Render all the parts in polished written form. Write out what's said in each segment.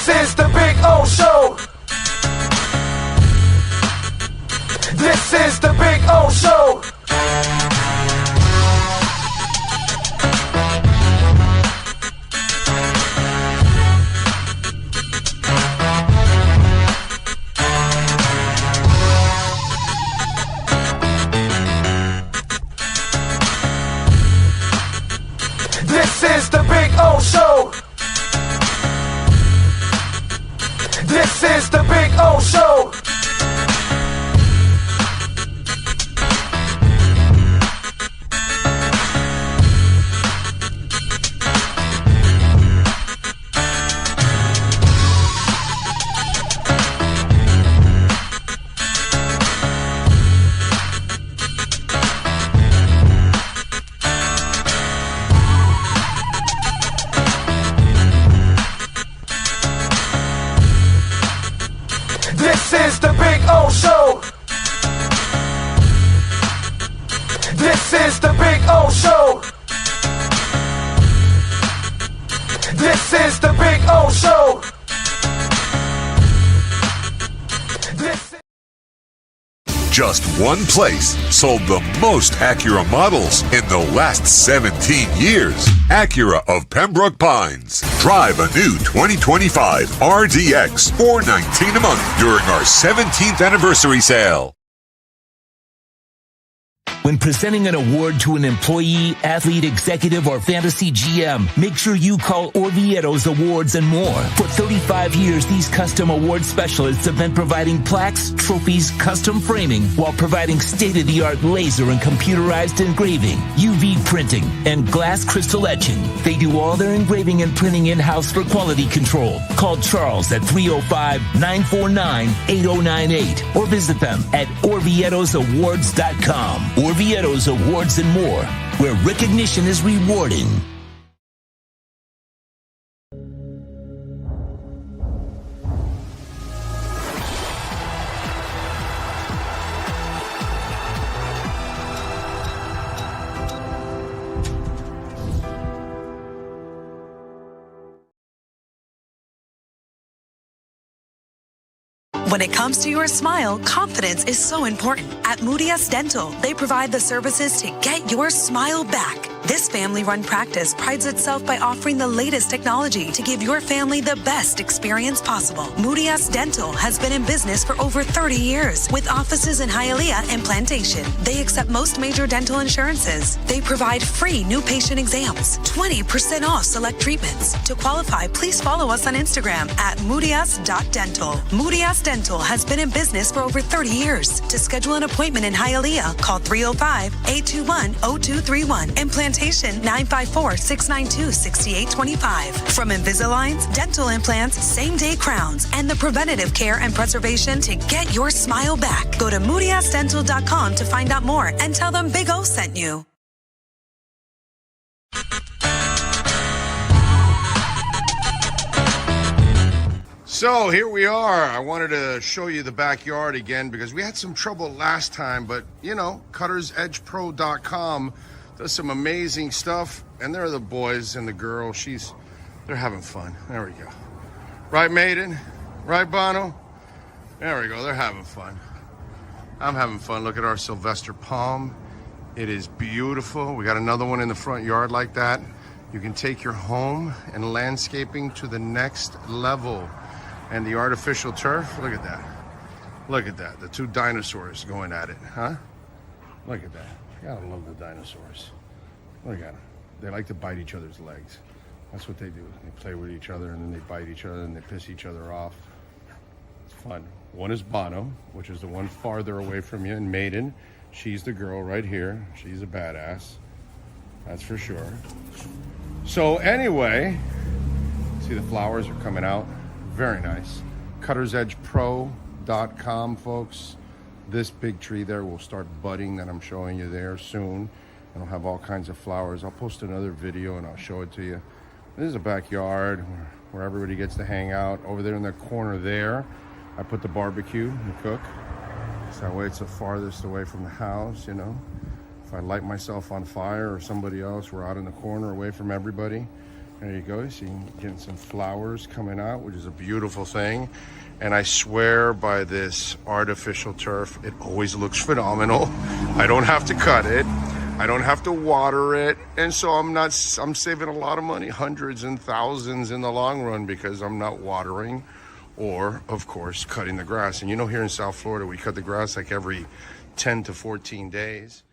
This is the Big O Show. This is the Big O Show. This is the Big O Show. This is the Big O Show. This is the Big O Show. This is the Big O Show. This is the Big O Show. Just one place sold the most Acura models in the last 17 years. Acura of Pembroke Pines. Drive a new 2025 RDX for $19 a month during our 17th anniversary sale. When presenting an award to an employee, athlete, executive, or fantasy GM, make sure you call Orvieto's Awards and More. For 35 years, these custom award specialists have been providing plaques, trophies, custom framing, while providing state-of-the-art laser and computerized engraving, UV printing, and glass crystal etching. They do all their engraving and printing in-house for quality control. Call Charles at 305-949-8098 or visit them at orvietosawards.com. Orvieto's Awards and More, where recognition is rewarding. When it comes to your smile, confidence is so important. At Moodias Dental, they provide the services to get your smile back. This family-run practice prides itself by offering the latest technology to give your family the best experience possible. Moodias Dental has been in business for over 30 years with offices in Hialeah and Plantation. They accept most major dental insurances. They provide free new patient exams, 20% off select treatments. To qualify, please follow us on Instagram at moodias.dental. Moodias Dental has been in business for over 30 years. To schedule an appointment in Hialeah, call 305-821-0231 and Plantation 954-692-6825. From Invisaligns, dental implants, same-day crowns, and the preventative care and preservation to get your smile back. Go to moodiasdental.com to find out more and tell them Big O sent you. So here we are. I wanted to show you the backyard again because we had some trouble last time, but you know, cuttersedgepro.com does some amazing stuff, and there are the boys and the girl. They're having fun. There we go. Right, Maiden? Right, Bono? There we go. They're having fun. I'm having fun. Look at our Sylvester palm. It is beautiful. We got another one in the front yard like that. You can take your home and landscaping to the next level. And the artificial turf, look at that. Look at that. The two dinosaurs going at it, huh? Look at that. Gotta love the dinosaurs. Look at them. They like to bite each other's legs. That's what they do. They play with each other and then they bite each other and they piss each other off. It's fun. One is Bono, which is the one farther away from you, and Maiden. She's the girl right here. She's a badass. That's for sure. So anyway, see the flowers are coming out. Very nice. cuttersedgepro.com, folks. This big tree there will start budding that I'm showing you there soon. And I'll have all kinds of flowers. I'll post another video and I'll show it to you. This is a backyard where everybody gets to hang out. Over there in the corner there, I put the barbecue and cook. So that way it's the farthest away from the house, you know. If I light myself on fire or somebody else, we're out in the corner away from everybody. There you go. See, getting some flowers coming out, which is a beautiful thing. And I swear by this artificial turf, it always looks phenomenal. I don't have to cut it. I don't have to water it. And so I'm saving a lot of money, hundreds and thousands in the long run, because I'm not watering or, of course, cutting the grass. And you know, here in South Florida, we cut the grass like every 10 to 14 days.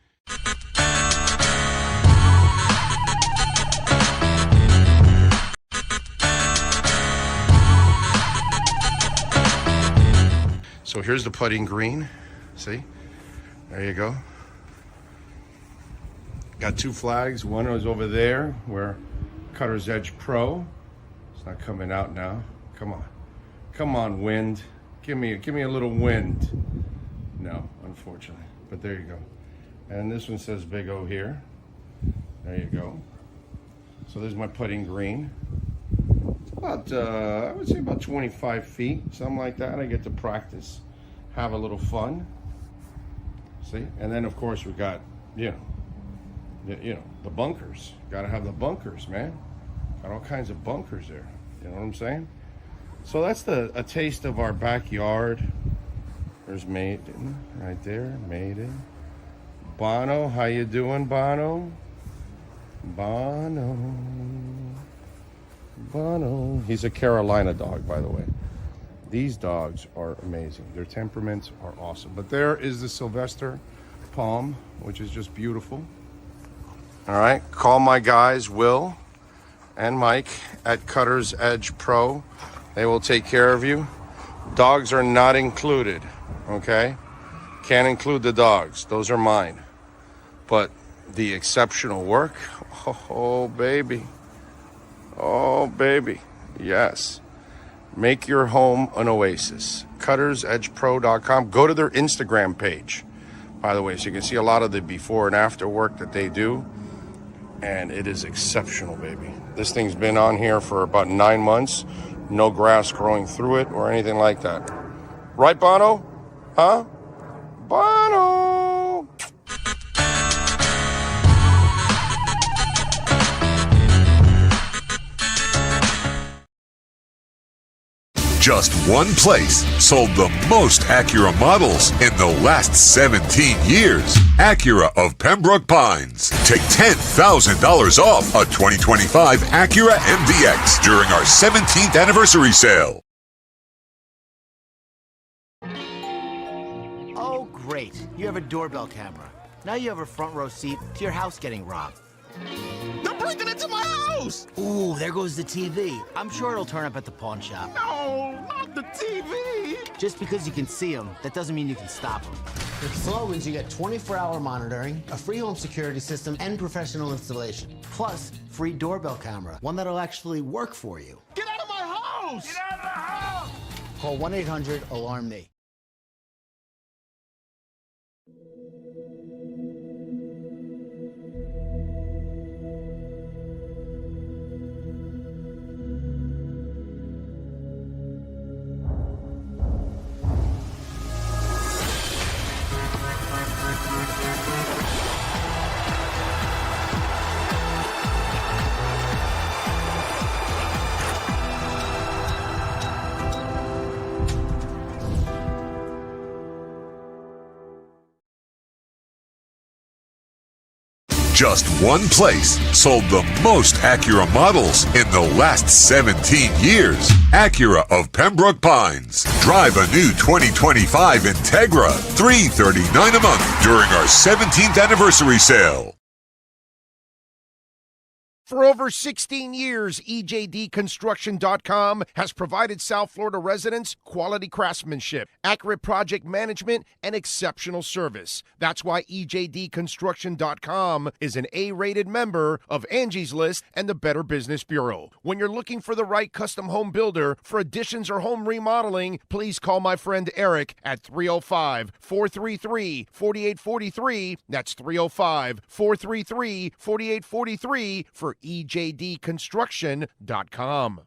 So here's the putting green. See? There you go. Got two flags. One was over there where Cutter's Edge Pro. It's not coming out now. Come on. Come on, wind. Give me a little wind. No, unfortunately. But there you go. And this one says Big O here. There you go. So there's my putting green. About, I would say about 25 feet, something like that. I get to practice, have a little fun. See? And then, of course, we got, the bunkers. Got to have the bunkers, man. Got all kinds of bunkers there. You know what I'm saying? So that's a taste of our backyard. There's Maiden right there. Maiden. Bono, how you doing, Bono? Bono. He's a Carolina dog, by the way. These dogs are amazing. Their temperaments are awesome. But there is the Sylvester Palm, which is just beautiful. All right, call my guys, Will and Mike at Cutter's Edge Pro. They will take care of you. Dogs are not included, okay? Can't include the dogs. Those are mine. But the exceptional work, oh, baby. Oh, baby. Yes. Make your home an oasis. CuttersEdgePro.com. Go to their Instagram page, by the way, so you can see a lot of the before and after work that they do. And it is exceptional, baby. This thing's been on here for about 9 months. No grass growing through it or anything like that. Right, Bono? Huh? Bono! Just one place sold the most Acura models in the last 17 years. Acura of Pembroke Pines. Take $10,000 off a 2025 Acura MDX during our 17th anniversary sale. Oh, great. You have a doorbell camera. Now you have a front row seat to your house getting robbed. They're breaking into my house! Ooh, there goes the TV. I'm sure it'll turn up at the pawn shop. No, not the TV! Just because you can see them, that doesn't mean you can stop them. With Slomin's, you get 24-hour monitoring, a free home security system, and professional installation. Plus, free doorbell camera, one that'll actually work for you. Get out of my house! Get out of the house! Call 1-800-ALARM-ME. Just one place sold the most Acura models in the last 17 years. Acura of Pembroke Pines. Drive a new 2025 Integra, $339 a month during our 17th anniversary sale. For over 16 years, EJDConstruction.com has provided South Florida residents quality craftsmanship, accurate project management, and exceptional service. That's why EJDConstruction.com is an A-rated member of Angie's List and the Better Business Bureau. When you're looking for the right custom home builder for additions or home remodeling, please call my friend Eric at 305-433-4843. That's 305-433-4843 for EJDConstruction.com.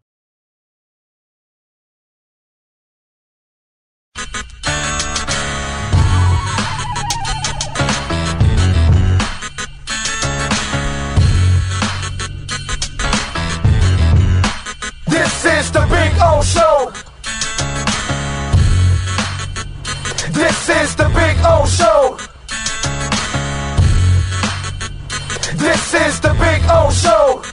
This is the Big O Show. This is the Big O Show. This is the Big O Show.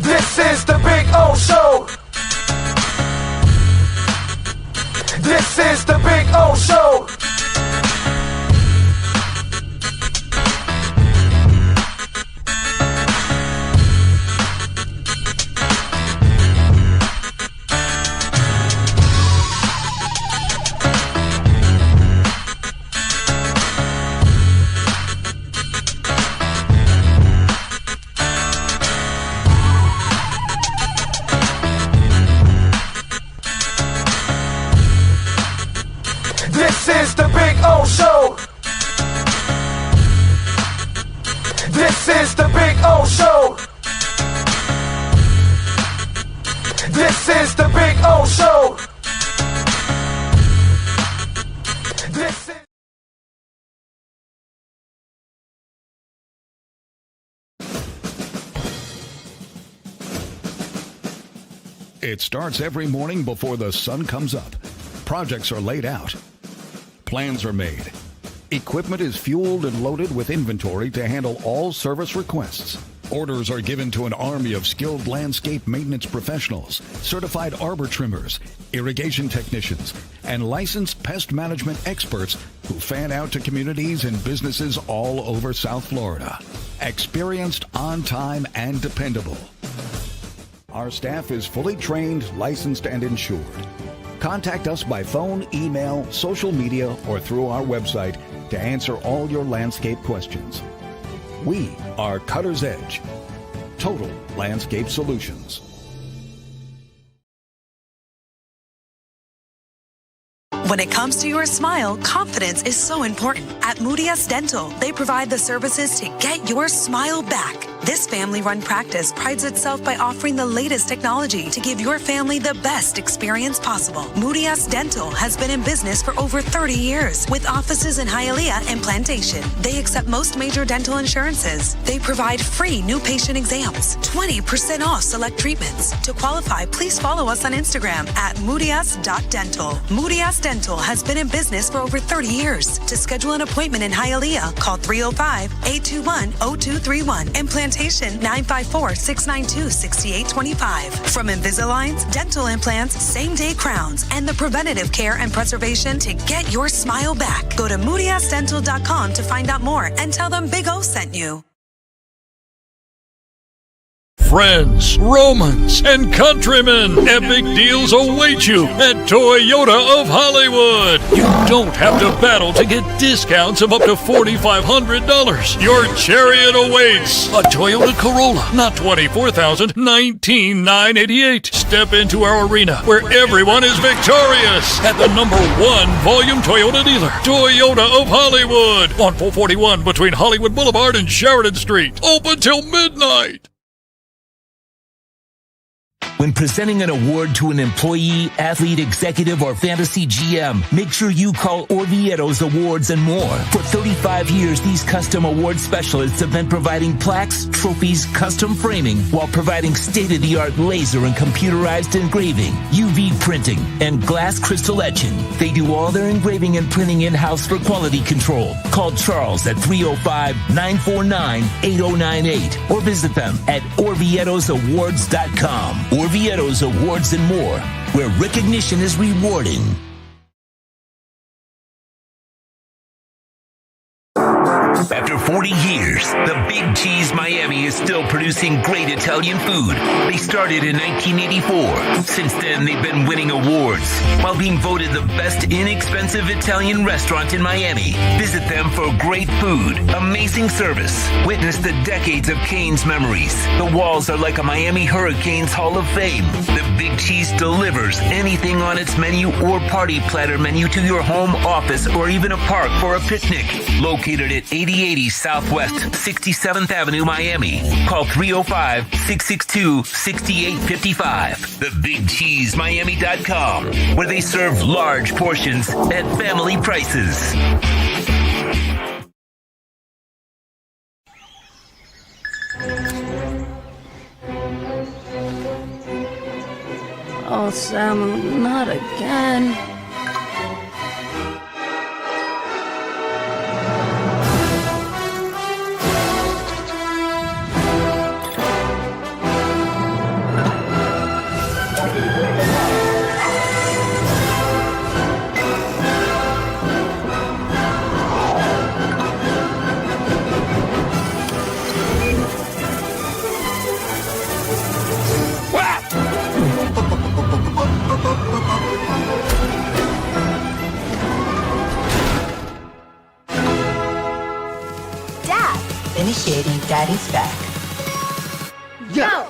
This is the Big O Show. This is the Big O Show. This is the Big O Show. This is the Big O Show. This is the Big O Show. This is... It starts every morning before the sun comes up. Projects are laid out. Plans are made. Equipment is fueled and loaded with inventory to handle all service requests. Orders are given to an army of skilled landscape maintenance professionals, certified arbor trimmers, irrigation technicians, and licensed pest management experts who fan out to communities and businesses all over South Florida. Experienced, on time, and dependable. Our staff is fully trained, licensed, and insured. Contact us by phone, email, social media, or through our website to answer all your landscape questions. We are Cutter's Edge. Total Landscape Solutions. When it comes to your smile, confidence is so important. At Moody Dental, they provide the services to get your smile back. This family-run practice prides itself by offering the latest technology to give your family the best experience possible. Moody Dental has been in business for over 30 years with offices in Hialeah and Plantation. They accept most major dental insurances. They provide free new patient exams, 20% off select treatments. To qualify, please follow us on Instagram at moodys.dental. Moody Dental has been in business for over 30 years. To schedule an appointment in Hialeah, call 305-821-0231 and Plantation 954-692-6825. From Invisaligns, dental implants, same-day crowns, and the preventative care and preservation to get your smile back. Go to moodysdental.com to find out more and tell them Big O sent you. Friends, Romans, and countrymen, epic deals await you at Toyota of Hollywood. You don't have to battle to get discounts of up to $4,500. Your chariot awaits. A Toyota Corolla, not $24,000, $19,988. Step into our arena where everyone is victorious at the #1 volume Toyota dealer, Toyota of Hollywood, on 441 between Hollywood Boulevard and Sheridan Street. Open till midnight. When presenting an award to an employee, athlete, executive, or fantasy GM, make sure you call Orvieto's Awards and More. For 35 years, these custom award specialists have been providing plaques, trophies, custom framing, while providing state-of-the-art laser and computerized engraving, UV printing, and glass crystal etching. They do all their engraving and printing in-house for quality control. Call Charles at 305-949-8098 or visit them at orvietosawards.com. Orvieto's Awards and More, where recognition is rewarding. After 40 years, the Big Cheese Miami is still producing great Italian food. They started in 1984. Since then, they've been winning awards while being voted the best inexpensive Italian restaurant in Miami. Visit them for great food, amazing service. Witness the decades of Cane's memories. The walls are like a Miami Hurricanes Hall of Fame. The Big Cheese delivers anything on its menu or party platter menu to your home, office, or even a park for a picnic. Located at 8080 Southwest 67th Avenue, Miami. Call 305-662-6855. TheBigCheeseMiami.com, where they serve large portions at family prices. Oh, Sam, not again. Initiating Daddy's back. Yo!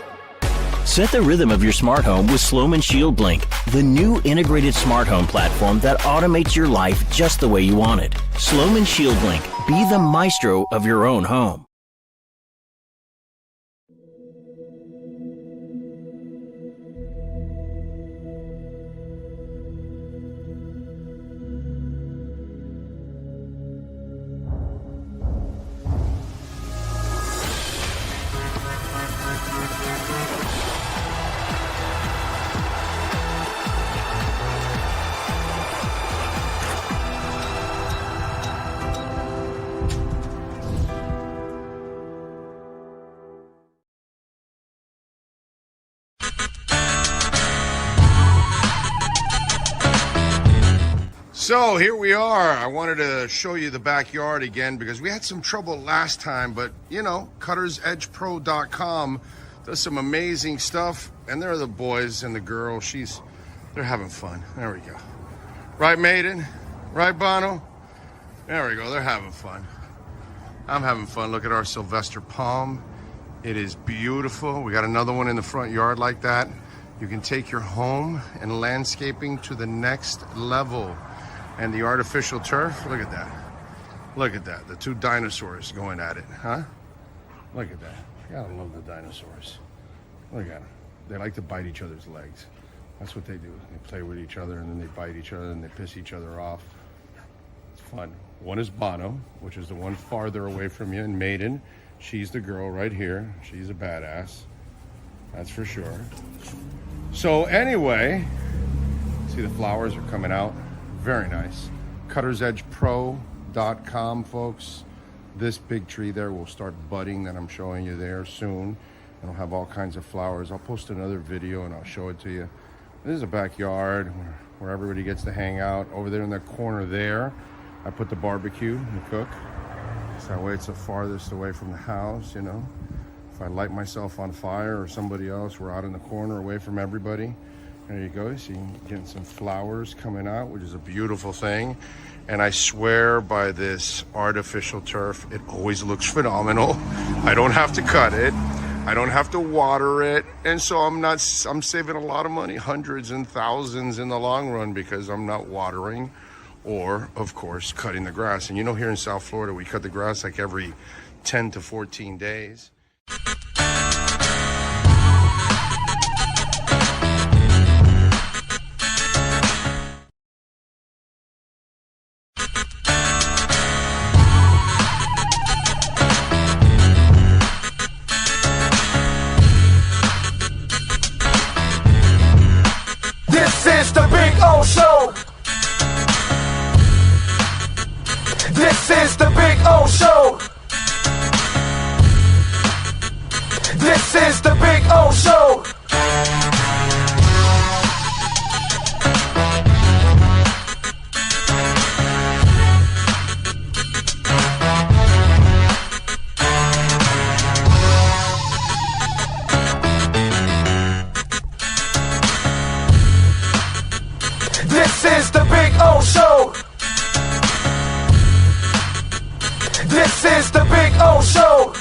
Set the rhythm of your smart home with Slomin Shield Blink, the new integrated smart home platform that automates your life just the way you want it. Slomin Shield Blink. Be the maestro of your own home. So here we are. I wanted to show you the backyard again because we had some trouble last time, but you know, CuttersEdgePro.com does some amazing stuff, and there are the boys and the girl. They're having fun. There we go. Right, Maiden? Right, Bono? There we go. They're having fun. I'm having fun. Look at our Sylvester palm. It is beautiful. We got another one in the front yard like that. You can take your home and landscaping to the next level. And the artificial turf, look at that. Look at that. The two dinosaurs going at it, huh? Look at that. You gotta love the dinosaurs. Look at them. They like to bite each other's legs. That's what they do. They play with each other and then they bite each other and they piss each other off. It's fun. One is Bono, which is the one farther away from you, and Maiden. She's the girl right here. She's a badass. That's for sure. So anyway, see the flowers are coming out. Very nice. CuttersEdgePro.com, folks. This big tree there will start budding that I'm showing you there soon. It'll have all kinds of flowers. I'll post another video and I'll show it to you. This is a backyard where everybody gets to hang out. Over there in the corner there, I put the barbecue and cook. So that way it's the farthest away from the house, you know. If I light myself on fire or somebody else, we're out in the corner away from everybody. There you go. See, getting some flowers coming out, which is a beautiful thing. And I swear by this artificial turf, it always looks phenomenal. I don't have to cut it. I don't have to water it. And so I'm saving a lot of money, hundreds and thousands in the long run, because I'm not watering or, of course, cutting the grass. And you know, here in South Florida, we cut the grass like every 10 to 14 days. This is the Big O Show. This is the Big O Show. This is the Big O Show. This is the Big O Show. This is the Big O Show.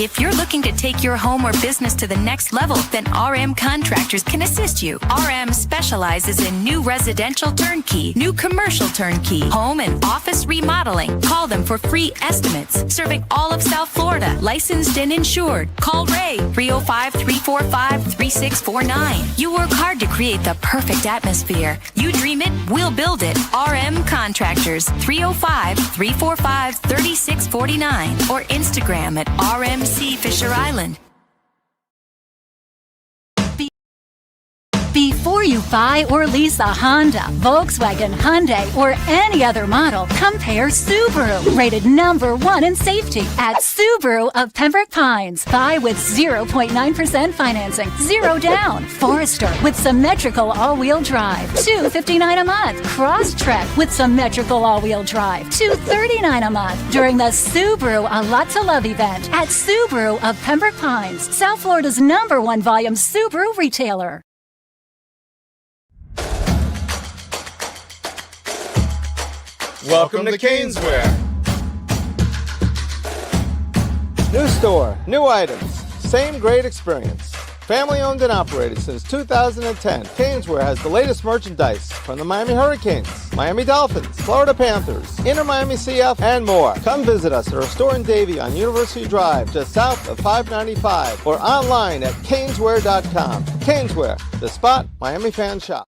If you're looking to take your home or business to the next level, then RM Contractors can assist you. RM specializes in new residential turnkey, new commercial turnkey, home and office remodeling. Call them for free estimates. Serving all of South Florida, licensed and insured. Call Ray, 305-345-3649. You work hard to create the perfect atmosphere. You dream it, we'll build it. RM Contractors, 305-345-3649 or Instagram at RMC Fisher Island. Before you buy or lease a Honda, Volkswagen, Hyundai, or any other model, compare Subaru, rated #1 in safety at Subaru of Pembroke Pines. Buy with 0.9% financing, 0 down. Forester with symmetrical all-wheel drive, $259 a month. Crosstrek with symmetrical all-wheel drive, $239 a month. During the Subaru A Lot to Love event at Subaru of Pembroke Pines, South Florida's #1 volume Subaru retailer. Welcome to Caneswear. New store, new items, same great experience. Family owned and operated since 2010, Caneswear has the latest merchandise from the Miami Hurricanes, Miami Dolphins, Florida Panthers, Inter Miami CF, and more. Come visit us at our store in Davie on University Drive, just south of 595, or online at caneswear.com. Caneswear, the spot Miami fans shop.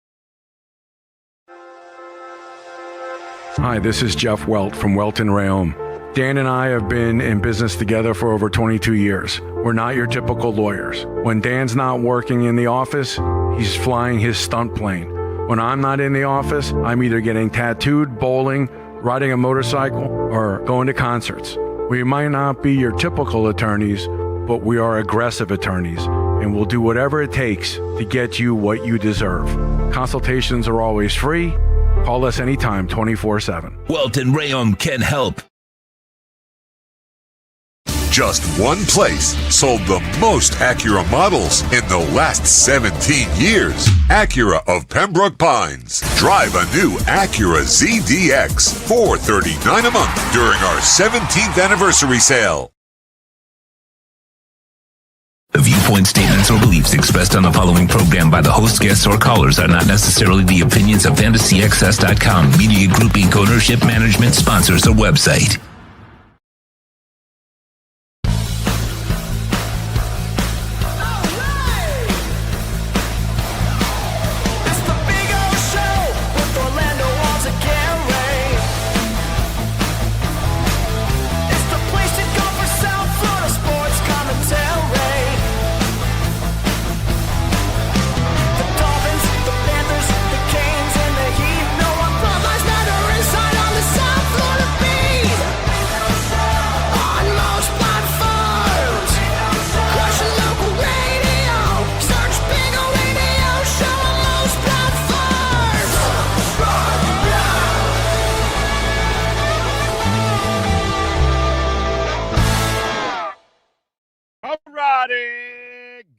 Hi, this is Jeff Welt from Welton Rayom. Dan and I have been in business together for over 22 years. We're not your typical lawyers. When Dan's not working in the office, he's flying his stunt plane. When I'm not in the office, I'm either getting tattooed, bowling, riding a motorcycle, or going to concerts. We might not be your typical attorneys, but we are aggressive attorneys, and we'll do whatever it takes to get you what you deserve. Consultations are always free. Call us anytime, 24/7. Welton Rayom can help. Just one place sold the most Acura models in the last 17 years. Acura of Pembroke Pines. Drive a new Acura ZDX, $439 a month during our 17th anniversary sale. The viewpoint statements or beliefs expressed on the following program by the host, guests, or callers are not necessarily the opinions of FantasyXS.com, Media Group Inc. ownership, management, sponsors, or website.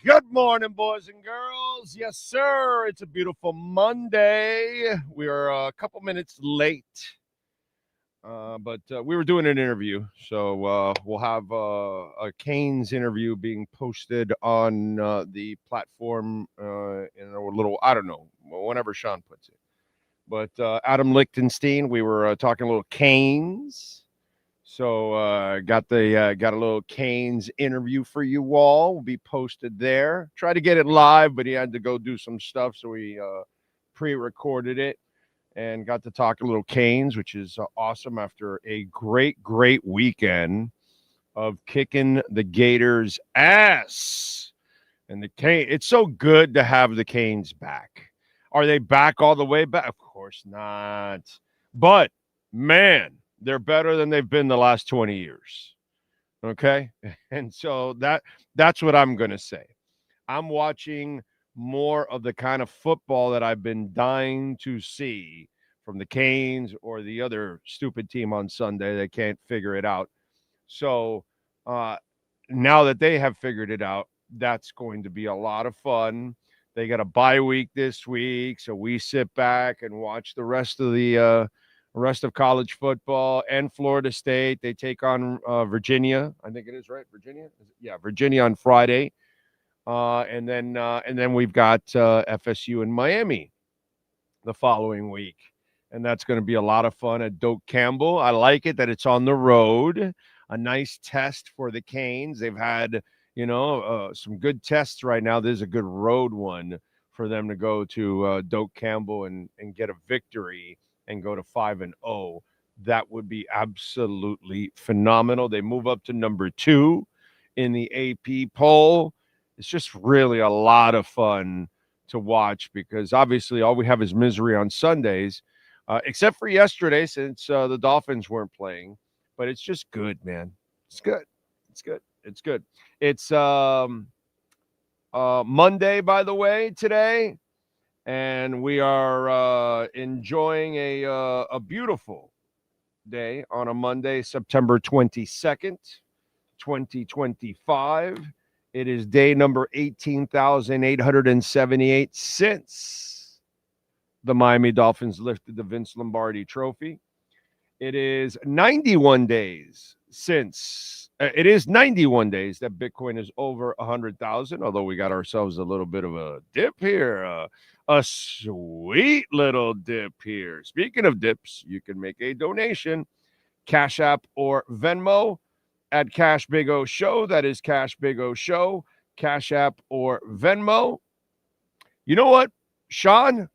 Good morning, boys and girls. Yes, sir. It's a beautiful Monday. We are a couple minutes late, but we were doing an interview. So we'll have a Canes interview being posted on the platform in a little, I don't know, whenever Sean puts it. But Adam Lichtenstein, we were talking a little Canes. So got a little Canes interview for you all. Will be posted there. Tried to get it live, but he had to go do some stuff, so we pre-recorded it and got to talk a little Canes, which is awesome after a great weekend of kicking the Gators' ass. And the Canes, it's so good to have the Canes back. Are they back all the way back? Of course not. But man, they're better than they've been the last 20 years. Okay? And so that's what I'm going to say. I'm watching more of the kind of football that I've been dying to see from the Canes or the other stupid team on Sunday. They can't figure it out. So now that they have figured it out, that's going to be a lot of fun. They got a bye week this week, so we sit back and watch the rest of the rest of college football, and Florida State. They take on Virginia. I think it is, right? Virginia? Yeah, Virginia on Friday. And then we've got FSU in Miami the following week. And that's going to be a lot of fun at Doak Campbell. I like it that it's on the road. A nice test for the Canes. They've had, some good tests right now. There's a good road one for them to go to Doak Campbell and get a victory and go to 5-0. That would be absolutely phenomenal. They move up to number 2 in the AP poll. It's just really a lot of fun to watch because obviously all we have is misery on Sundays, except for yesterday since the Dolphins weren't playing. But it's just good, man. It's good. It's good. It's good. It's Monday, by the way, today. And we are enjoying a beautiful day on a Monday, September 22nd, 2025. It is day number 18,878 since the Miami Dolphins lifted the Vince Lombardi trophy. It is 91 days since that Bitcoin is over 100,000, although we got ourselves a little bit of a dip here, a sweet little dip here. Speaking of dips, you can make a donation, Cash App or Venmo at Cash Big O Show. That is Cash Big O Show, Cash App or Venmo. You know what, Sean?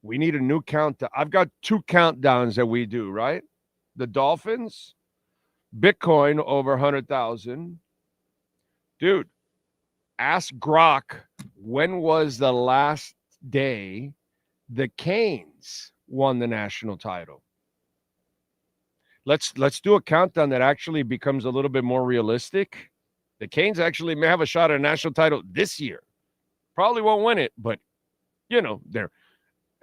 We need a new countdown. I've got 2 countdowns that we do, right? The Dolphins, Bitcoin over 100,000. Dude, ask Grok, when was the last day the Canes won the national title? Let's do a countdown that actually becomes a little bit more realistic. The Canes actually may have a shot at a national title this year. Probably won't win it, but, they're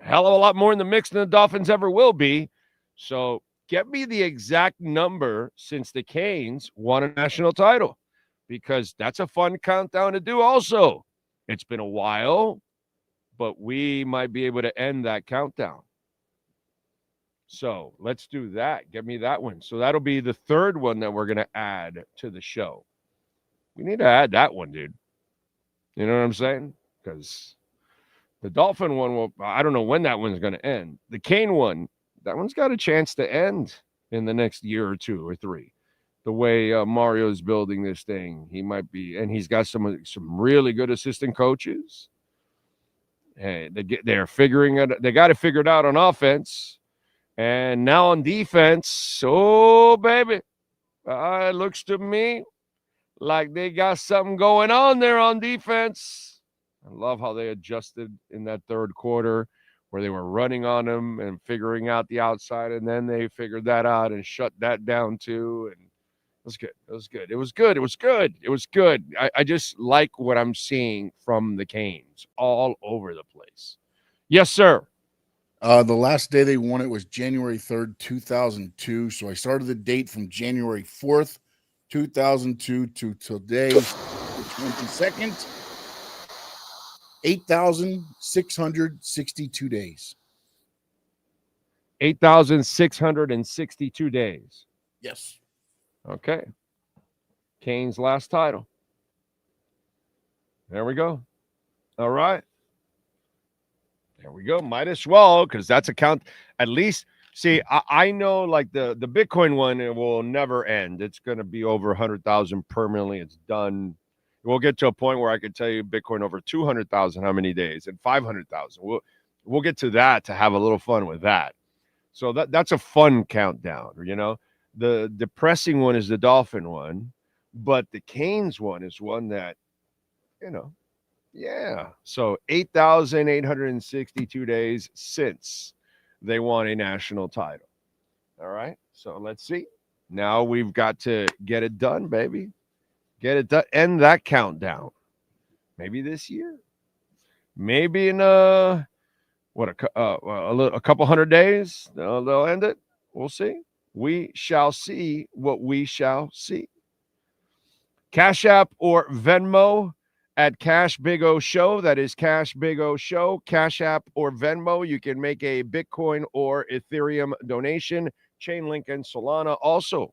a hell of a lot more in the mix than the Dolphins ever will be. So get me the exact number since the Canes won a national title, because that's a fun countdown to do also. It's been a while, but we might be able to end that countdown. So let's do that. Get me that one. So that'll be the 3rd one that we're going to add to the show. We need to add that one, dude. You know what I'm saying? Because the Dolphin one, I don't know when that one's going to end. The Cane one, that one's got a chance to end in the next year or 2 or 3. The way Mario's building this thing, he might be, and he's got some really good assistant coaches. And they're figuring it. They got it figured out on offense. And now on defense, oh, baby, it looks to me like they got something going on there on defense. I love how they adjusted in that 3rd quarter where they were running on them and figuring out the outside, and then they figured that out and shut that down too. And it was good. It was good. It was good. It was good. It was good. I just like what I'm seeing from the Canes all over the place. Yes, sir. The last day they won it was January 3rd, 2002. So I started the date from January 4th, 2002 to today, the 22nd. 8,662 days. 8,662 days. Yes. Okay. Cane's last title. There we go. All right. There we go. Might as well, because that's a count. At least, see, I know like the Bitcoin one, it will never end. It's going to be over 100,000 permanently. It's done. We'll get to a point where I could tell you Bitcoin over 200,000 how many days, and 500,000. We'll get to that to have a little fun with that. So that's a fun countdown, The depressing one is the Dolphin one, but the Canes one is one that, yeah. So 8,862 days since they won a national title. All right. So let's see. Now we've got to get it done, baby. Get it done. End that countdown. Maybe this year. Maybe in a couple hundred days. They'll end it. We'll see. We shall see what we shall see. Cash App or Venmo at Cash Big O Show. That is Cash Big O Show. Cash App or Venmo. You can make a Bitcoin or Ethereum donation. Chainlink and Solana also,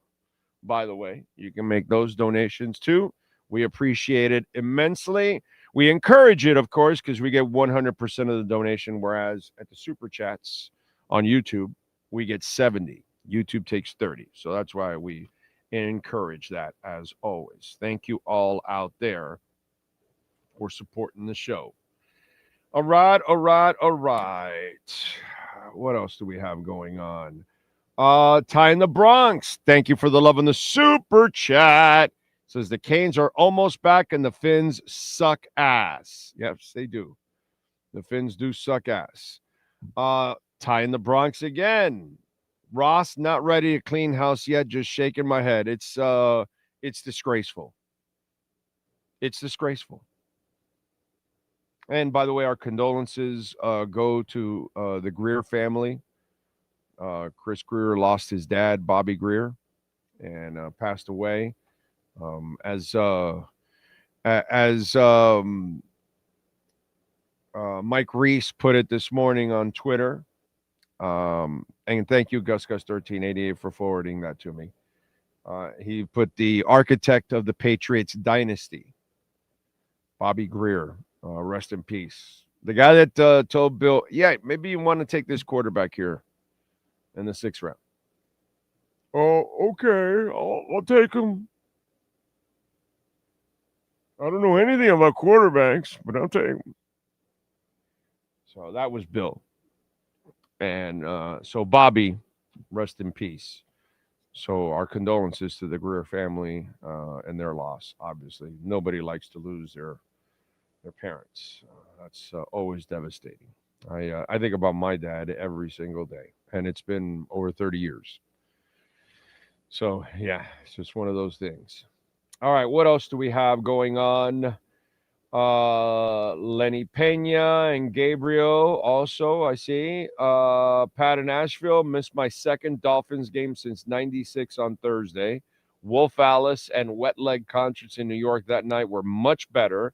by the way, you can make those donations too. We appreciate it immensely. We encourage it, of course, because we get 100% of the donation, whereas at the Super Chats on YouTube, we get 70. YouTube takes 30. So that's why we encourage that as always. Thank you all out there for supporting the show. All right. What else do we have going on? Ty in the Bronx. Thank you for the love in the Super Chat. Says the Canes are almost back and the Finns suck ass. Yes, they do. The Finns do suck ass. Ty in the Bronx again. Ross, not ready to clean house yet, just shaking my head. It's disgraceful. It's disgraceful. And by the way, our condolences go to the Greer family. Chris Greer lost his dad, Bobby Greer, and passed away. As Mike Reese put it this morning on Twitter, and thank you, GusGus1388, for forwarding that to me. He put the architect of the Patriots dynasty, Bobby Greer, rest in peace. The guy that told Bill, yeah, maybe you want to take this quarterback here in the 6th round. Oh, okay, I'll take him. I don't know anything about quarterbacks, but I'll take him. So that was Bill. And so Bobby, rest in peace. So our condolences to the Greer family and their loss, obviously. Nobody likes to lose their parents. That's always devastating. I think about my dad every single day, and it's been over 30 years. So, yeah, it's just one of those things. All right, what else do we have going on? Lenny Pena and Gabriel also, I see. Pat in Asheville, missed my second Dolphins game since 96 on Thursday. Wolf Alice and Wet Leg concerts in New York that night were much better,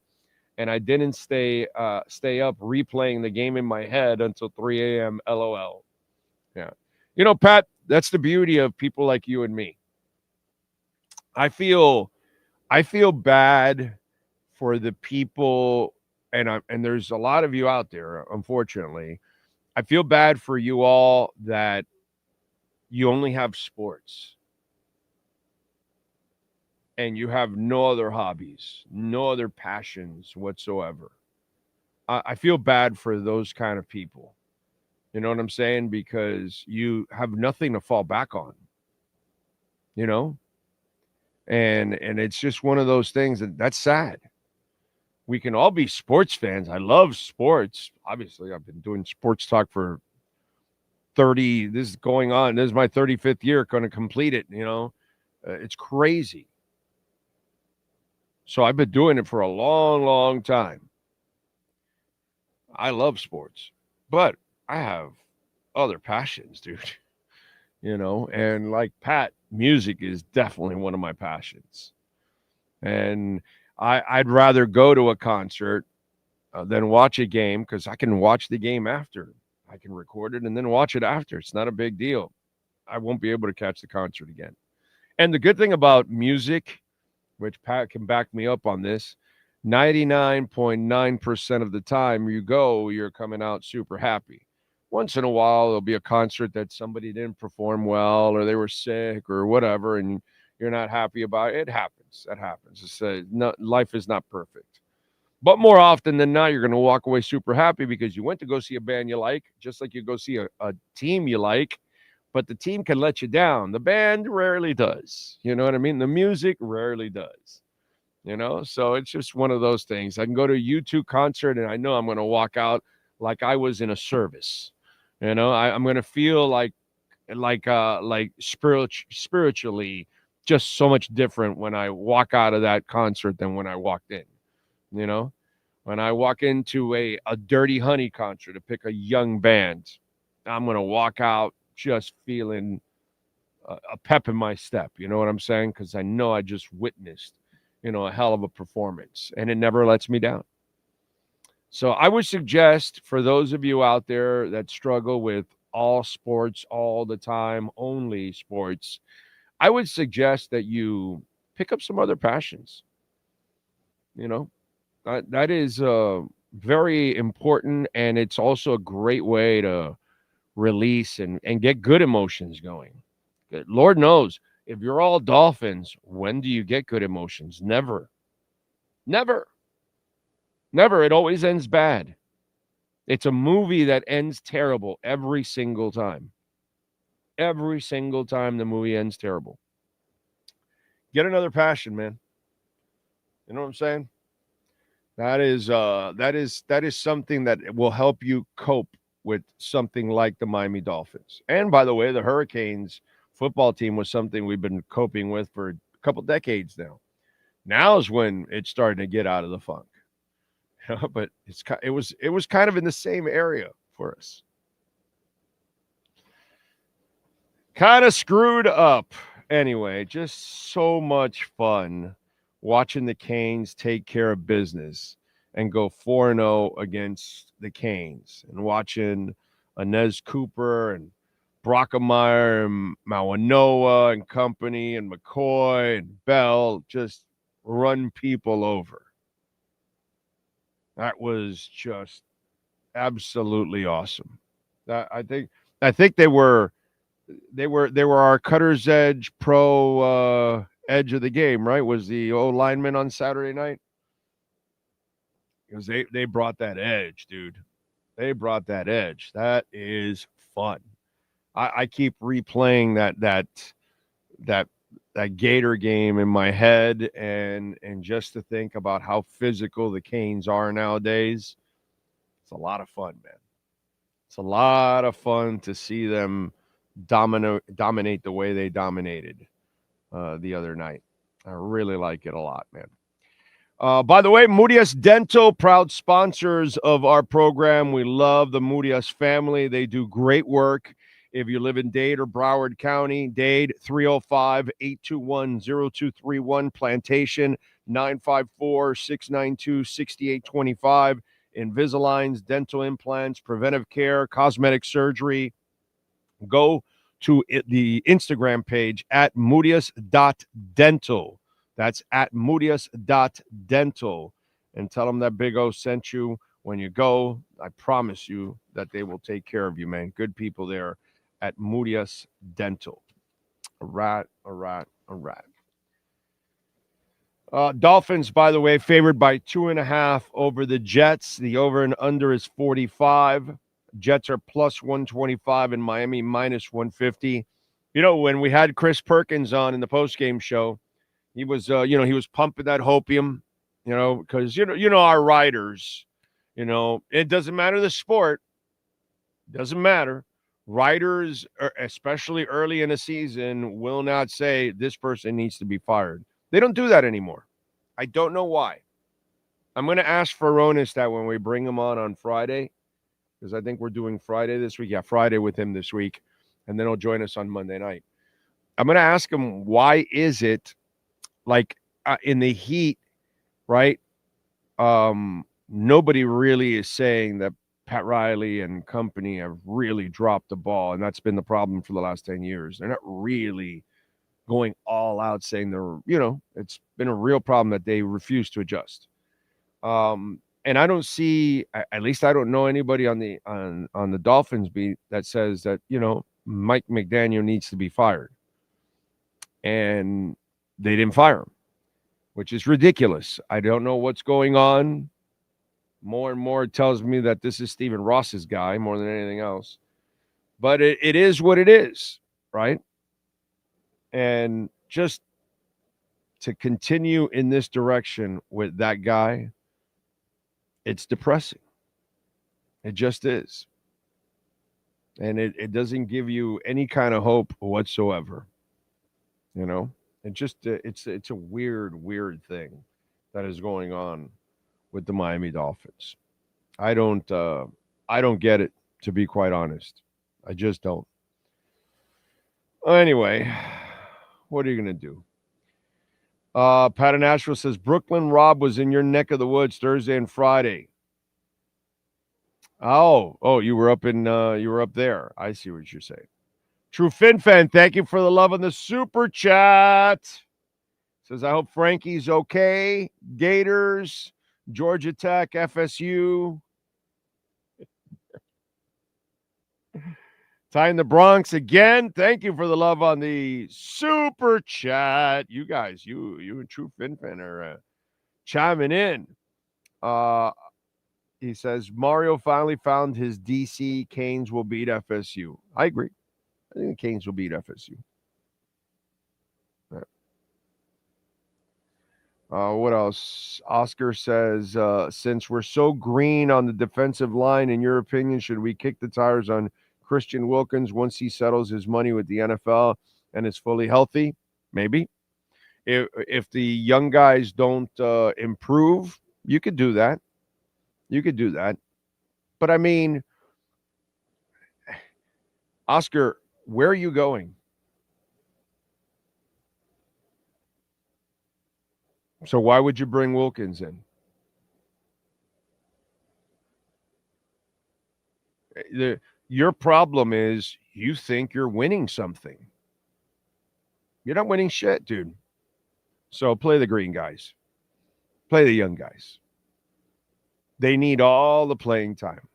and I didn't stay up replaying the game in my head until 3 a.m. LOL. Yeah. You know, Pat, that's the beauty of people like you and me. I feel bad for the people, and there's a lot of you out there, unfortunately. I feel bad for you all that you only have sports and you have no other hobbies, no other passions whatsoever. I feel bad for those kind of people. You know what I'm saying? Because you have nothing to fall back on, you know? And it's just one of those things that's sad. We can all be sports fans. I love sports. Obviously, I've been doing sports talk for 30. This is going on. This is my 35th year. Going to complete it. You know, it's crazy. So I've been doing it for a long, long time. I love sports, but I have other passions, dude. You know, and like Pat, music is definitely one of my passions. And I'd rather go to a concert than watch a game, because I can watch the game after. I can record it and then watch it after. It's not a big deal. I won't be able to catch the concert again. And the good thing about music, which Pat can back me up on this, 99.9% of the time you're coming out super happy. Once in a while, there'll be a concert that somebody didn't perform well, or they were sick or whatever, and you're not happy about it. It happens. That happens. Life is not perfect. But more often than not, you're going to walk away super happy because you went to go see a band you like, just like you go see a team you like, but the team can let you down. The band rarely does. You know what I mean? The music rarely does. You know? So it's just one of those things. I can go to a U2 concert, and I know I'm going to walk out like I was in a service. You know, I'm going to feel like spiritually just so much different when I walk out of that concert than when I walked in. You know, when I walk into a Dirty Honey concert to pick a young band, I'm going to walk out just feeling a pep in my step. You know what I'm saying? Because I know I just witnessed, a hell of a performance, and it never lets me down. So I would suggest for those of you out there that struggle with all sports all the time, only sports, I would suggest that you pick up some other passions. That is very important, and it's also a great way to release and get good emotions going. Lord knows, if you're all Dolphins, when do you get good emotions? Never. Never. Never. It always ends bad. It's a movie that ends terrible every single time. Every single time the movie ends terrible. Get another passion, man. You know what I'm saying? That is something that will help you cope with something like the Miami Dolphins. And by the way, the Hurricanes football team was something we've been coping with for a couple decades now. Now is when it's starting to get out of the funk. But it was kind of in the same area for us. Kind of screwed up. Anyway, just so much fun watching the Canes take care of business and go 4-0 against the Canes, and watching Inez Cooper and Brockemeyer and Mawanoa and company and McCoy and Bell just run people over. That was just absolutely awesome. I think they were our Cutter's Edge Pro edge of the game, right? Was the O lineman on Saturday night? Because they brought that edge, dude. They brought that edge. That is fun. I keep replaying that Gator game in my head, and just to think about how physical the Canes are nowadays, it's a lot of fun, man. It's a lot of fun to see them dominate the way they dominated the other night. I really like it a lot, man. By the way, Murias Dental, proud sponsors of our program. We love the Murias family. They do great work. If you live in Dade or Broward County, Dade, 305-821-0231, Plantation, 954-692-6825, Invisaligns, dental implants, preventive care, cosmetic surgery. Go to the Instagram page at murias.dental. That's at murias.dental. And tell them that Big O sent you. When you go, I promise you that they will take care of you, man. Good people there at Murias Dental. All right. Dolphins, by the way, favored by 2.5 over the Jets. The over and under is 45. Jets are plus 125 and Miami minus 150. When we had Chris Perkins on in the postgame show, he was pumping that hopium, because, our writers, it doesn't matter the sport. Doesn't matter. Writers, especially early in a season, will not say this person needs to be fired. They don't do that anymore. I don't know why. I'm going to ask Feronis that when we bring him on Friday, because I think we're doing Friday this week. Yeah, Friday with him this week, and then he'll join us on Monday night. I'm going to ask him, why is it like in the heat, right? Nobody really is saying that Pat Riley and company have really dropped the ball, and that's been the problem for the last 10 years. They're not really going all out saying it's been a real problem that they refuse to adjust. And I don't see, at least I don't know anybody on the Dolphins beat that says that, Mike McDaniel needs to be fired. And they didn't fire him, which is ridiculous. I don't know what's going on. More and more it tells me that this is Stephen Ross's guy more than anything else. But it is what it is, right? And just to continue in this direction with that guy, it's depressing. It just is. And it doesn't give you any kind of hope whatsoever. It's a weird thing that is going on with the Miami Dolphins. I don't get it, to be quite honest. I just don't. Anyway, what are you going to do? Pat in Nashville says, Brooklyn Rob was in your neck of the woods Thursday and Friday. Oh, you were up there. I see what you're saying. True FinFan, thank you for the love on the super chat. Says, I hope Frankie's okay. Gators, Georgia Tech, FSU. Ty in the Bronx again. Thank you for the love on the super chat. You guys, you and True FinFan are chiming in. He says, Mario finally found his DC. Canes will beat FSU. I agree. I think the Canes will beat FSU. What else? Oscar says, since we're so green on the defensive line, in your opinion, should we kick the tires on Christian Wilkins once he settles his money with the NFL and is fully healthy? Maybe. If the young guys don't improve, you could do that. But I mean, Oscar, where are you going? So why would you bring Wilkins in? Your problem is you think you're winning something. You're not winning shit, dude. So play the green guys. Play the young guys. They need all the playing time.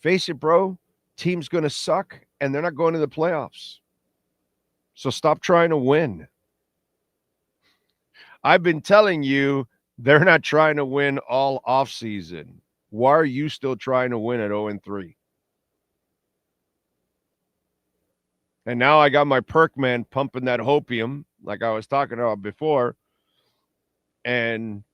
Face it, bro. Team's going to suck, and they're not going to the playoffs. So stop trying to win. I've been telling you they're not trying to win all offseason. Why are you still trying to win at 0-3? And now I got my perk man pumping that hopium like I was talking about before. And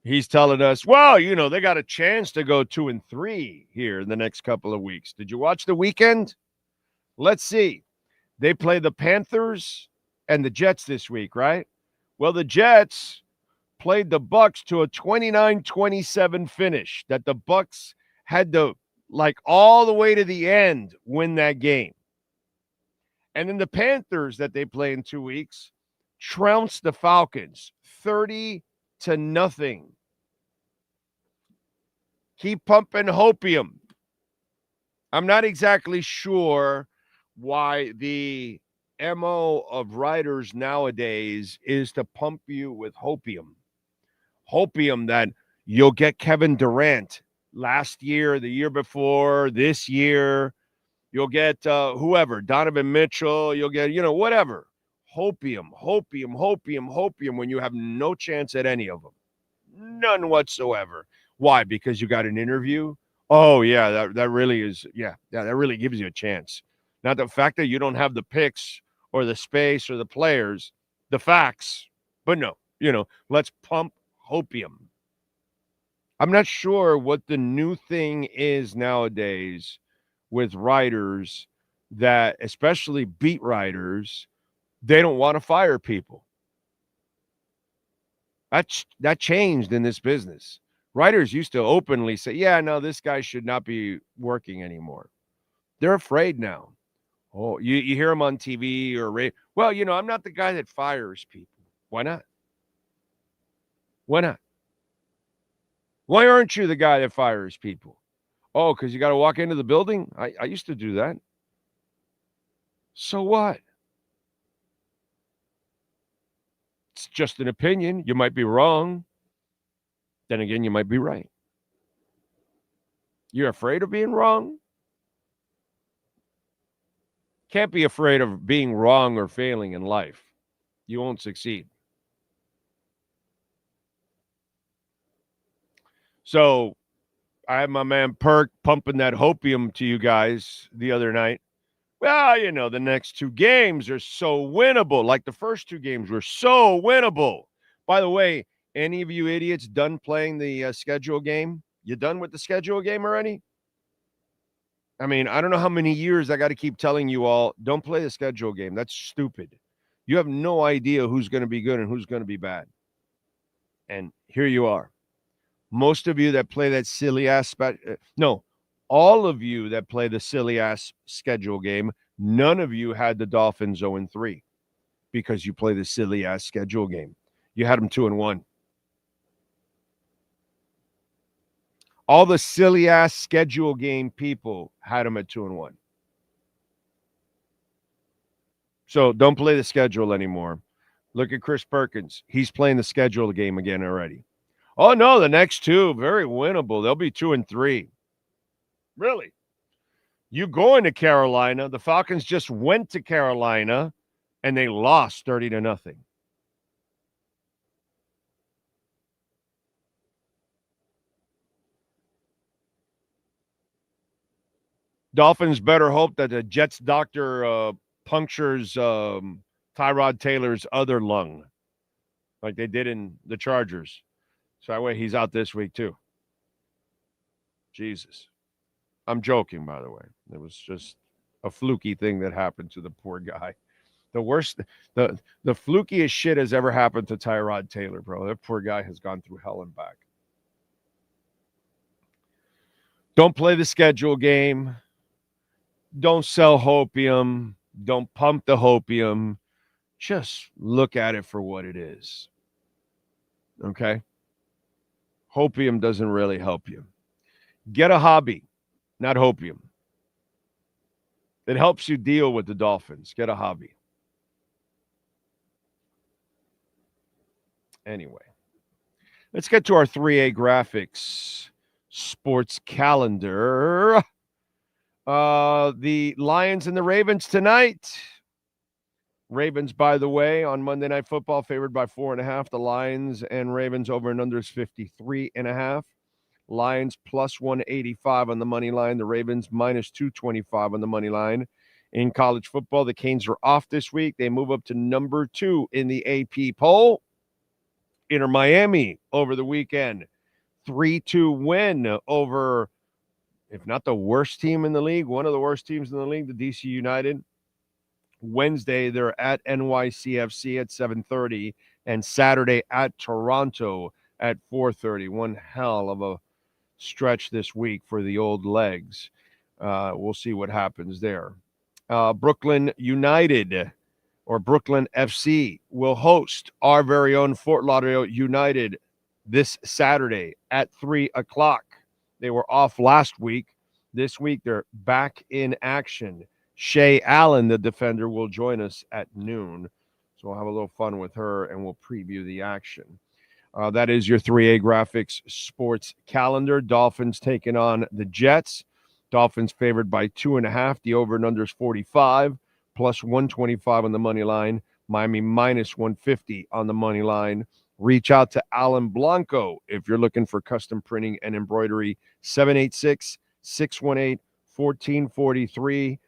he's telling us, well, they got a chance to go 2-3 here in the next couple of weeks. Did you watch the weekend? Let's see. They play the Panthers and the Jets this week, right? Well, the Jets played the Bucks to a 29-27 finish that the Bucks had to, all the way to the end, win that game. And then the Panthers that they play in 2 weeks trounced the Falcons 30-0. Keep pumping hopium. I'm not exactly sure why the MO of writers nowadays is to pump you with hopium. Hopium that you'll get Kevin Durant last year, the year before, this year. You'll get whoever, Donovan Mitchell. You'll get, whatever. Hopium when you have no chance at any of them. None whatsoever. Why? Because you got an interview? Oh, yeah, that really is. Yeah, that really gives you a chance. Not the fact that you don't have the picks or the space or the players, the facts. But no, let's pump hopium. I'm not sure what the new thing is nowadays with writers that, especially beat writers, they don't want to fire people. That changed in this business. Writers used to openly say, yeah, no, this guy should not be working anymore. They're afraid now. Oh, you hear them on TV or radio. Well, I'm not the guy that fires people. Why not? Why not? Why aren't you the guy that fires people? Oh, because you got to walk into the building? I used to do that. So what? It's just an opinion. You might be wrong. Then again, you might be right. You're afraid of being wrong? Can't be afraid of being wrong or failing in life. You won't succeed. So I had my man Perk pumping that hopium to you guys the other night. Well, the next two games are so winnable. Like the first two games were so winnable. By the way, any of you idiots done playing the schedule game? You done with the schedule game already? I mean, I don't know how many years I got to keep telling you all, don't play the schedule game. That's stupid. You have no idea who's going to be good and who's going to be bad. And here you are. Most of you that play that silly-ass all of you that play the silly-ass schedule game, none of you had the Dolphins 0-3. because you play the silly ass schedule game. You had them 2-1. All the silly ass schedule game people had them at 2-1. So don't play the schedule anymore. Look at Chris Perkins. He's playing the schedule game again already. Oh, no, the next two, very winnable. They'll be 2-3. Really? You going to Carolina. The Falcons just went to Carolina, and they lost 30-0. Dolphins better hope that the Jets doctor punctures Tyrod Taylor's other lung like they did in the Chargers. So that way he's out this week too. Jesus. I'm joking, by the way. It was just a fluky thing that happened to the poor guy. The worst, the flukiest shit has ever happened to Tyrod Taylor, bro. That poor guy has gone through hell and back. Don't play the schedule game. Don't sell hopium. Don't pump the hopium. Just look at it for what it is. Okay? Hopium doesn't really help you. Get a hobby, not hopium. It helps you deal with the Dolphins. Get a hobby. Anyway, let's get to our 3A graphics sports calendar. The Lions and the Ravens tonight. Ravens, by the way, on Monday Night Football, favored by 4.5. The Lions and Ravens over and under is 53.5. Lions plus 185 on the money line. The Ravens minus 225 on the money line. In college football, the Canes are off this week. They move up to number 2 in the AP poll. Inter Miami over the weekend. 3-2 win over, if not the worst team in the league, one of the worst teams in the league, the DC United. Wednesday, they're at NYCFC at 7:30, and Saturday at Toronto at 4:30. One hell of a stretch this week for the old legs. We'll see what happens there. Brooklyn United, or Brooklyn FC, will host our very own Fort Lauderdale United this Saturday at 3 o'clock. They were off last week. This week, they're back in action. Shay Allen, the defender, will join us at noon. So we'll have a little fun with her, and we'll preview the action. That is your 3A graphics sports calendar. Dolphins taking on the Jets. Dolphins favored by 2.5. The over and under is 45, plus 125 on the money line. Miami minus 150 on the money line. Reach out to Alan Blanco if you're looking for custom printing and embroidery. 786-618-1443.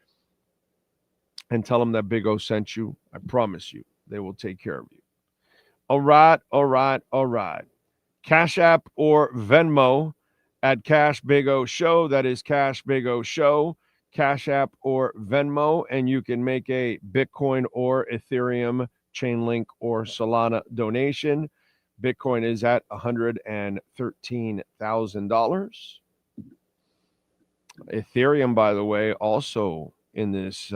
And tell them that Big O sent you. I promise you, they will take care of you. All right. Cash App or Venmo at Cash Big O Show. That is Cash Big O Show. Cash App or Venmo, and you can make a Bitcoin or Ethereum, Chainlink, or Solana donation. Bitcoin is at $113,000. Ethereum, by the way, also in this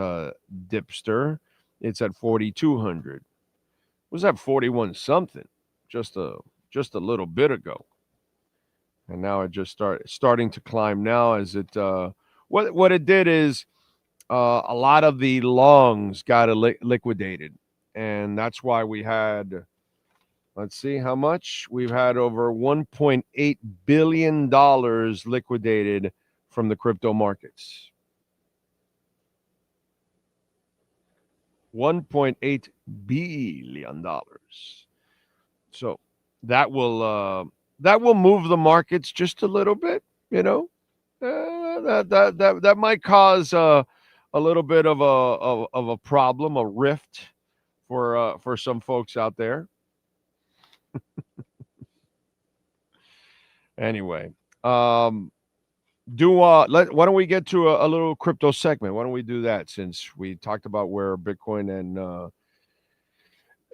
dipster, it's at 4,200. Was that 41 something just a little bit ago, and now it just starting to climb now as it what it did is a lot of the longs got liquidated, and that's why we had, let's see how much we've had, over $1.8 billion liquidated from the crypto markets. $1.8 billion. So that will move the markets just a little bit, you know. That might cause a little bit of a problem, a rift for some folks out there. Anyway, why don't we get to a little crypto segment? Why don't we do that, since we talked about where Bitcoin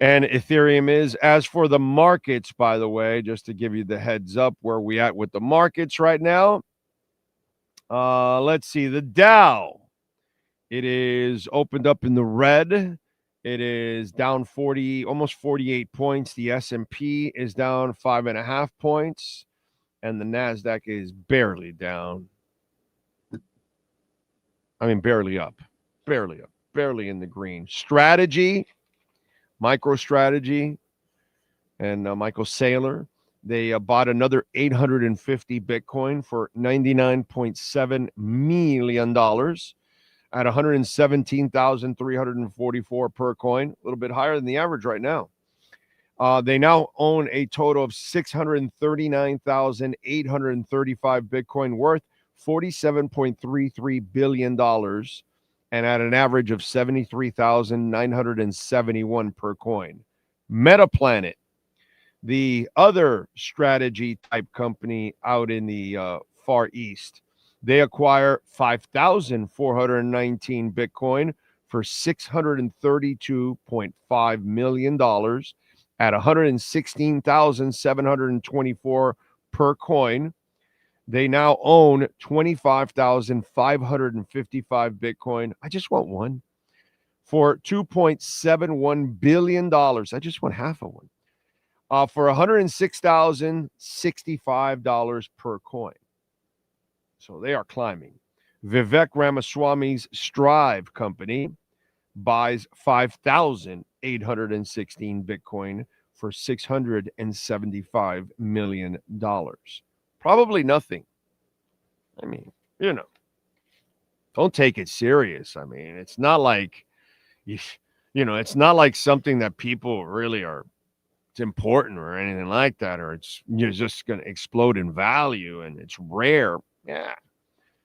and Ethereum is? As for the markets, by the way, just to give you the heads up where we at with the markets right now. Let's see, the Dow, it is opened up in the red. It is down 40, almost 48 points. The S&P is down 5.5 points, and the NASDAQ is barely down. I mean, barely up, barely in the green. Strategy, MicroStrategy, and Michael Saylor, they bought another 850 Bitcoin for $99.7 million at 117,344 per coin, a little bit higher than the average right now. They now own a total of 639,835 Bitcoin worth $47.33 billion and at an average of 73,971 per coin. Metaplanet, the other strategy type company out in the Far East, they acquire 5,419 Bitcoin for $632.5 million at 116,724 per coin. They now own 25,555 Bitcoin. I just want one for $2.71 billion. I just want half of one for $106,065 per coin. So they are climbing. Vivek Ramaswamy's Strive company buys 5,816 Bitcoin for $675 million. Probably nothing. I mean, don't take it serious. I mean, it's not like, it's not like something that people really are, it's important or anything like that, or you're just going to explode in value and it's rare. Yeah.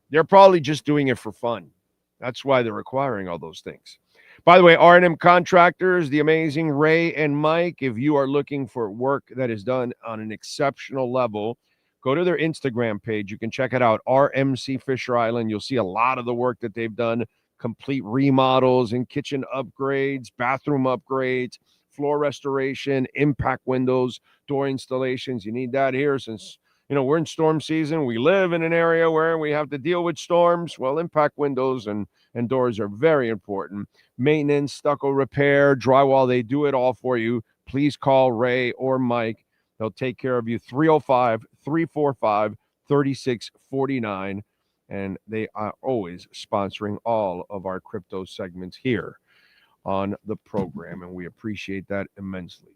They're probably just doing it for fun. That's why they're acquiring all those things. By the way, R&M Contractors, the amazing Ray and Mike, if you are looking for work that is done on an exceptional level, go to their Instagram page. You can check it out, RMC Fisher Island. You'll see a lot of the work that they've done, complete remodels and kitchen upgrades, bathroom upgrades, floor restoration, impact windows, door installations. You need that here since, we're in storm season. We live in an area where we have to deal with storms. Well, impact windows and doors are very important. Maintenance, stucco repair, drywall, they do it all for you. Please call Ray or Mike. They'll take care of you. 305-345-3649. And they are always sponsoring all of our crypto segments here on the program. And we appreciate that immensely.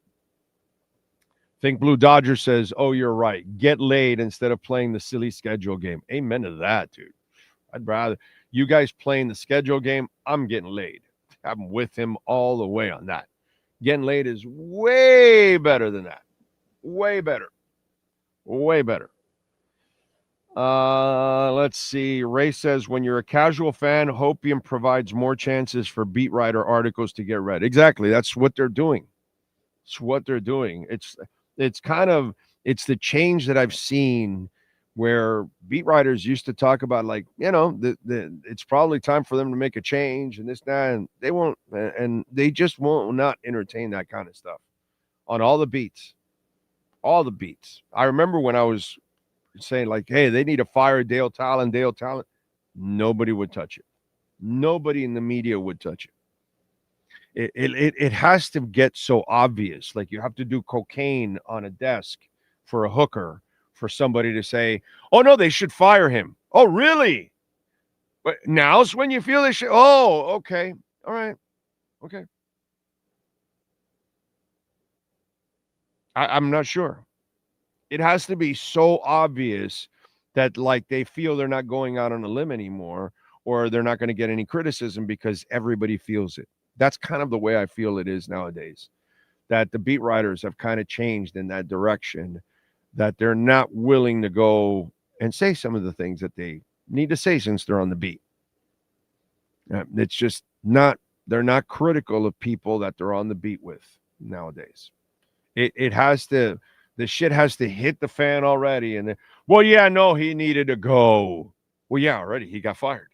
Think Blue Dodger says, oh, you're right. Get laid instead of playing the silly schedule game. Amen to that, dude. I'd rather you guys playing the schedule game. I'm getting laid. I'm with him all the way on that. Getting laid is way better than that. Way better. Way better. Let's see. Ray says, when you're a casual fan, Hopium provides more chances for beat writer articles to get read. Exactly. That's what they're doing. It's what they're doing. It's the change that I've seen where beat writers used to talk about, like, it's probably time for them to make a change and this, that, and they won't, and they just won't not entertain that kind of stuff on all the beats. All the beats. I remember when I was saying, like, hey, they need to fire Dale Talon. Nobody would touch it. Nobody in the media would touch it. It has to get so obvious. Like, you have to do cocaine on a desk for a hooker for somebody to say, oh, no, they should fire him. Oh, really? But now's when you feel they should. Oh, okay. All right. Okay. I'm not sure. It has to be so obvious that, like, they feel they're not going out on a limb anymore, or they're not going to get any criticism because everybody feels it. That's kind of the way I feel it is nowadays, that the beat writers have kind of changed in that direction, that they're not willing to go and say some of the things that they need to say since they're on the beat. It's just not, they're not critical of people that they're on the beat with nowadays. It has to, the shit has to hit the fan already. And well, yeah, no, he needed to go. Well, yeah, already. He got fired.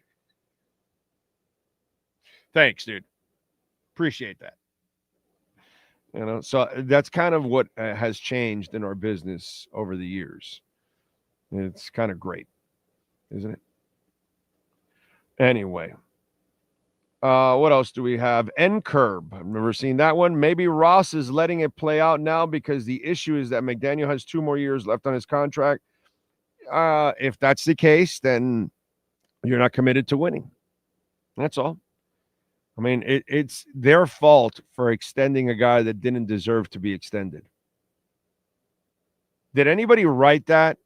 Thanks, dude. Appreciate that. So that's kind of what has changed in our business over the years. It's kind of great, isn't it? Anyway, What else do we have? N-Curb. I've never seen that one. Maybe Ross is letting it play out now because the issue is that McDaniel has 2 more years left on his contract. If that's the case, then you're not committed to winning. That's all. I mean, it's their fault for extending a guy that didn't deserve to be extended. Did anybody write that?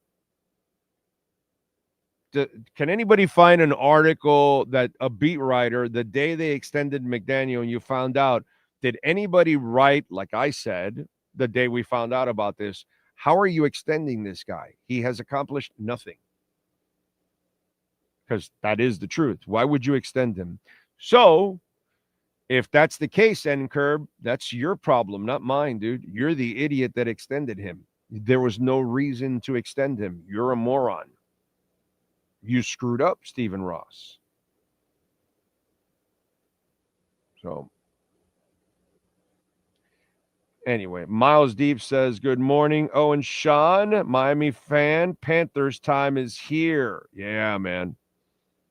Can anybody find an article that a beat writer, the day they extended McDaniel and you found out, did anybody write, like I said, the day we found out about this, how are you extending this guy? He has accomplished nothing. Because that is the truth. Why would you extend him? So, if that's the case, N-Curb, that's your problem, not mine, dude. You're the idiot that extended him. There was no reason to extend him. You're a moron. You screwed up, Stephen Ross. So, anyway, Miles Deep says, good morning, Owen Sean, Miami fan. Panthers time is here. Yeah, man.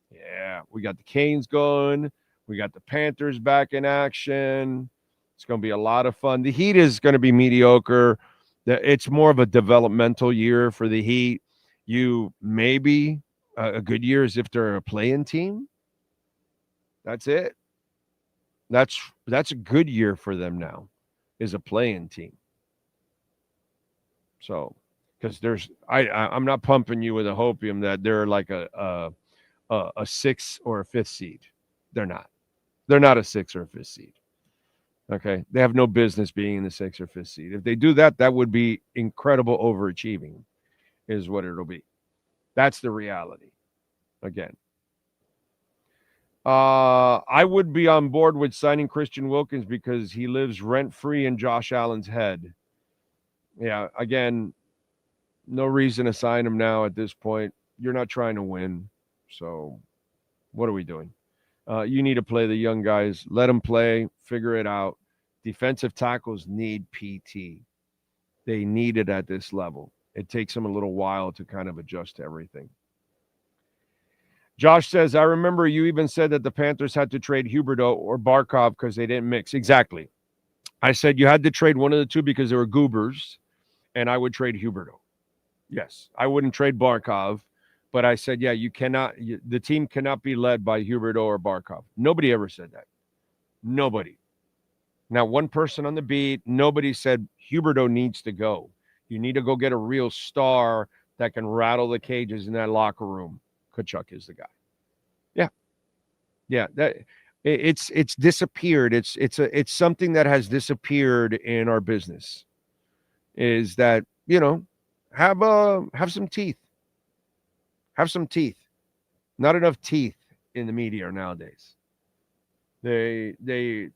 Yeah, we got the Canes going. We got the Panthers back in action. It's going to be a lot of fun. The Heat is going to be mediocre. It's more of a developmental year for the Heat. You maybe a good year is if they're a play-in team. That's it. That's a good year for them now, is a play-in team. So, because I'm not pumping you with a hopium that they're like a 6th or a 5th seed. They're not. They're not a 6th or a 5th seed. Okay, they have no business being in the 6th or 5th seed. If they do that, that would be incredible overachieving, is what it'll be. That's the reality. Again, I would be on board with signing Christian Wilkins because he lives rent-free in Josh Allen's head. Yeah, again, no reason to sign him now at this point. You're not trying to win. So what are we doing? You need to play the young guys. Let them play. Figure it out. Defensive tackles need PT. They need it at this level. It takes them a little while to kind of adjust to everything. Josh says, I remember you even said that the Panthers had to trade Huberdeau or Barkov because they didn't mix. Exactly. I said you had to trade one of the two because they were goobers, and I would trade Huberdeau. Yes, I wouldn't trade Barkov, but I said, yeah, the team cannot be led by Huberdeau or Barkov. Nobody ever said that. Nobody. Now, one person on the beat, nobody said Huberdeau needs to go. You need to go get a real star that can rattle the cages in that locker room. Kachuk is the guy. Yeah. It's disappeared. It's something that has disappeared in our business. Is that, have some teeth. Have some teeth. Not enough teeth in the media nowadays. They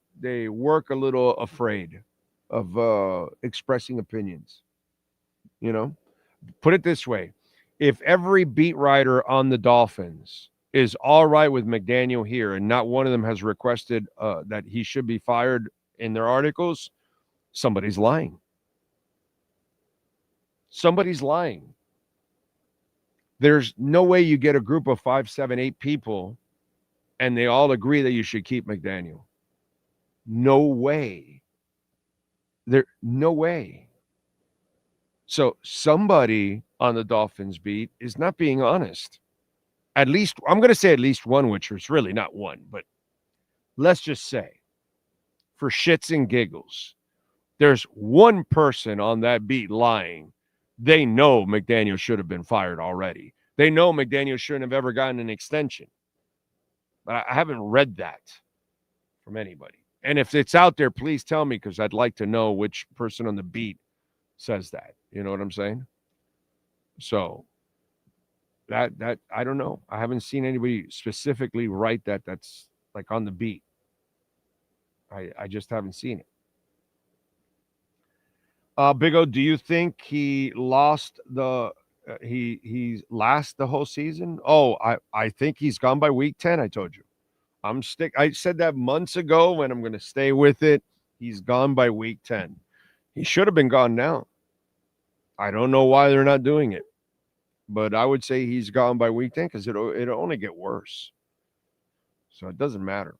work a little afraid of expressing opinions. Put it this way. If every beat writer on the Dolphins is all right with McDaniel here and not one of them has requested that he should be fired in their articles, somebody's lying. Somebody's lying. There's no way you get a group of 5, 7, 8 people and they all agree that you should keep McDaniel. No way. No way. So somebody on the Dolphins beat is not being honest. At least, I'm going to say at least one, which is really not one, but let's just say, for shits and giggles, there's one person on that beat lying. They know McDaniel should have been fired already. They know McDaniel shouldn't have ever gotten an extension. But I haven't read that from anybody. And if it's out there, please tell me, because I'd like to know which person on the beat says that. You know what I'm saying? So that I don't know. I haven't seen anybody specifically write that. That's like on the beat. I just haven't seen it. Big O, do you think he lost the he last the whole season? Oh, I think he's gone by week 10. I told you. I said that months ago, and I'm going to stay with it. He's gone by week 10. He should have been gone now. I don't know why they're not doing it, but I would say he's gone by week 10 because it'll only get worse. So it doesn't matter.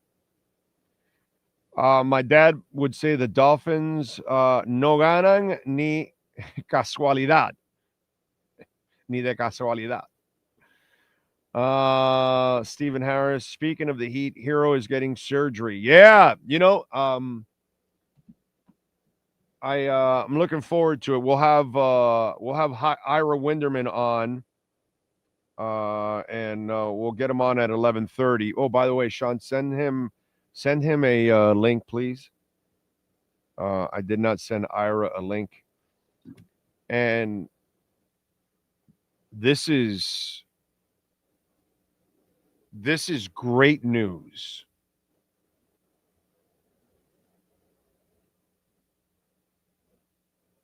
My dad would say the Dolphins no ganan ni casualidad. Ni de casualidad. Stephen Harris, speaking of the Heat, Hero is getting surgery. Yeah, I'm looking forward to it. We'll have Ira Winderman on, and we'll get him on at 11:30. Oh, by the way, Sean, send him a link, please. I did not send Ira a link, and this is great news.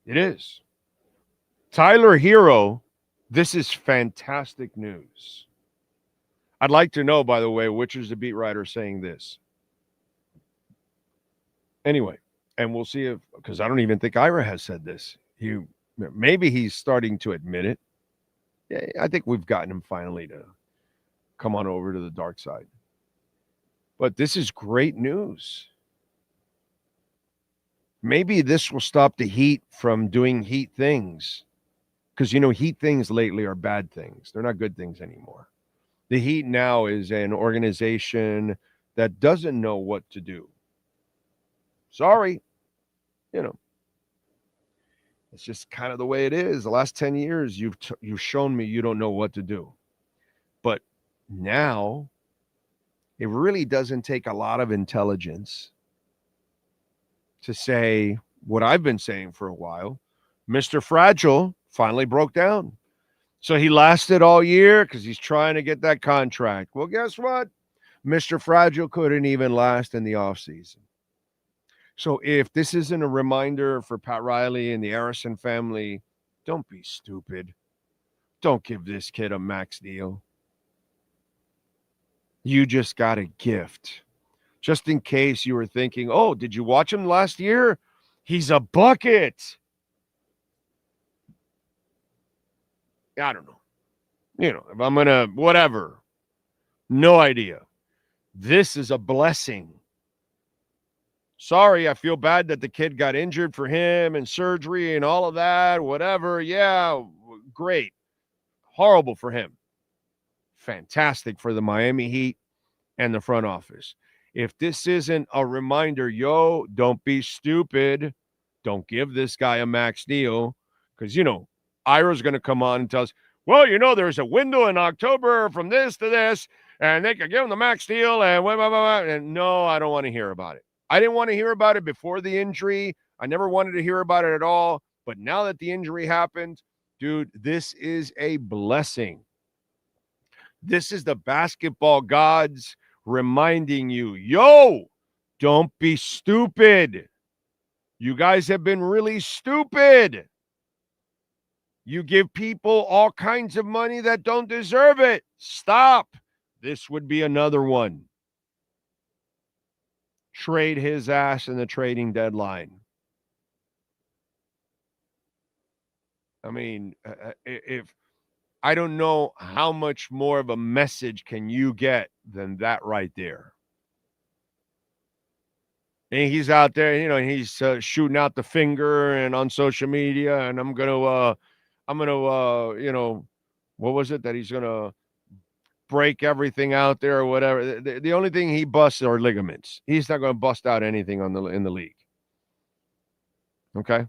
It is. Tyler Hero, this is fantastic news. I'd like to know, by the way, which is the beat writer saying this. Anyway, and we'll see if, because I don't even think Ira has said this. Maybe he's starting to admit it. Yeah, I think we've gotten him finally to come on over to the dark side. But this is great news. Maybe this will stop the Heat from doing Heat things. Because, Heat things lately are bad things. They're not good things anymore. The Heat now is an organization that doesn't know what to do. Sorry. It's just kind of the way it is. The last 10 years, you've shown me you don't know what to do. But now, it really doesn't take a lot of intelligence to say what I've been saying for a while. Mr. Fragile finally broke down. So he lasted all year because he's trying to get that contract. Well, guess what? Mr. Fragile couldn't even last in the offseason. So if this isn't a reminder for Pat Riley and the Harrison family, don't be stupid. Don't give this kid a max deal. You just got a gift. Just in case you were thinking, oh, did you watch him last year? He's a bucket. I don't know. If I'm going to, whatever. No idea. This is a blessing. Sorry, I feel bad that the kid got injured for him and surgery and all of that, whatever. Yeah, great. Horrible for him. Fantastic for the Miami Heat and the front office. If this isn't a reminder, don't be stupid. Don't give this guy a max deal. Because, Ira's going to come on and tell us, well, there's a window in October from this to this, and they could give him the max deal, and blah, blah, blah, blah. And no, I don't want to hear about it. I didn't want to hear about it before the injury. I never wanted to hear about it at all. But now that the injury happened, dude, this is a blessing. This is the basketball gods reminding you, don't be stupid. You guys have been really stupid. You give people all kinds of money that don't deserve it. Stop. This would be another one. Trade his ass in the trading deadline. I mean, if I don't know how much more of a message can you get than that right there. And he's out there, he's shooting out the finger and on social media, and I'm gonna, what was it that he's gonna break everything out there or whatever. The only thing he busts are ligaments. He's not going to bust out anything in the league. Okay.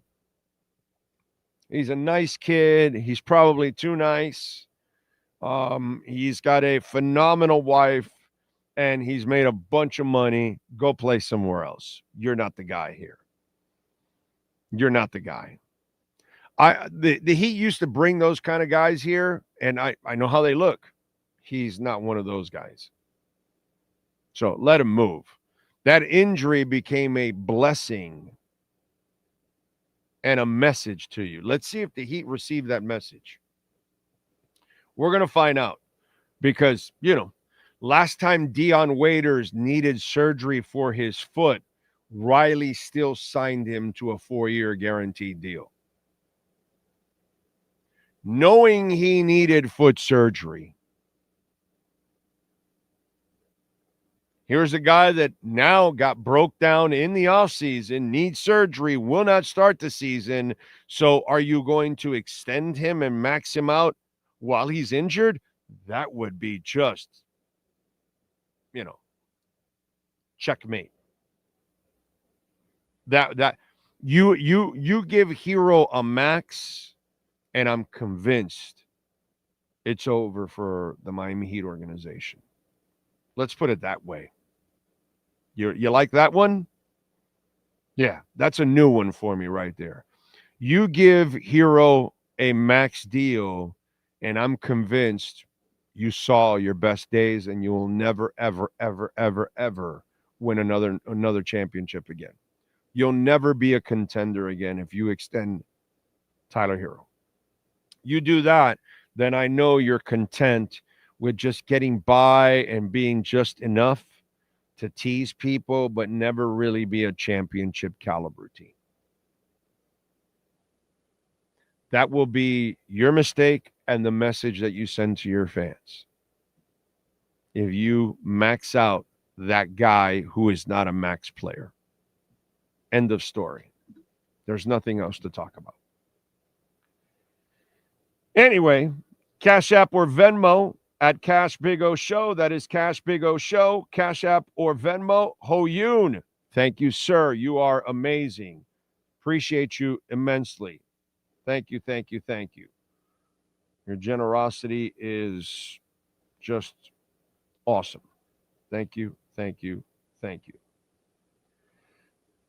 He's a nice kid. He's probably too nice. He's got a phenomenal wife, and he's made a bunch of money. Go play somewhere else. You're not the guy here. You're not the guy. The Heat used to bring those kind of guys here, and I know how they look. He's not one of those guys. So let him move. That injury became a blessing and a message to you. Let's see if the Heat received that message. We're going to find out because, last time Dion Waiters needed surgery for his foot, Riley still signed him to a 4-year guaranteed deal. Knowing he needed foot surgery, Here's a guy that now got broke down in the offseason, needs surgery, will not start the season. So are you going to extend him and max him out while he's injured? That would be just, checkmate. That you give Hero a max, and I'm convinced it's over for the Miami Heat organization. Let's put it that way. You like that one? Yeah, that's a new one for me right there. You give Hero a max deal, and I'm convinced you saw your best days, and you will never, ever, ever, ever, ever win another championship again. You'll never be a contender again if you extend Tyler Hero. You do that, then I know you're content with just getting by and being just enough to tease people, but never really be a championship caliber team. That will be your mistake and the message that you send to your fans. If you max out that guy who is not a max player. End of story. There's nothing else to talk about. Anyway, Cash App or Venmo at Cash Big O Show. That is Cash Big O Show. Cash App or Venmo. Ho Yoon. Thank you, sir. You are amazing. Appreciate you immensely. Thank you, thank you, thank you. Your generosity is just awesome. Thank you, thank you, thank you.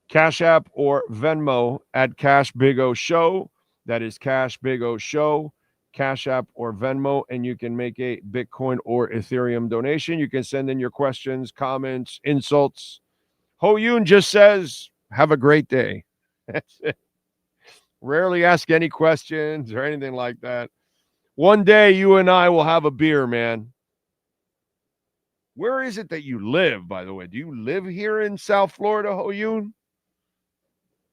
Cash App or Venmo at Cash Big O Show. That is Cash Big O Show. Cash App or Venmo, and you can make a Bitcoin or Ethereum donation. You can send in your questions, comments, insults. Ho Yoon just says, have a great day. That's it. Rarely ask any questions or anything like that. One day you and I will have a beer, man. Where is it that you live, by the way? Do you live here in South Florida, Ho Yoon?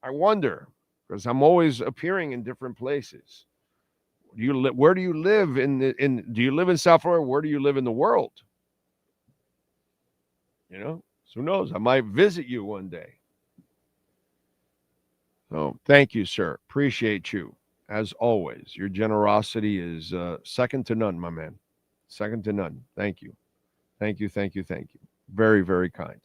I wonder, because I'm always appearing in different places. Where do you live do you live in South Florida? Where do you live in the world? So who knows? I might visit you one day. So thank you, sir. Appreciate you. As always, your generosity is second to none, my man. Second to none. Thank you. Thank you, thank you, thank you. Very, very kind.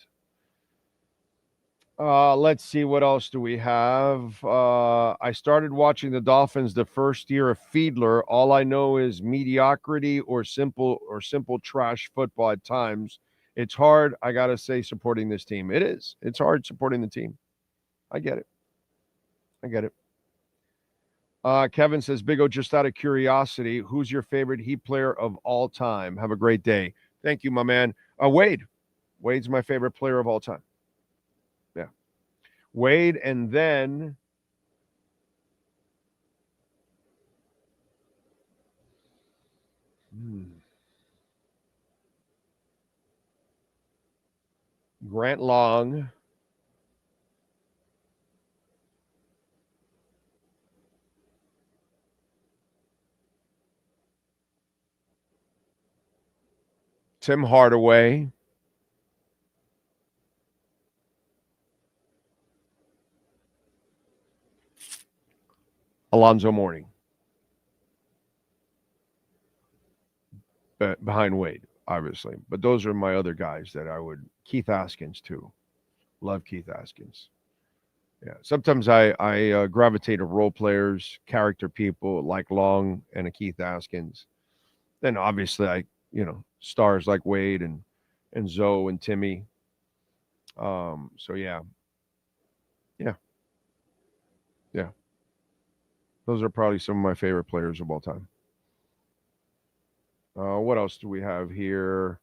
Let's see, what else do we have? I started watching the Dolphins the first year of Fiedler. All I know is mediocrity or simple trash football at times. It's hard, I gotta say, supporting this team. It is. It's hard supporting the team. I get it. Kevin says, Big O, just out of curiosity, who's your favorite Heat player of all time? Have a great day. Thank you, my man. Wade. Wade's my favorite player of all time. Yeah. Wade, and then Grant Long. Tim Hardaway. Alonzo Mourning. Behind Wade, obviously. But those are my other guys that I would. Keith Askins, too. Love Keith Askins. Yeah. Sometimes I gravitate to role players, character people like Long and a Keith Askins. Then obviously stars like Wade and Zoe and Timmy. So yeah. Those are probably some of my favorite players of all time. What else do we have here?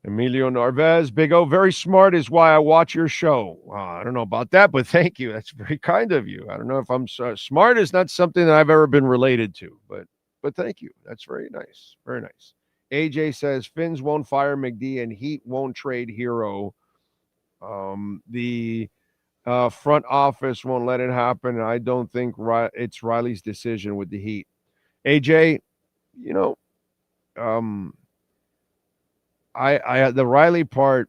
Emilio Narvez, Big O, very smart is why I watch your show. I don't know about that, but thank you. That's very kind of you. I don't know if I'm smart is not something that I've ever been related to, but thank you. That's very nice. Very nice. AJ says Finns won't fire McD and Heat won't trade Hero. The front office won't let it happen. I don't think it's Riley's decision with the Heat. AJ, the Riley part,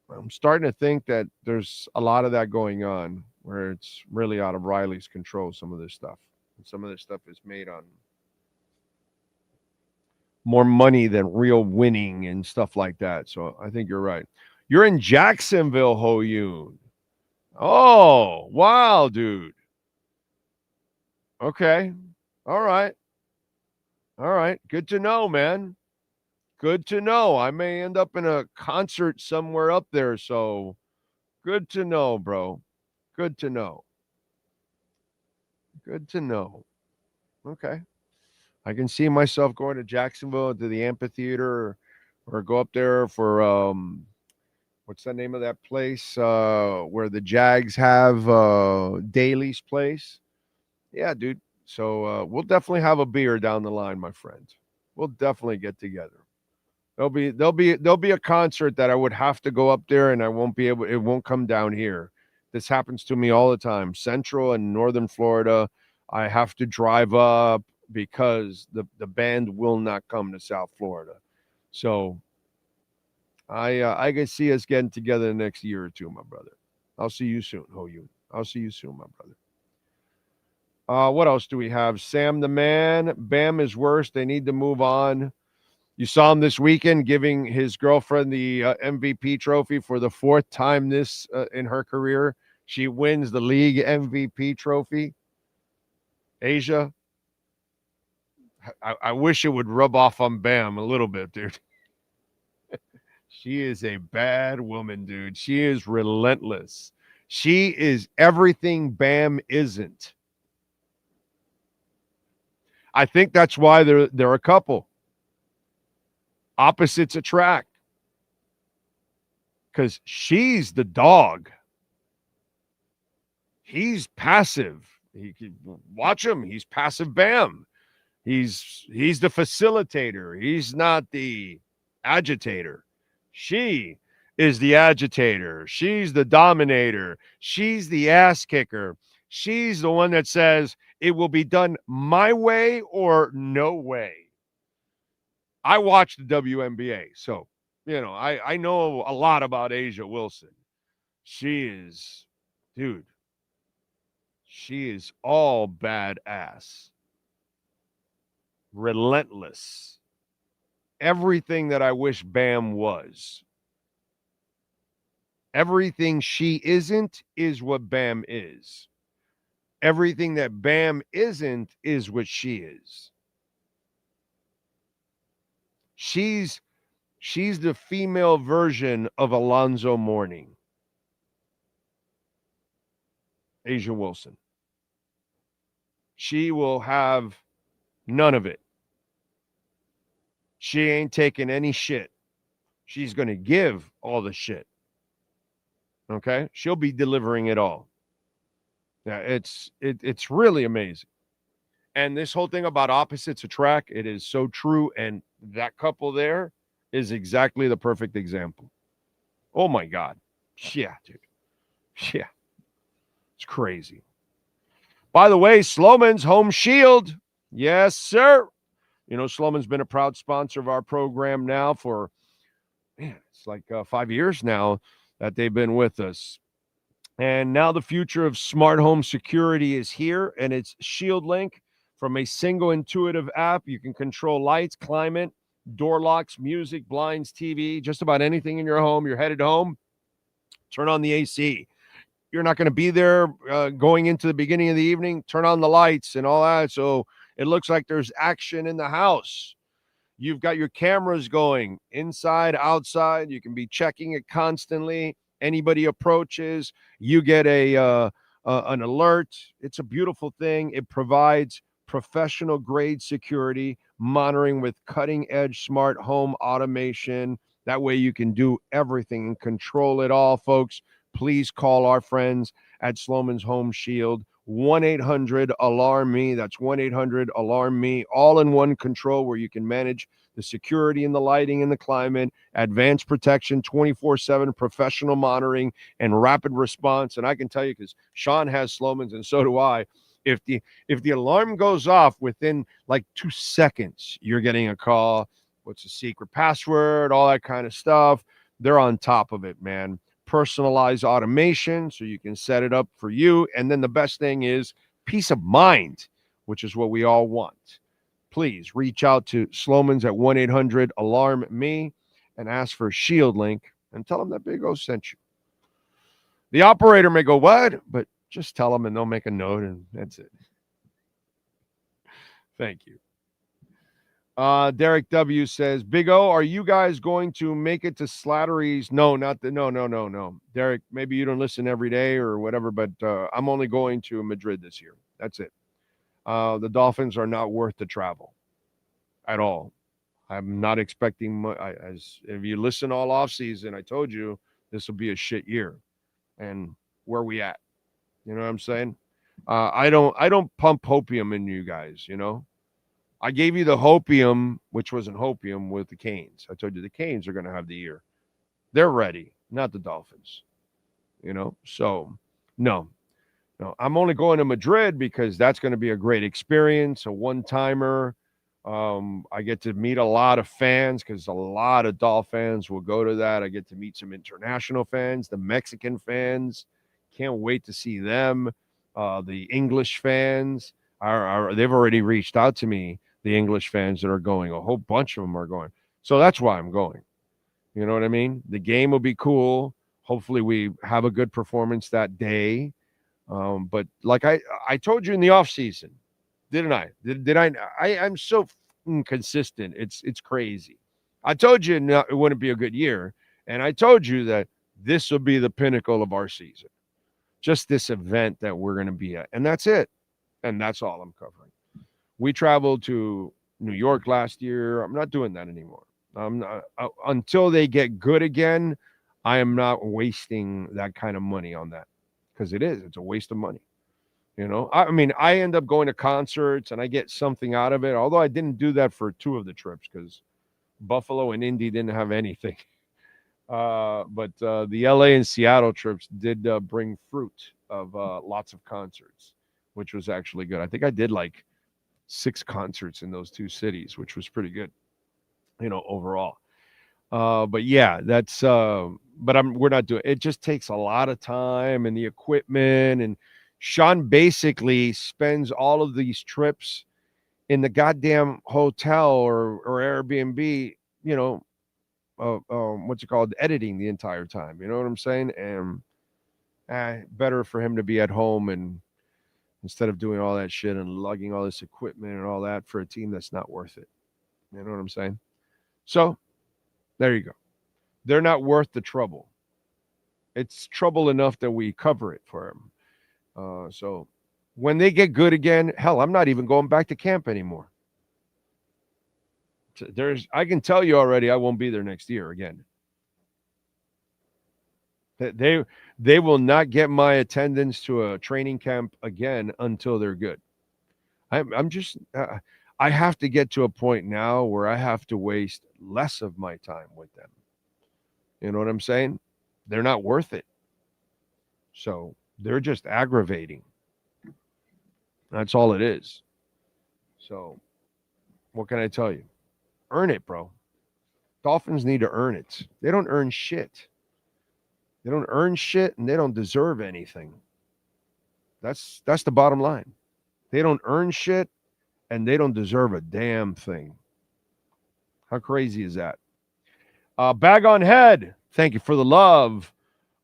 I'm starting to think that there's a lot of that going on where it's really out of Riley's control, some of this stuff. And some of this stuff is made on more money than real winning and stuff like that. So I think you're right. You're in Jacksonville, Ho Yoon. Oh, wow, dude. Okay. All right. All right. Good to know, man. Good to know. I may end up in a concert somewhere up there. So good to know, bro. Good to know. Good to know. Okay. I can see myself going to Jacksonville to the amphitheater or go up there for what's the name of that place where the Jags have Daly's place? Yeah, dude. So we'll definitely have a beer down the line, my friend. We'll definitely get together. There'll be a concert that I would have to go up there and I won't be able, it won't come down here. This happens to me all the time. Central and Northern Florida, I have to drive up because the band will not come to South Florida. So I can see us getting together the next year or two, my brother. I'll see you soon, Ho Yoon. I'll see you soon, my brother. What else do we have? Sam the man. Bam is worse. They need to move on. You saw him this weekend giving his girlfriend the MVP trophy for the fourth time this in her career. She wins the league MVP trophy. Asia. I wish it would rub off on Bam a little bit, dude. She is a bad woman, dude. She is relentless. She is everything Bam isn't. I think that's why they're a couple. Opposites attract. Because she's the dog. He's passive. He can watch him. He's passive Bam. He's the facilitator. He's not the agitator. She is the agitator. She's the dominator. She's the ass kicker. She's the one that says it will be done my way or no way. I watch the WNBA, so, you know, I know a lot about Asia Wilson. She is, dude, she is all badass. Relentless. Everything that I wish Bam was. Everything she isn't is what Bam is. Everything that Bam isn't is what she is. She's the female version of Alonzo Mourning. Asia Wilson. She will have none of it. She ain't taking any shit. She's going to give all the shit. Okay? She'll be delivering it all. Yeah, it's really amazing. And this whole thing about opposites attract, it is so true. And that couple there is exactly the perfect example. Oh, my God. Yeah, dude. Yeah. It's crazy. By the way, Slomin's Home Shield. Yes, sir. You know, Slomin's been a proud sponsor of our program now for, man, it's like 5 years now that they've been with us. And now the future of smart home security is here, and it's Shield Link. From a single intuitive app, you can control lights, climate, door locks, music, blinds, TV, just about anything in your home. You're headed home, turn on the AC. You're not going to be there going into the beginning of the evening. Turn on the lights and all that, so it looks like there's action in the house. You've got your cameras going inside, outside. You can be checking it constantly. Anybody approaches, you get an alert. It's a beautiful thing. It provides professional grade security, monitoring with cutting edge smart home automation. That way you can do everything and control it all, folks. Please call our friends at Slomin's Home Shield, 1-800-ALARM-ME. That's 1-800-ALARM-ME, all-in-one control where you can manage the security and the lighting and the climate, advanced protection, 24/7 professional monitoring, and rapid response. And I can tell you, because Sean has Slomin's and so do I, if the alarm goes off within like 2 seconds, you're getting a call what's the secret password, all that kind of stuff. They're on top of it, man. Personalized automation so you can set it up for you. And then the best thing is peace of mind, which is what we all want. Please reach out to Slomin's at 1-800-ALARM-ME and ask for Shield Link and tell them that Big O sent you. The operator may go, what? But just tell them and they'll make a note and that's it. Thank you. Derek W. says, Big O, are you guys going to make it to Slattery's? No. Derek, maybe you don't listen every day or whatever, but I'm only going to Madrid this year. That's it. The Dolphins are not worth the travel at all. I'm not expecting much. If you listen all off season, I told you this will be a shit year. And where we at? You know what I'm saying? I don't pump hopium in you guys, you know. I gave you the hopium, which wasn't hopium, with the Canes. I told you the Canes are going to have the year. They're ready, not the Dolphins. You know, so no. I'm only going to Madrid because that's going to be a great experience, a one-timer. I get to meet a lot of fans because a lot of Dolphin fans will go to that. I get to meet some international fans, the Mexican fans. Can't wait to see them. The English fans they've already reached out to me. The English fans that are going, a whole bunch of them are going. So that's why I'm going. You know what I mean? The game will be cool. Hopefully we have a good performance that day. But like I told you in the off season, didn't I? Did I? I'm so consistent. It's crazy. I told you it wouldn't be a good year. And I told you that this will be the pinnacle of our season. Just this event that we're going to be at. And that's it. And that's all I'm covering. We traveled to New York last year. I'm not doing that anymore. I'm not, until they get good again, I am not wasting that kind of money on that. Because it's a waste of money. You know, I mean, I end up going to concerts and I get something out of it. Although I didn't do that for 2 of the trips because Buffalo and Indy didn't have anything. But the LA and Seattle trips did bring fruit of lots of concerts, which was actually good. I think I did like 6 concerts in those 2 cities, which was pretty good, you know, overall. But yeah, that's we're not doing it. It just takes a lot of time and the equipment, and Sean basically spends all of these trips in the goddamn hotel or Airbnb, you know, what's it called, editing the entire time. You know what I'm saying? And better for him to be at home and instead of doing all that shit and lugging all this equipment and all that for a team that's not worth it. You know what I'm saying? So there you go. They're not worth the trouble. It's trouble enough that we cover it for them. So when they get good again, hell, I'm not even going back to camp anymore. I can tell you already, I won't be there next year again. They will not get my attendance to a training camp again until they're good. I'm just I have to get to a point now where I have to waste less of my time with them. You know what I'm saying? They're not worth it. So they're just aggravating. That's all it is. So what can I tell you? Earn it, bro. Dolphins need to earn it. They don't earn shit. They don't earn shit and they don't deserve anything. That's the bottom line. They don't earn shit and they don't deserve a damn thing. How crazy is that? Bag on head. Thank you for the love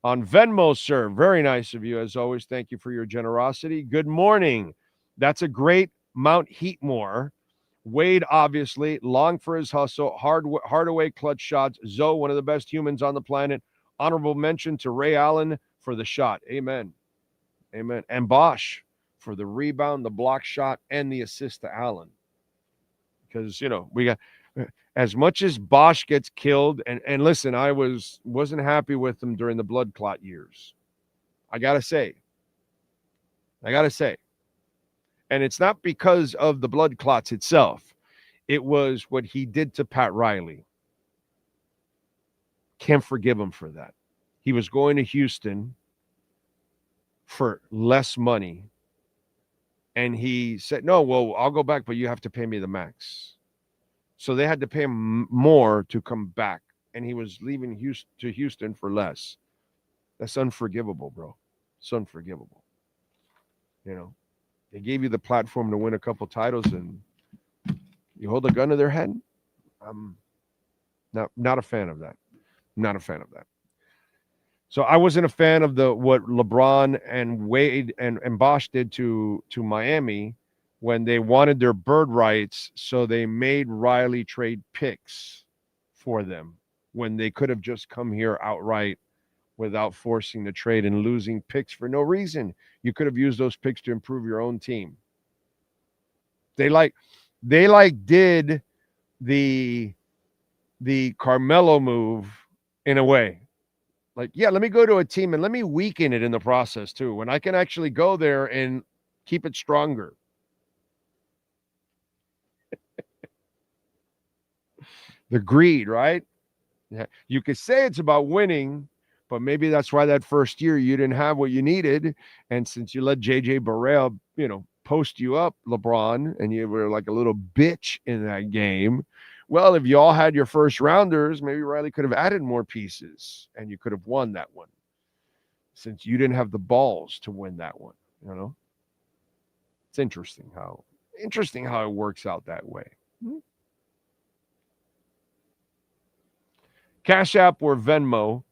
on Venmo, sir. Very nice of you, as always. Thank you for your generosity. Good morning. That's a great Mount Heatmore. Wade, obviously, long for his hustle. Hard away clutch shots. Zoe, one of the best humans on the planet. Honorable mention to Ray Allen for the shot. Amen. Amen. And Bosch for the rebound, the block shot, and the assist to Allen. Because, you know, we got as much as Bosch gets killed, and listen, I wasn't happy with him during the blood clot years. I gotta say. And it's not because of the blood clots itself. It was what he did to Pat Riley. Can't forgive him for that. He was going to Houston for less money. And he said, no, well, I'll go back, but you have to pay me the max. So they had to pay him more to come back. And he was leaving Houston for less. That's unforgivable, bro. It's unforgivable. You know, they gave you the platform to win a couple titles and you hold a gun to their head. I'm not a fan of that. Not a fan of that. So I wasn't a fan of what LeBron and Wade and Bosch did to Miami when they wanted their bird rights, so they made Riley trade picks for them when they could have just come here outright without forcing the trade and losing picks for no reason. You could have used those picks to improve your own team. They did the Carmelo move in a way. Like, yeah, let me go to a team and let me weaken it in the process too, when I can actually go there and keep it stronger. The greed, right? Yeah. You could say it's about winning, but maybe that's why that first year you didn't have what you needed. And since you let JJ Barea, post you up, LeBron, and you were like a little bitch in that game. Well, if you all had your first rounders, maybe Riley could have added more pieces and you could have won that one, since you didn't have the balls to win that one. It's interesting how it works out that way. Cash App or Venmo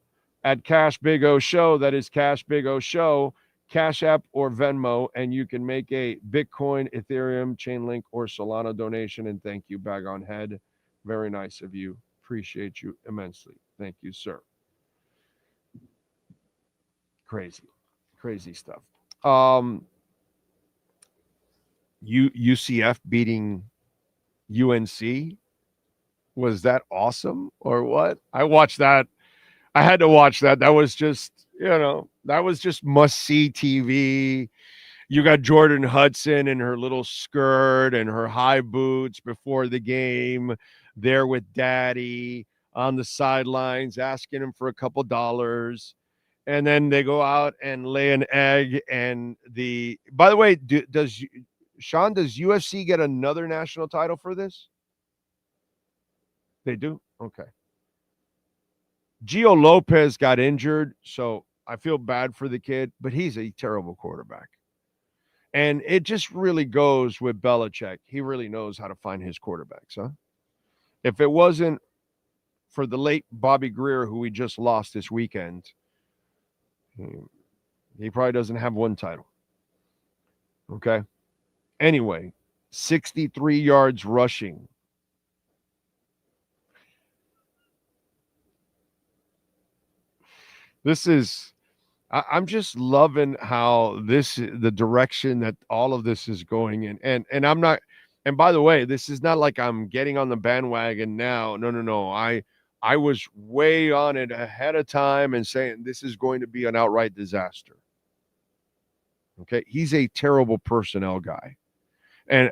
at Cash Big O Show. That is Cash Big O Show. Cash App or Venmo, and you can make a Bitcoin, Ethereum, Chainlink, or Solana donation. And thank you, Bag on Head. Very nice of you. Appreciate you immensely. Thank you, sir. Crazy stuff. UCF beating UNC. Was that awesome or what? I watched that. I had to watch that. That was just, must-see TV. You got Jordan Hudson in her little skirt and her high boots before the game, there with Daddy on the sidelines, asking him for a couple dollars. And then they go out and lay an egg. And by the way, does UFC get another national title for this? They do? Okay. Gio Lopez got injured, so I feel bad for the kid, but he's a terrible quarterback. And it just really goes with Belichick. He really knows how to find his quarterbacks, huh? If it wasn't for the late Bobby Greer, who we just lost this weekend, he probably doesn't have one title. Okay? Anyway, 63 yards rushing. I'm just loving how the direction that all of this is going in. And I'm not, and by the way, this is not like I'm getting on the bandwagon now. No. I was way on it ahead of time and saying this is going to be an outright disaster. Okay. He's a terrible personnel guy. And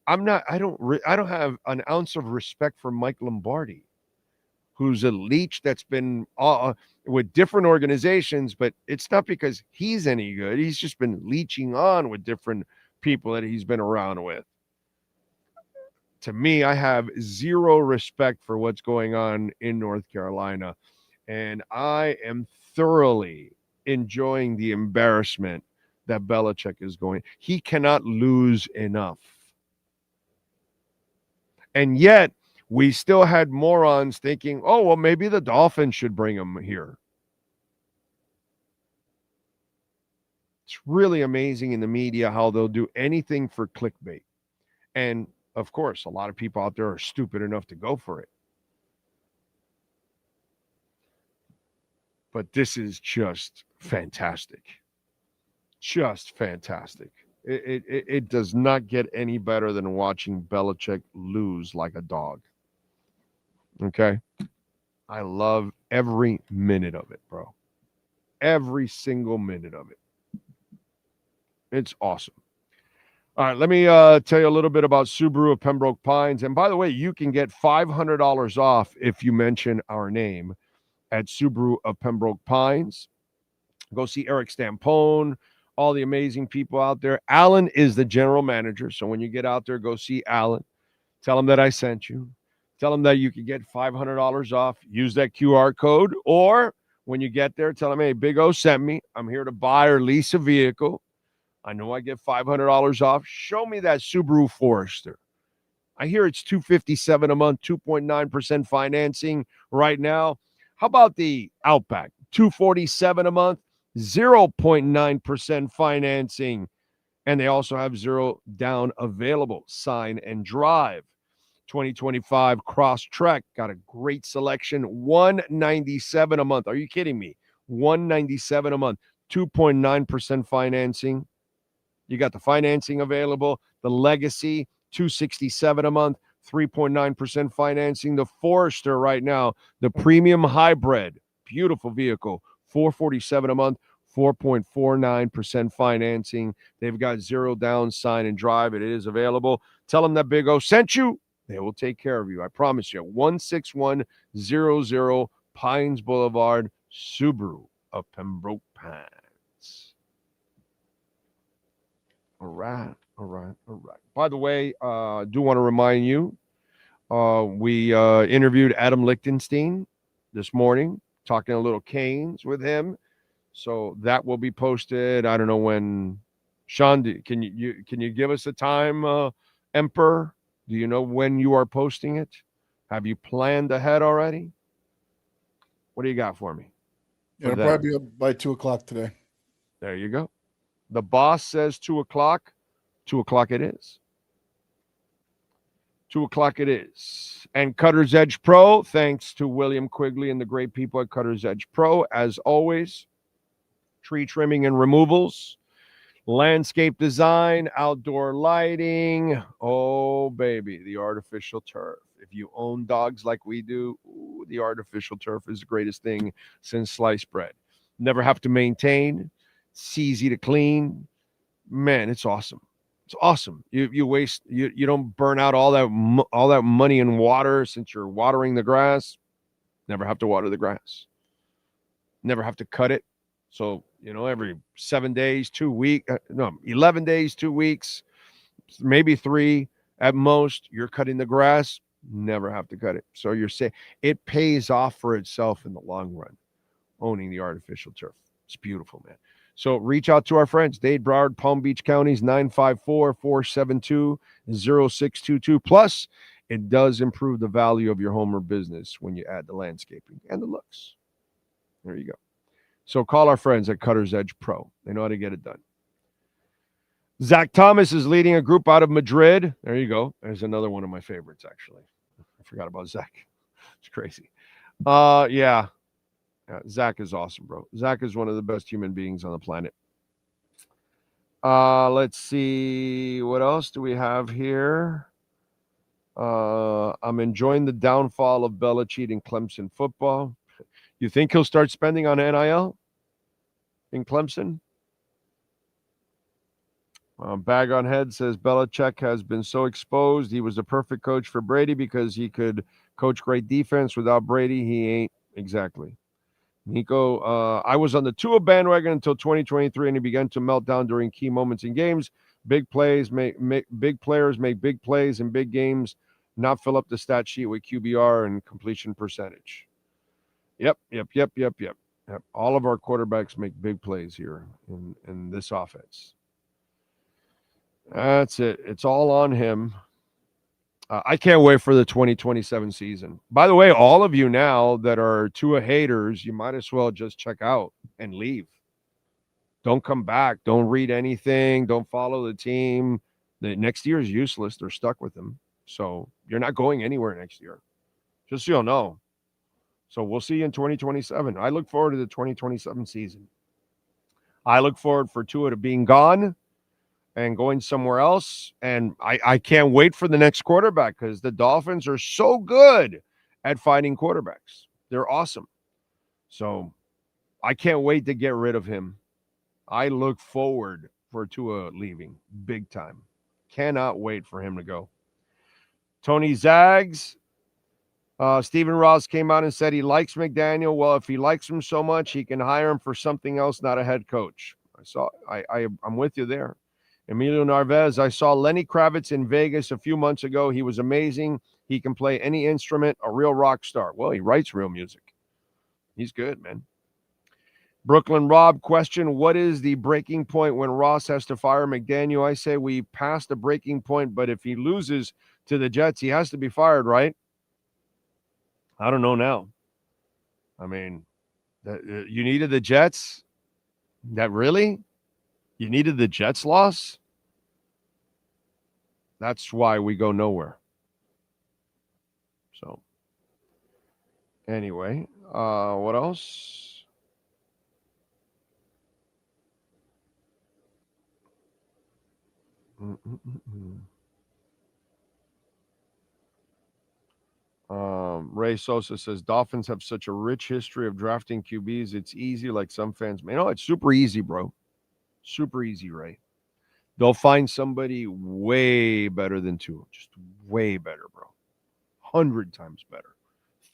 I don't have an ounce of respect for Mike Lombardi, who's a leech that's been with different organizations, but it's not because he's any good. He's just been leeching on with different people that he's been around with. To me, I have zero respect for what's going on in North Carolina, and I am thoroughly enjoying the embarrassment that Belichick is going. He cannot lose enough. And yet, we still had morons thinking, oh, well, maybe the Dolphins should bring him here. It's really amazing in the media how they'll do anything for clickbait. And, of course, a lot of people out there are stupid enough to go for it. But this is just fantastic. Just fantastic. It does not get any better than watching Belichick lose like a dog. Okay? I love every minute of it, bro. Every single minute of it. It's awesome. All right, let me tell you a little bit about Subaru of Pembroke Pines. And by the way, you can get $500 off if you mention our name at Subaru of Pembroke Pines. Go see Eric Stampone, all the amazing people out there. Alan is the general manager. So when you get out there, go see Alan. Tell him that I sent you. Tell them that you can get $500 off. Use that QR code. Or when you get there, tell them, hey, Big O sent me. I'm here to buy or lease a vehicle. I know I get $500 off. Show me that Subaru Forester. I hear it's $257 a month, 2.9% financing right now. How about the Outback? $247 a month, 0.9% financing. And they also have zero down available. Sign and drive. 2025 Crosstrek got a great selection. $197 a month. Are you kidding me? $197 a month, 2.9% financing. You got the financing available. The Legacy, $267 a month, 3.9% financing. The Forester right now, the premium hybrid, beautiful vehicle, $447 a month, 4.49% financing. They've got zero down, sign and drive. It is available. Tell them that Big O sent you. They will take care of you. I promise you. 16100 Pines Boulevard, Subaru of Pembroke Pines. All right. By the way, I do want to remind you, we interviewed Adam Lichtenstein this morning, talking a little Canes with him. So that will be posted. I don't know when. Sean, can you give us a time, Emperor? Do you know when you are posting it? Have you planned ahead already? What do you got for me? It'll probably be up by 2:00 today. There you go. The boss says 2:00. 2:00 it is. 2:00 it is. And Cutter's Edge Pro, thanks to William Quigley and the great people at Cutter's Edge Pro, as always, tree trimming and removals, landscape design, outdoor lighting. Oh, baby, the artificial turf. If you own dogs like we do, the artificial turf is the greatest thing since sliced bread. Never have to maintain. It's easy to clean. Man, it's awesome. It's awesome. You don't burn out all that money in water since you're watering the grass. Never have to water the grass. Never have to cut it. So, every 7 days, 2 weeks, 11 days, 2 weeks, maybe 3 at most, you're cutting the grass. Never have to cut it. So you're saying it pays off for itself in the long run, owning the artificial turf. It's beautiful, man. So reach out to our friends, Dade, Broward, Palm Beach counties, 954-472-0622. Plus, it does improve the value of your home or business when you add the landscaping and the looks. There you go. So call our friends at Cutter's Edge Pro. They know how to get it done. Zach Thomas is leading a group out of Madrid. There you go. There's another one of my favorites, actually. I forgot about Zach. It's crazy. Yeah, Zach is awesome, bro. Zach is one of the best human beings on the planet. Let's see. What else do we have here? I'm enjoying the downfall of Belichick in Clemson football. You think he'll start spending on NIL in Clemson? Bag on Head says Belichick has been so exposed. He was the perfect coach for Brady because he could coach great defense. Without Brady, he ain't. Exactly. Nico, I was on the Tua bandwagon until 2023, and he began to melt down during key moments in games. Big plays make big players make big plays in big games, not fill up the stat sheet with QBR and completion percentage. Yep. All of our quarterbacks make big plays here in this offense. That's it. It's all on him. I can't wait for the 2027 season. By the way, all of you now that are Tua haters, you might as well just check out and leave. Don't come back. Don't read anything. Don't follow the team. The next year is useless. They're stuck with him. So you're not going anywhere next year. Just so you'll know. So we'll see you in 2027. I look forward to the 2027 season. I look forward for Tua to being gone and going somewhere else. And I can't wait for the next quarterback because the Dolphins are so good at finding quarterbacks. They're awesome. So I can't wait to get rid of him. I look forward for Tua leaving big time. Cannot wait for him to go. Tony Zags. Stephen Ross came out and said he likes McDaniel. Well, if he likes him so much, he can hire him for something else, not a head coach. I'm with you there. Emilio Narvez, I saw Lenny Kravitz in Vegas a few months ago. He was amazing. He can play any instrument, a real rock star. Well, he writes real music. He's good, man. Brooklyn Rob, question, what is the breaking point when Ross has to fire McDaniel? I say we passed the breaking point, but if he loses to the Jets, he has to be fired, right? I don't know now. I mean, you needed the Jets? That really? You needed the Jets loss? That's why we go nowhere. So, anyway, what else? Ray Sosa says Dolphins have such a rich history of drafting QBs. It's easy, like some fans may. No, it's super easy, bro. Super easy, Ray. They'll find somebody way better than Tua. Just way better, bro. 100 times better.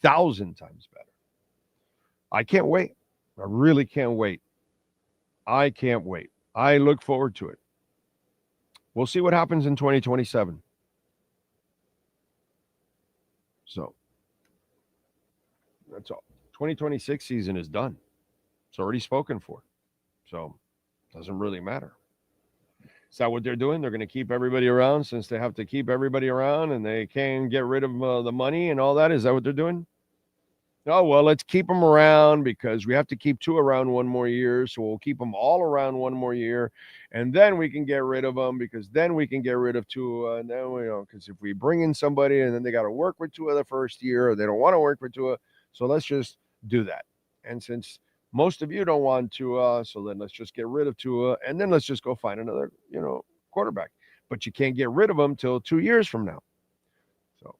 1,000 times better. I can't wait. I really can't wait. I can't wait. I look forward to it. We'll see what happens in 2027. So, that's all. 2026 season is done. It's already spoken for. So, doesn't really matter. Is that what they're doing? They're going to keep everybody around since they have to keep everybody around and they can't get rid of the money and all that? Is that what they're doing? Oh, well, let's keep them around because we have to keep two around one more year. So we'll keep them all around one more year. And then we can get rid of them because then we can get rid of Tua. And then, because if we bring in somebody and then they got to work with Tua the first year or they don't want to work with Tua. So let's just do that. And since most of you don't want Tua, so then let's just get rid of Tua. And then let's just go find another, quarterback. But you can't get rid of them till 2 years from now. So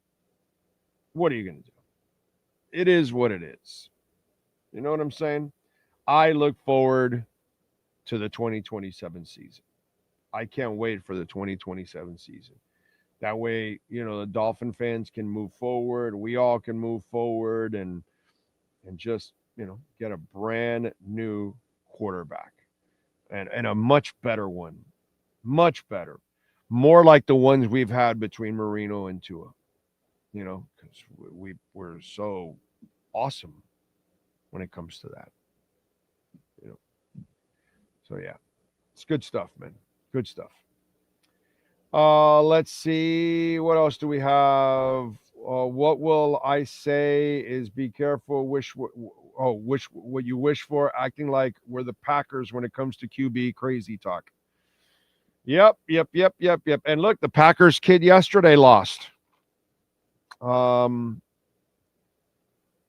what are you going to do? It is what it is. You know what I'm saying? I look forward to the 2027 season. I can't wait for the 2027 season. That way, the Dolphin fans can move forward. We all can move forward and just, get a brand new quarterback and a much better one. Much better. More like the ones we've had between Marino and Tua. Because we're so awesome when it comes to that. So, yeah, it's good stuff, man. Good stuff. Let's see. What else do we have? What will I say is be careful. Wish what you wish for. Acting like we're the Packers when it comes to QB crazy talk. Yep. And look, the Packers kid yesterday lost.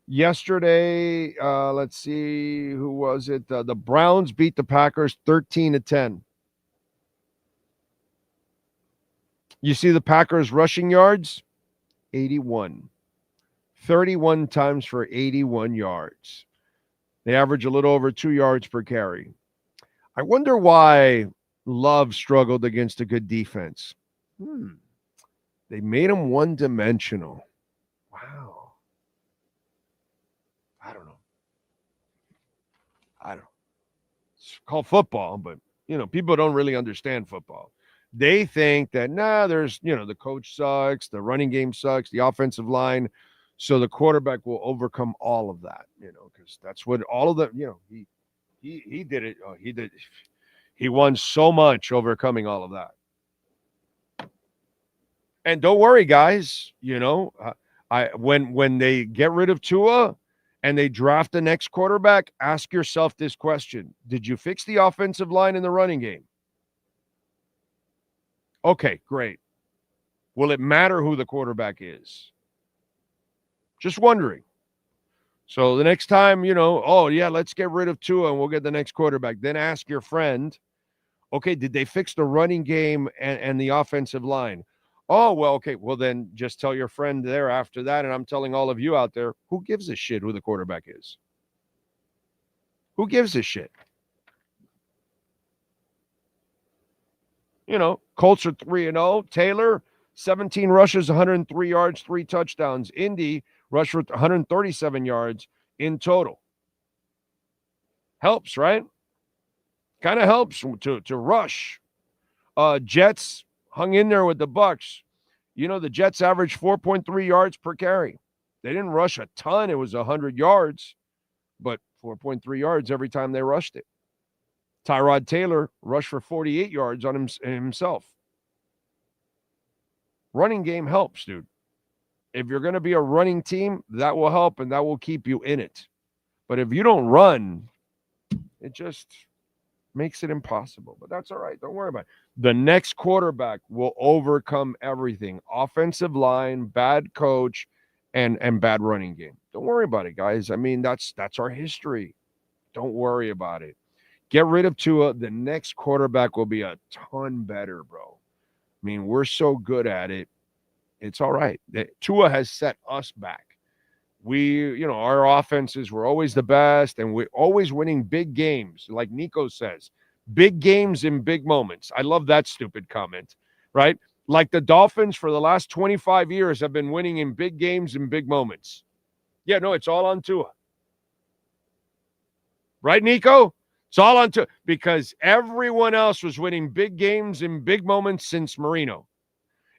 Yesterday, let's see, who was it? The Browns beat the Packers 13-10. You see the Packers rushing yards? 81. 31 times for 81 yards. They average a little over 2 yards per carry. I wonder why Love struggled against a good defense. They made him one-dimensional. Wow. I don't know. It's called football, but, people don't really understand football. They think that, there's, the coach sucks, the running game sucks, the offensive line, so the quarterback will overcome all of that, because that's what all of the, he did it. He won so much overcoming all of that. And don't worry, guys, when they get rid of Tua and they draft the next quarterback, ask yourself this question. Did you fix the offensive line in the running game? Okay, great. Will it matter who the quarterback is? Just wondering. So the next time, let's get rid of Tua and we'll get the next quarterback. Then ask your friend, okay, did they fix the running game and the offensive line? Oh, well, okay. Well, then just tell your friend there after that, and I'm telling all of you out there, who gives a shit who the quarterback is? Who gives a shit? Colts are 3-0. Taylor, 17 rushes, 103 yards, 3 touchdowns. Indy rushed for 137 yards in total. Helps, right? Kind of helps to rush. Jets hung in there with the Bucks. You know, the Jets averaged 4.3 yards per carry. They didn't rush a ton. It was 100 yards, but 4.3 yards every time they rushed it. Tyrod Taylor rushed for 48 yards on himself. Running game helps, dude. If you're going to be a running team, that will help and that will keep you in it. But if you don't run, it just makes it impossible. But that's all right. Don't worry about it. The next quarterback will overcome everything. Offensive line, bad coach, and bad running game. Don't worry about it, guys. I mean, that's our history. Don't worry about it. Get rid of Tua. The next quarterback will be a ton better, bro. I mean, we're so good at it. It's all right. Tua has set us back. Our offenses were always the best, and we're always winning big games. Like Nico says, big games in big moments. I love that stupid comment, right? Like the Dolphins for the last 25 years have been winning in big games and big moments. Yeah, no, it's all on Tua. Right, Nico? It's all on Tua because everyone else was winning big games in big moments since Marino.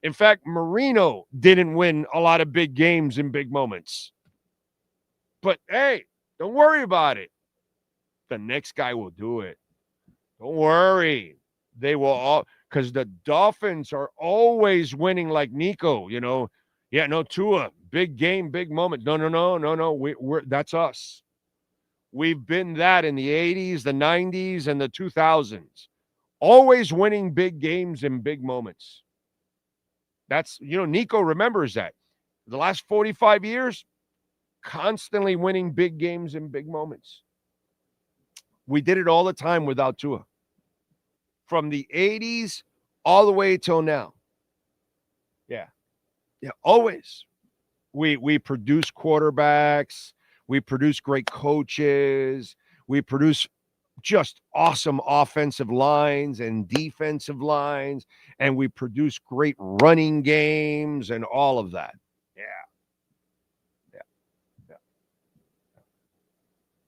In fact, Marino didn't win a lot of big games in big moments. But, hey, don't worry about it. The next guy will do it. Don't worry. They will all – because the Dolphins are always winning like Nico, you know. Yeah, no, Tua, big game, big moment. No. We're that's us. We've been that in the 80s, the 90s, and the 2000s. Always winning big games in big moments. That's, Nico remembers that. The last 45 years, constantly winning big games in big moments. We did it all the time without Tua. From the 80s all the way till now. Yeah, always. We produce quarterbacks. We produce great coaches. We produce just awesome offensive lines and defensive lines, and we produce great running games and all of that.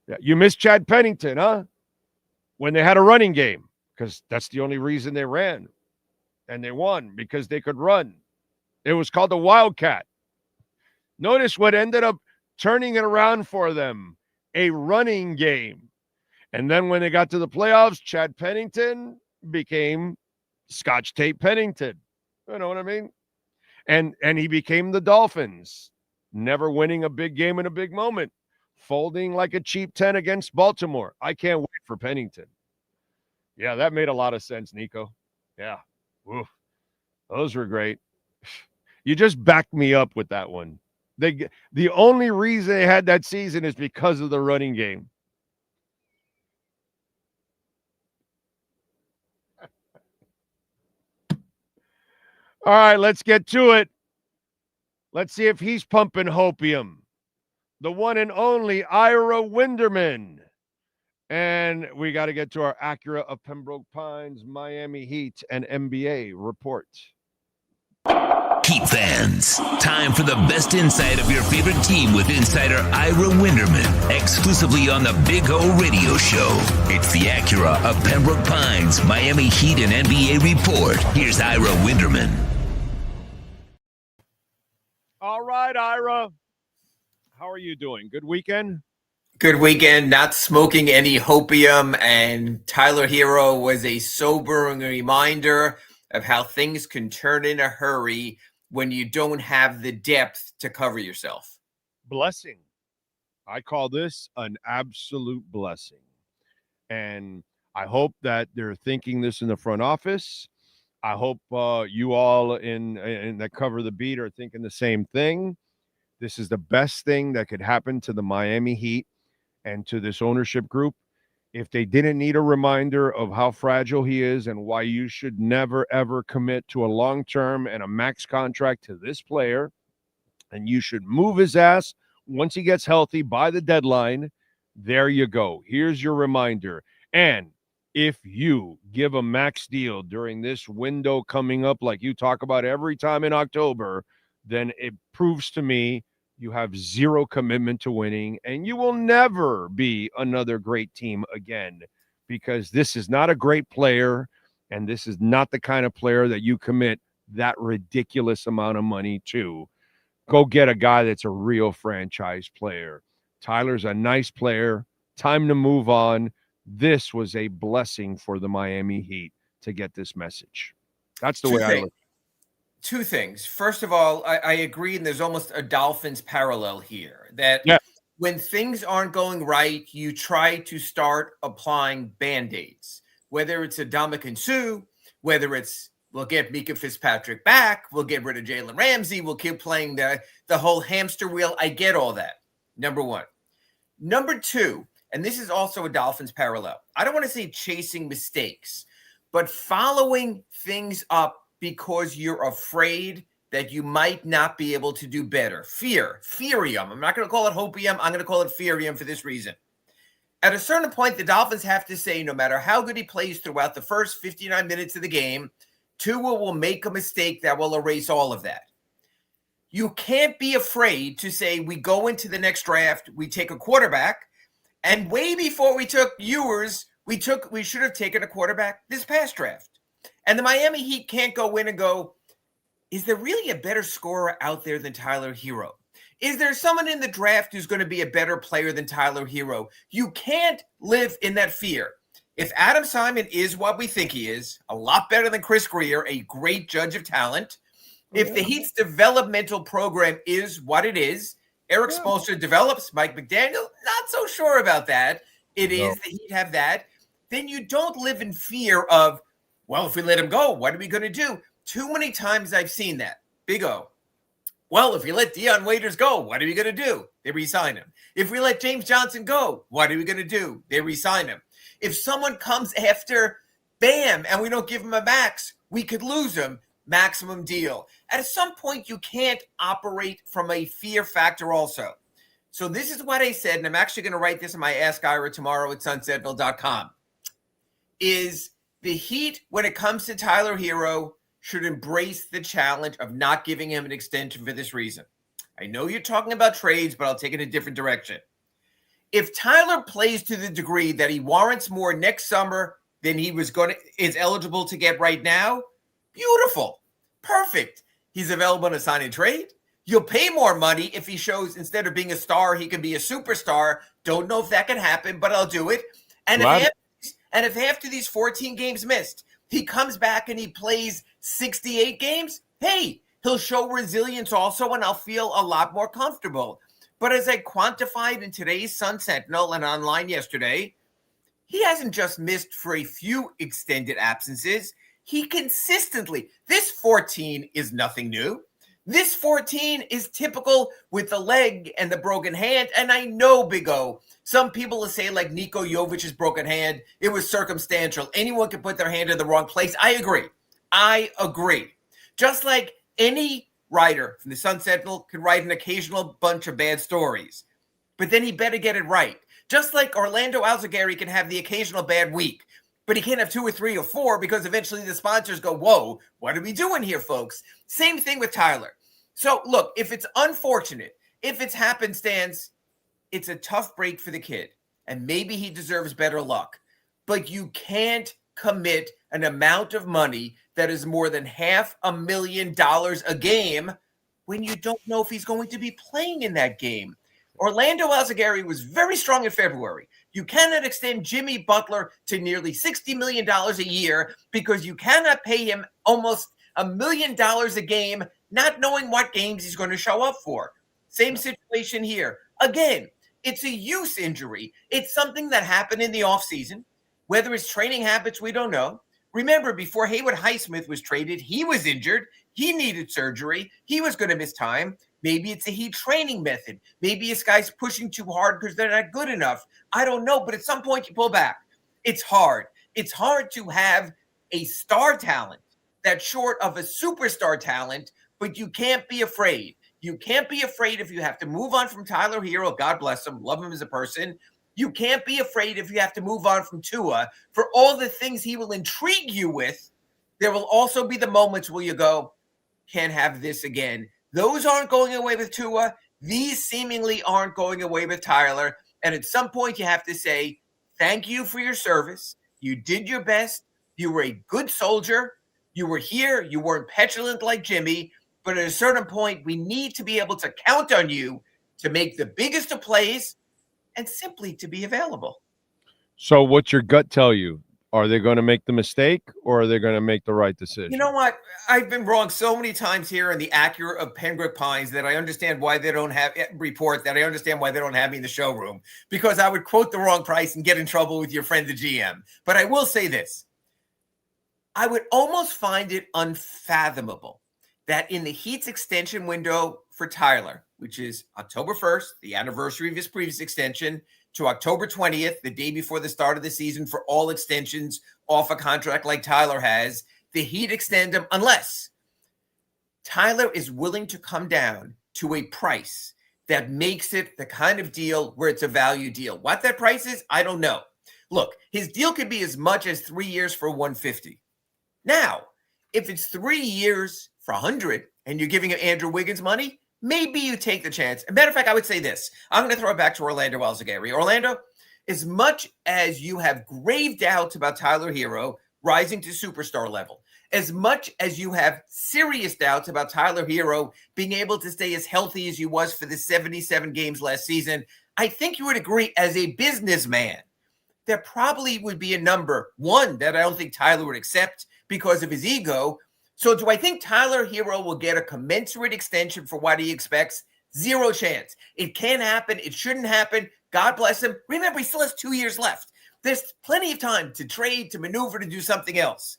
Yeah. You missed Chad Pennington, huh? When they had a running game, because that's the only reason they ran, and they won because they could run. It was called the Wildcat. Notice what ended up turning it around for them, a running game. And then when they got to the playoffs, Chad Pennington became Scotch Tape Pennington. You know what I mean? And he became the Dolphins, never winning a big game in a big moment, folding like a cheap 10 against Baltimore. I can't wait for Pennington. Yeah, that made a lot of sense, Nico. Yeah. Oof. Those were great. You just backed me up with that one. The only reason they had that season is because of the running game. All right, let's get to it. Let's see if he's pumping hopium. The one and only Ira Winderman. And we got to get to our Acura of Pembroke Pines, Miami Heat, and NBA report. Heat fans, time for the best insight of your favorite team with insider Ira Winderman, exclusively on the Big O Radio Show. It's the Acura of Pembroke Pines, Miami Heat, and NBA report. Here's Ira Winderman. All right, Ira. How are you doing? Good weekend? Good weekend, not smoking any hopium, and Tyler Hero was a sobering reminder of how things can turn in a hurry when you don't have the depth to cover yourself. Blessing. I call this an absolute blessing. And I hope that they're thinking this in the front office. I hope you all in that cover the beat are thinking the same thing. This is the best thing that could happen to the Miami Heat and to this ownership group. If they didn't need a reminder of how fragile he is and why you should never, ever commit to a long-term and a max contract to this player, and you should move his ass once he gets healthy by the deadline, there you go. Here's your reminder. And if you give a max deal during this window coming up like you talk about every time in October, then it proves to me you have zero commitment to winning, and you will never be another great team again, because this is not a great player, And this is not the kind of player that you commit that ridiculous amount of money to. Go get a guy that's a real franchise player. Tyler's a nice player. Time to move on. This was a blessing for the Miami Heat to get this message. That's the way I look. Two things. First of all, I agree, and there's almost a Dolphins parallel here, that when things aren't going right, you try to start applying Band-Aids, whether it's Ndamukong Suh, whether it's we'll get Mika Fitzpatrick back, we'll get rid of Jalen Ramsey, we'll keep playing the whole hamster wheel. I get all that, number one. Number two, and this is also a Dolphins parallel, I don't want to say chasing mistakes, but following things up because you're afraid that you might not be able to do better. Fearium. I'm not going to call it hopium. I'm going to call it fearium for this reason. At a certain point, the Dolphins have to say, no matter how good he plays throughout the first 59 minutes of the game, Tua will make a mistake that will erase all of that. You can't be afraid to say we go into the next draft, we take a quarterback, and way before we took Ewers, we should have taken a quarterback this past draft. And the Miami Heat can't go in and go, is there really a better scorer out there than Tyler Hero? Is there someone in the draft who's going to be a better player than Tyler Hero? You can't live in that fear. If Adam Simon is what we think he is, a lot better than Chris Greer, a great judge of talent, if the Heat's developmental program is what it is, Eric Spoelstra develops, Mike McDaniel, not so sure about that. It is the Heat have that. Then you don't live in fear of, well, if we let him go, what are we going to do? Too many times I've seen that. Big O. Well, if you let Deion Waiters go, what are we going to do? They re-sign him. If we let James Johnson go, what are we going to do? They re-sign him. If someone comes after Bam and we don't give him a max, we could lose him. Maximum deal. At some point, you can't operate from a fear factor also. So this is what I said, and I'm actually going to write this in my Ask Ira tomorrow at sunsentinel.com, is the Heat, when it comes to Tyler Hero, should embrace the challenge of not giving him an extension for this reason. I know you're talking about trades, but I'll take it a different direction. If Tyler plays to the degree that he warrants more next summer than he is eligible to get right now, beautiful. Perfect. He's available in a sign and trade. You'll pay more money if he shows instead of being a star, he can be a superstar. Don't know if that can happen, but I'll do it. And if after these 14 games missed, he comes back and he plays 68 games, hey, he'll show resilience also, and I'll feel a lot more comfortable. But as I quantified in today's Sun Sentinel and online yesterday, he hasn't just missed for a few extended absences. He consistently, this 14 is nothing new. This 14 is typical with the leg and the broken hand. And I know, Big O, some people will say like Niko Jovic's broken hand, it was circumstantial. Anyone can put their hand in the wrong place. I agree. Just like any writer from the Sun Sentinel can write an occasional bunch of bad stories, but then he better get it right. Just like Orlando Alzagari can have the occasional bad week, but he can't have 2 or 3 or 4 because eventually the sponsors go, whoa, what are we doing here, folks? Same thing with Tyler. So look, if it's unfortunate, if it's happenstance, it's a tough break for the kid, and maybe he deserves better luck. But you can't commit an amount of money that is more than $500,000 a game when you don't know if he's going to be playing in that game. Orlando Alzagari was very strong in February. You cannot extend Jimmy Butler to nearly $60 million a year because you cannot pay him almost $1 million a game, not knowing what games he's going to show up for. Same situation here. Again, it's a use injury. It's something that happened in the offseason. Whether it's training habits, we don't know. Remember, before Haywood Highsmith was traded, he was injured. He needed surgery. He was going to miss time. Maybe it's a Heat training method. Maybe this guy's pushing too hard because they're not good enough. I don't know, but at some point you pull back. It's hard. It's hard to have a star talent that's short of a superstar talent, but you can't be afraid. You can't be afraid if you have to move on from Tyler Hero. God bless him. Love him as a person. You can't be afraid if you have to move on from Tua. For all the things he will intrigue you with, there will also be the moments where you go, can't have this again. Those aren't going away with Tua. These seemingly aren't going away with Tyler. And at some point you have to say, thank you for your service. You did your best. You were a good soldier. You were here. You weren't petulant like Jimmy. But at a certain point, we need to be able to count on you to make the biggest of plays and simply to be available. So what's your gut tell you? Are they going to make the mistake or are they going to make the right decision? You know what? I've been wrong so many times here in the Acura of Pembroke Pines that I understand why they don't have I understand why they don't have me in the showroom, because I would quote the wrong price and get in trouble with your friend, the GM. But I will say this. I would almost find it unfathomable that in the Heat's extension window for Tyler, which is October 1st, the anniversary of his previous extension, to October 20th, the day before the start of the season for all extensions off a contract like Tyler has, the Heat extend him unless Tyler is willing to come down to a price that makes it the kind of deal where it's a value deal. What that price is, I don't know. Look, his deal could be as much as 3 years for $150. Now, if it's 3 years for $100 and you're giving Andrew Wiggins money, maybe you take the chance. As a matter of fact, I would say this. I'm going to throw it back to Orlando Alzagari. Orlando, as much as you have grave doubts about Tyler Hero rising to superstar level, as much as you have serious doubts about Tyler Hero being able to stay as healthy as he was for the 77 games last season, I think you would agree as a businessman, there probably would be a number, one, that I don't think Tyler would accept because of his ego. So do I think Tyler Hero will get a commensurate extension for what he expects? Zero chance. It can't happen. It shouldn't happen. God bless him. Remember, he still has 2 years left. There's plenty of time to trade, to maneuver, to do something else.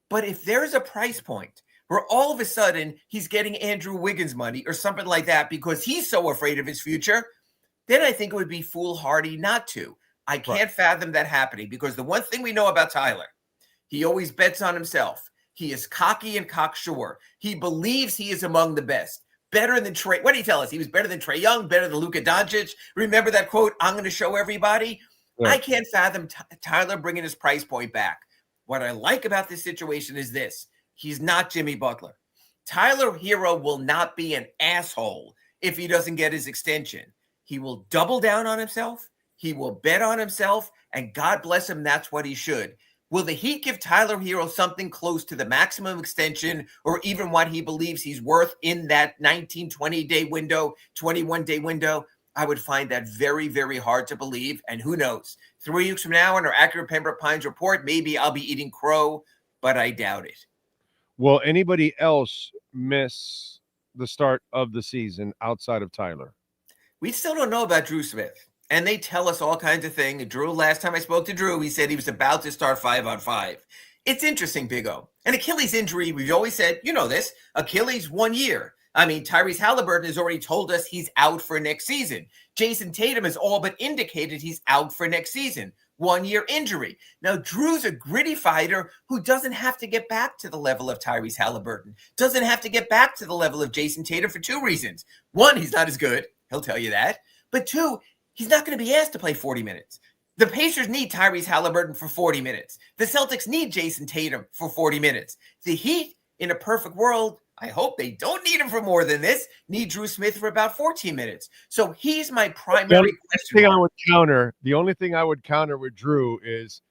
But if there's a price point where all of a sudden he's getting Andrew Wiggins money or something like that because he's so afraid of his future, then I think it would be foolhardy not to. I can't fathom that happening because the one thing we know about Tyler, he always bets on himself. He is cocky and cocksure. He believes he is among the best. Better than Trey. What did he tell us? He was better than Trey Young, better than Luka Doncic. Remember that quote, I'm going to show everybody? Yeah. I can't fathom Tyler bringing his price point back. What I like about this situation is this. He's not Jimmy Butler. Tyler Hero will not be an asshole if he doesn't get his extension. He will double down on himself. He will bet on himself. And God bless him, that's what he should. Will the Heat give Tyler Hero something close to the maximum extension or even what he believes he's worth in that 19, 20-day window, 21-day window? I would find that very, very hard to believe. And who knows? 3 weeks from now in our Acura Pembroke Pines report, maybe I'll be eating crow, but I doubt it. Will anybody else miss the start of the season outside of Tyler? We still don't know about Drew Smith. And they tell us all kinds of things. Drew, last time I spoke to Drew, he said he was about to start 5-on-5. It's interesting, Big O. An Achilles injury, we've always said, you know this, Achilles 1 year. I mean, Tyrese Halliburton has already told us he's out for next season. Jason Tatum has all but indicated he's out for next season. 1 year injury. Now, Drew's a gritty fighter who doesn't have to get back to the level of Tyrese Halliburton. Doesn't have to get back to the level of Jason Tatum for two reasons. One, he's not as good. He'll tell you that. But two, he's not going to be asked to play 40 minutes. The Pacers need Tyrese Halliburton for 40 minutes. The Celtics need Jason Tatum for 40 minutes. The Heat, in a perfect world, I hope they don't need him for more than this, need Drew Smith for about 14 minutes. So he's my primary question. The only thing I would counter with Drew is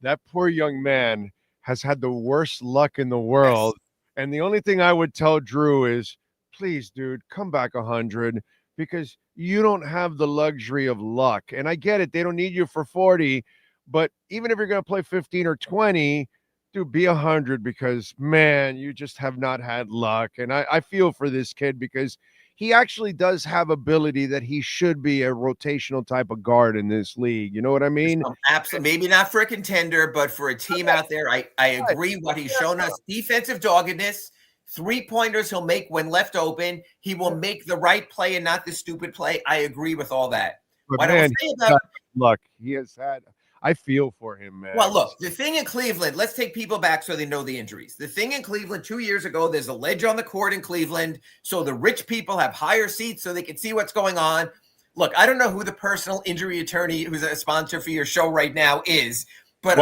that poor young man has had the worst luck in the world. Yes. And the only thing I would tell Drew is, please, dude, come back 100 because you don't have the luxury of luck. And I get it. They don't need you for 40. But even if you're going to play 15 or 20, dude, be 100 because, man, you just have not had luck. And I feel for this kid because he actually does have ability that he should be a rotational type of guard in this league. You know what I mean? Absolutely. Maybe not for a contender, but for a team out there, I agree what he's shown us. Defensive doggedness. 3-pointers he'll make when left open. He will make the right play and not the stupid play. I agree with all that. But what man, I would say about luck he has had. I feel for him, man. Well, look, the thing in Cleveland, let's take people back so they know the injuries. The thing in Cleveland 2 years ago, there's a ledge on the court in Cleveland, so the rich people have higher seats so they can see what's going on. Look, I don't know who the personal injury attorney who's a sponsor for your show right now is, but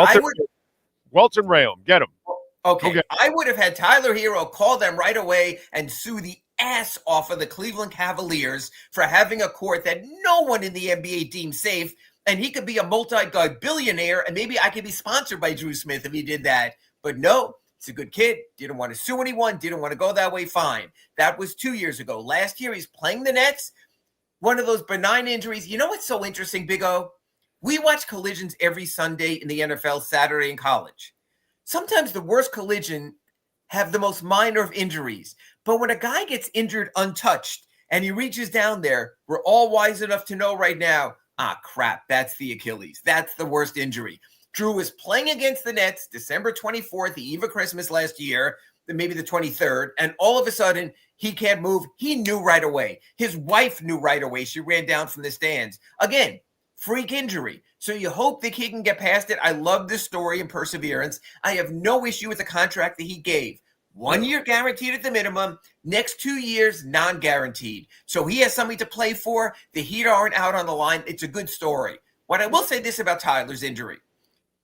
Welton Rayom, get him. Okay, I would have had Tyler Hero call them right away and sue the ass off of the Cleveland Cavaliers for having a court that no one in the NBA deems safe. And he could be a multi-billionaire, and maybe I could be sponsored by Drew Smith if he did that. But no, he's a good kid. Didn't want to sue anyone. Didn't want to go that way. Fine. That was 2 years ago. Last year, he's playing the Nets. One of those benign injuries. You know what's so interesting, Big O? We watch collisions every Sunday in the NFL, Saturday in college. Sometimes the worst collision have the most minor of injuries. But when a guy gets injured untouched and he reaches down there, we're all wise enough to know right now, crap, that's the Achilles. That's the worst injury. Drew was playing against the Nets December 24th, the eve of Christmas last year, maybe the 23rd, and all of a sudden he can't move. He knew right away. His wife knew right away. She ran down from the stands. Again, freak injury. So you hope the kid can get past it. I love this story and perseverance. I have no issue with the contract that he gave. 1 year guaranteed at the minimum, next 2 years non-guaranteed. So he has something to play for. The Heat aren't out on the line. It's a good story. What I will say this about Tyler's injury,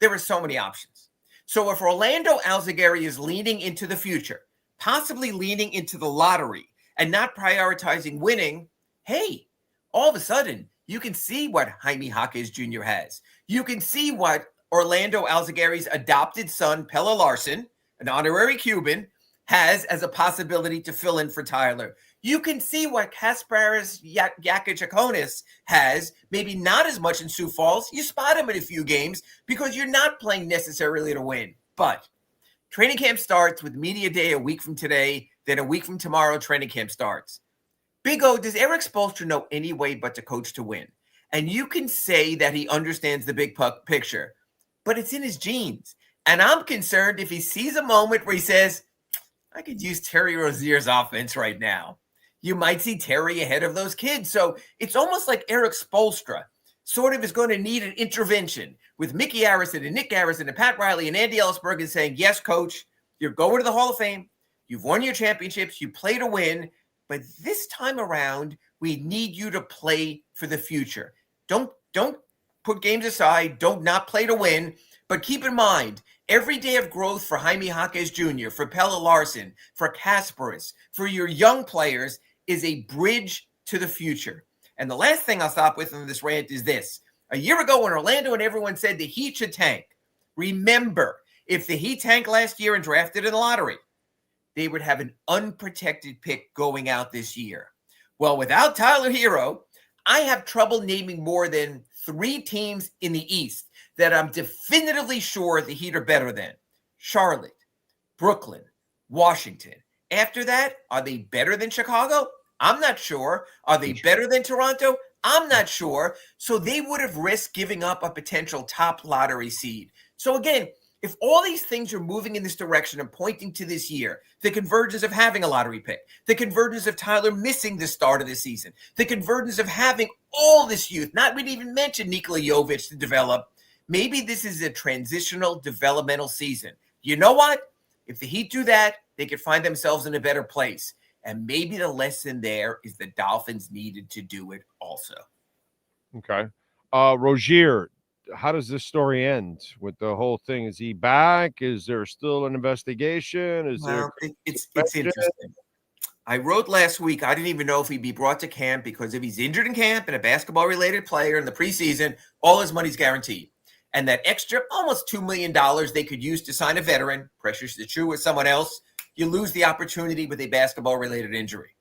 there are so many options. So if Orlando Alzagari is leaning into the future, possibly leaning into the lottery and not prioritizing winning, hey, all of a sudden you can see what Jaime Jaquez Jr. has. You can see what Orlando Alzagari's adopted son, Pelle Larsson, an honorary Cuban, has as a possibility to fill in for Tyler. You can see what Kasparis Yakichakonis has, maybe not as much in Sioux Falls. You spot him in a few games because you're not playing necessarily to win. But training camp starts with media day a week from today. Then a week from tomorrow, training camp starts. Big O, does Eric Spoelstra know any way but to coach to win? And you can say that he understands the big picture, but it's in his genes. And I'm concerned if he sees a moment where he says, I could use Terry Rozier's offense right now. You might see Terry ahead of those kids. So it's almost like Eric Spoelstra sort of is going to need an intervention with Mickey Harrison and Nick Harrison and Pat Riley and Andy Ellsberg and saying, yes, coach, you're going to the Hall of Fame. You've won your championships. You play to win. But this time around, we need you to play for the future. Don't put games aside. Don't not play to win. But keep in mind, every day of growth for Jaime Jaquez Jr., for Pelle Larsson, for Kasparis, for your young players is a bridge to the future. And the last thing I'll stop with in this rant is this. A year ago when Orlando and everyone said the Heat should tank, remember, if the Heat tanked last year and drafted in the lottery, they would have an unprotected pick going out this year. Well, without Tyler Hero, I have trouble naming more than 3 teams in the East that I'm definitively sure the Heat are better than. Charlotte, Brooklyn, Washington. After that, are they better than Chicago? I'm not sure. Are they better than Toronto? I'm not sure. So they would have risked giving up a potential top lottery seed. So again, if all these things are moving in this direction and pointing to this year, the convergence of having a lottery pick, the convergence of Tyler missing the start of the season, the convergence of having all this youth, not we didn't even mention Nikola Jovic to develop, maybe this is a transitional developmental season. You know what? If the Heat do that, they could find themselves in a better place. And maybe the lesson there is the Dolphins needed to do it also. Okay. Rozier, how does this story end with the whole thing? Is he back? Is there still an investigation? It's interesting. I wrote last week, I didn't even know if he'd be brought to camp because if he's injured in camp and a basketball-related player in the preseason, all his money's guaranteed. And that extra almost $2 million they could use to sign a veteran, pressures the true with someone else, you lose the opportunity with a basketball-related injury.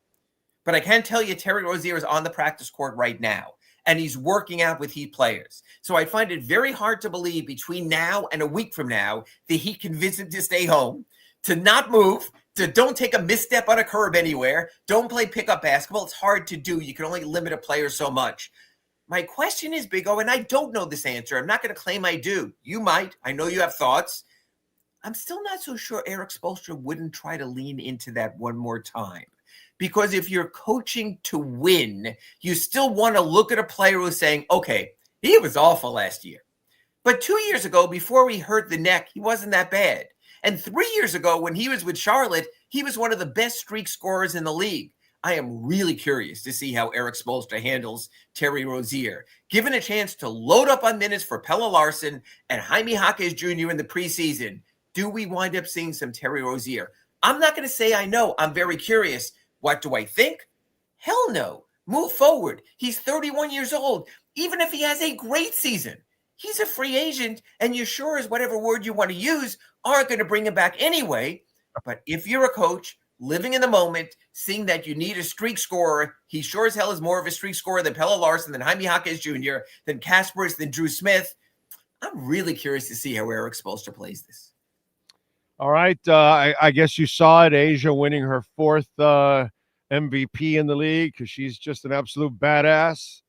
But I can tell you Terry Rozier is on the practice court right now, and he's working out with Heat players. So I find it very hard to believe between now and a week from now that he convinced him to stay home, to not move, to don't take a misstep on a curb anywhere, don't play pickup basketball. It's hard to do. You can only limit a player so much. My question is, Big O, and I don't know this answer. I'm not going to claim I do. You might. I know you have thoughts. I'm still not so sure Eric Spoelstra wouldn't try to lean into that one more time. Because if you're coaching to win, you still want to look at a player who's saying, okay, he was awful last year. But 2 years ago, before he hurt the neck, he wasn't that bad. And 3 years ago, when he was with Charlotte, he was one of the best streak scorers in the league. I am really curious to see how Eric Spoelstra handles Terry Rozier. Given a chance to load up on minutes for Pelle Larsson and Jaime Jaquez Jr. in the preseason, do we wind up seeing some Terry Rozier? I'm not going to say I know. I'm very curious. What do I think? Hell no. Move forward. He's 31 years old. Even if he has a great season, he's a free agent, and you sure as whatever word you want to use aren't going to bring him back anyway. But if you're a coach living in the moment, seeing that you need a streak scorer, he sure as hell is more of a streak scorer than Pelle Larsson, than Jaime Jaquez Jr., than Kasparis, than Drew Smith. I'm really curious to see how Eric Spoelstra plays this. All right. I guess you saw it. Asia winning her 4th MVP in the league because she's just an absolute badass.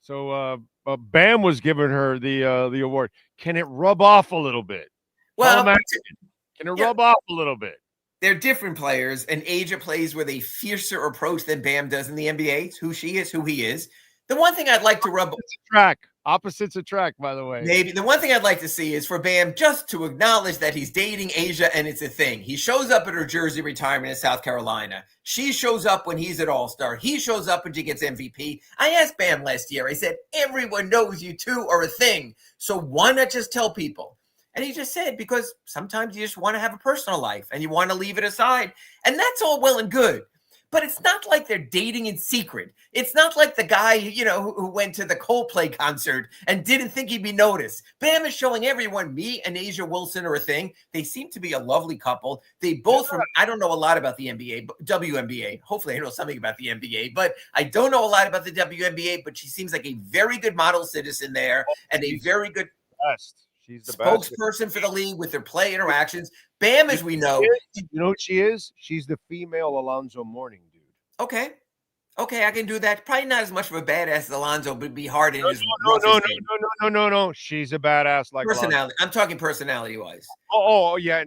So Bam was giving her the award. Can it rub off a little bit? Well, can it rub off a little bit? They're different players, and Asia plays with a fiercer approach than Bam does in the NBA. It's who she is, who he is. The one thing I'd like to rub opposites attract, by the way. Maybe the one thing I'd like to see is for Bam just to acknowledge that he's dating Asia and it's a thing. He shows up at her jersey retirement in South Carolina. She shows up when he's at All-Star. He shows up when she gets MVP. I asked Bam last year, I said, everyone knows you two are a thing. So why not just tell people? And he just said, because sometimes you just want to have a personal life and you want to leave it aside. And that's all well and good. But it's not like they're dating in secret. It's not like the guy, who went to the Coldplay concert and didn't think he'd be noticed. Bam is showing everyone me and Asia Wilson are a thing. They seem to be a lovely couple. They both I don't know a lot about the NBA, but WNBA. Hopefully I know something about the NBA, but I don't know a lot about the WNBA, but she seems like a very good model citizen there and a very good She's the spokesperson for the league with their play interactions. Bam, as we know. You know what she is? She's the female Alonzo Mourning, dude. Okay, I can do that. Probably not as much of a badass as Alonzo, but be hard in his No. She's a badass like personality. Alonzo. I'm talking personality-wise. Yeah.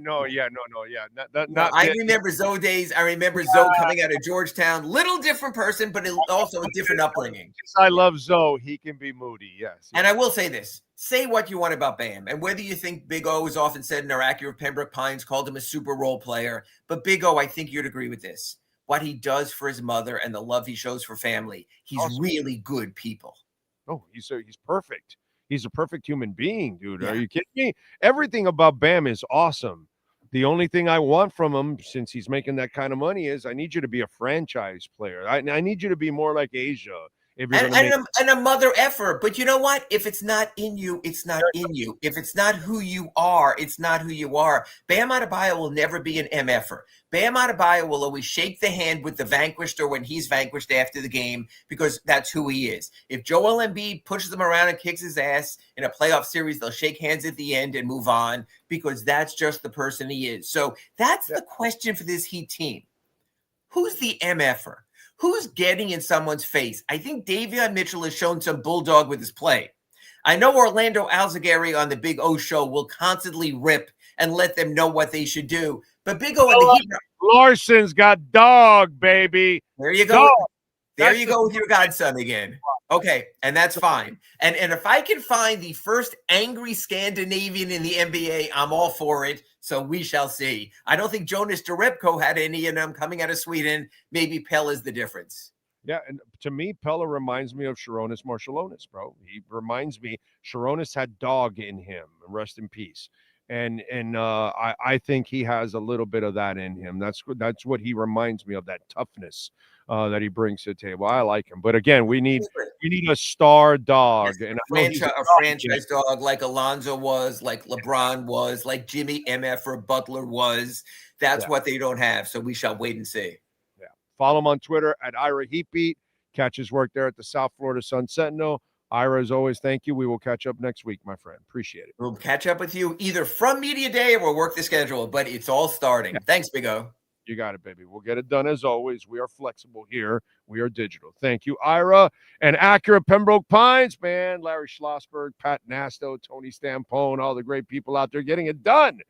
I remember Zoe days. I remember Zoe coming out of Georgetown. Little different person, but also a different upbringing. I love Zoe. He can be moody, yes. And I will say this. Say what you want about Bam, and whether you think Big O is often said in our Acura Pembroke Pines, called him a super role player. But Big O, I think you'd agree with this. What he does for his mother and the love he shows for family, he's really good people. Oh, he's perfect. He's a perfect human being, dude. Yeah. Are you kidding me? Everything about Bam is awesome. The only thing I want from him, since he's making that kind of money, is I need you to be a franchise player. I need you to be more like Asia. And a mother effort. But you know what? If it's not in you, it's not in you. If it's not who you are, it's not who you are. Bam Adebayo will never be an MFer. Bam Adebayo will always shake the hand with the vanquished or when he's vanquished after the game because that's who he is. If Joel Embiid pushes him around and kicks his ass in a playoff series, they'll shake hands at the end and move on because that's just the person he is. So that's the question for this Heat team. Who's the MFer? Who's getting in someone's face? I think Davion Mitchell has shown some bulldog with his play. I know Orlando Alzagari on the Big O show will constantly rip and let them know what they should do. But Big O and the Heat, Larson's got dog, baby. There you go. There you go with your godson again. Okay, and that's fine. And if I can find the first angry Scandinavian in the NBA, I'm all for it. So we shall see. I don't think Jonas Jerebko had any of them coming out of Sweden. Maybe Pelle is the difference. Yeah, and to me, Pelle reminds me of Sharonis Marciulionis, bro. He reminds me, Sharonis had dog in him. Rest in peace. And I think he has a little bit of that in him. That's what he reminds me of, that toughness that he brings to the table. I like him, but again, we need a star dog, and a franchise dog like Alonzo was, like LeBron was, like Jimmy MF or Butler was. That's what they don't have. So we shall wait and see. Yeah, follow him on Twitter at Ira Heatbeat. Catch his work there at the South Florida Sun Sentinel. Ira, as always, thank you. We will catch up next week, my friend. Appreciate it. We'll catch up with you either from Media Day or we'll work the schedule, but it's all starting. Thanks, Big O. You got it, baby. We'll get it done as always. We are flexible here. We are digital. Thank you, Ira. And Acura Pembroke Pines, man. Larry Schlossberg, Pat Nasto, Tony Stampone, all the great people out there getting it done.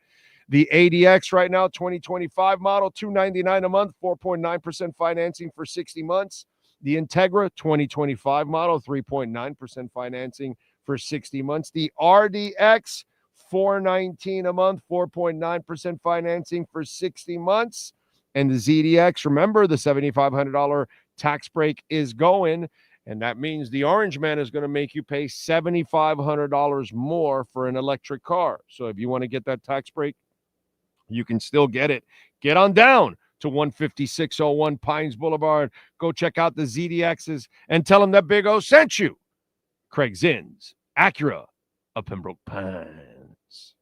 The ADX right now, 2025 model, $299 a month, 4.9% financing for 60 months. The Integra 2025 model, 3.9% financing for 60 months. The RDX, $419 a month, 4.9% financing for 60 months. And the ZDX, remember, the $7,500 tax break is going, and that means the Orange Man is going to make you pay $7,500 more for an electric car. So if you want to get that tax break, you can still get it. Get on down to 15601 Pines Boulevard. Go check out the ZDXs and tell them that Big O sent you. Craig Zinn's Acura of Pembroke Pines.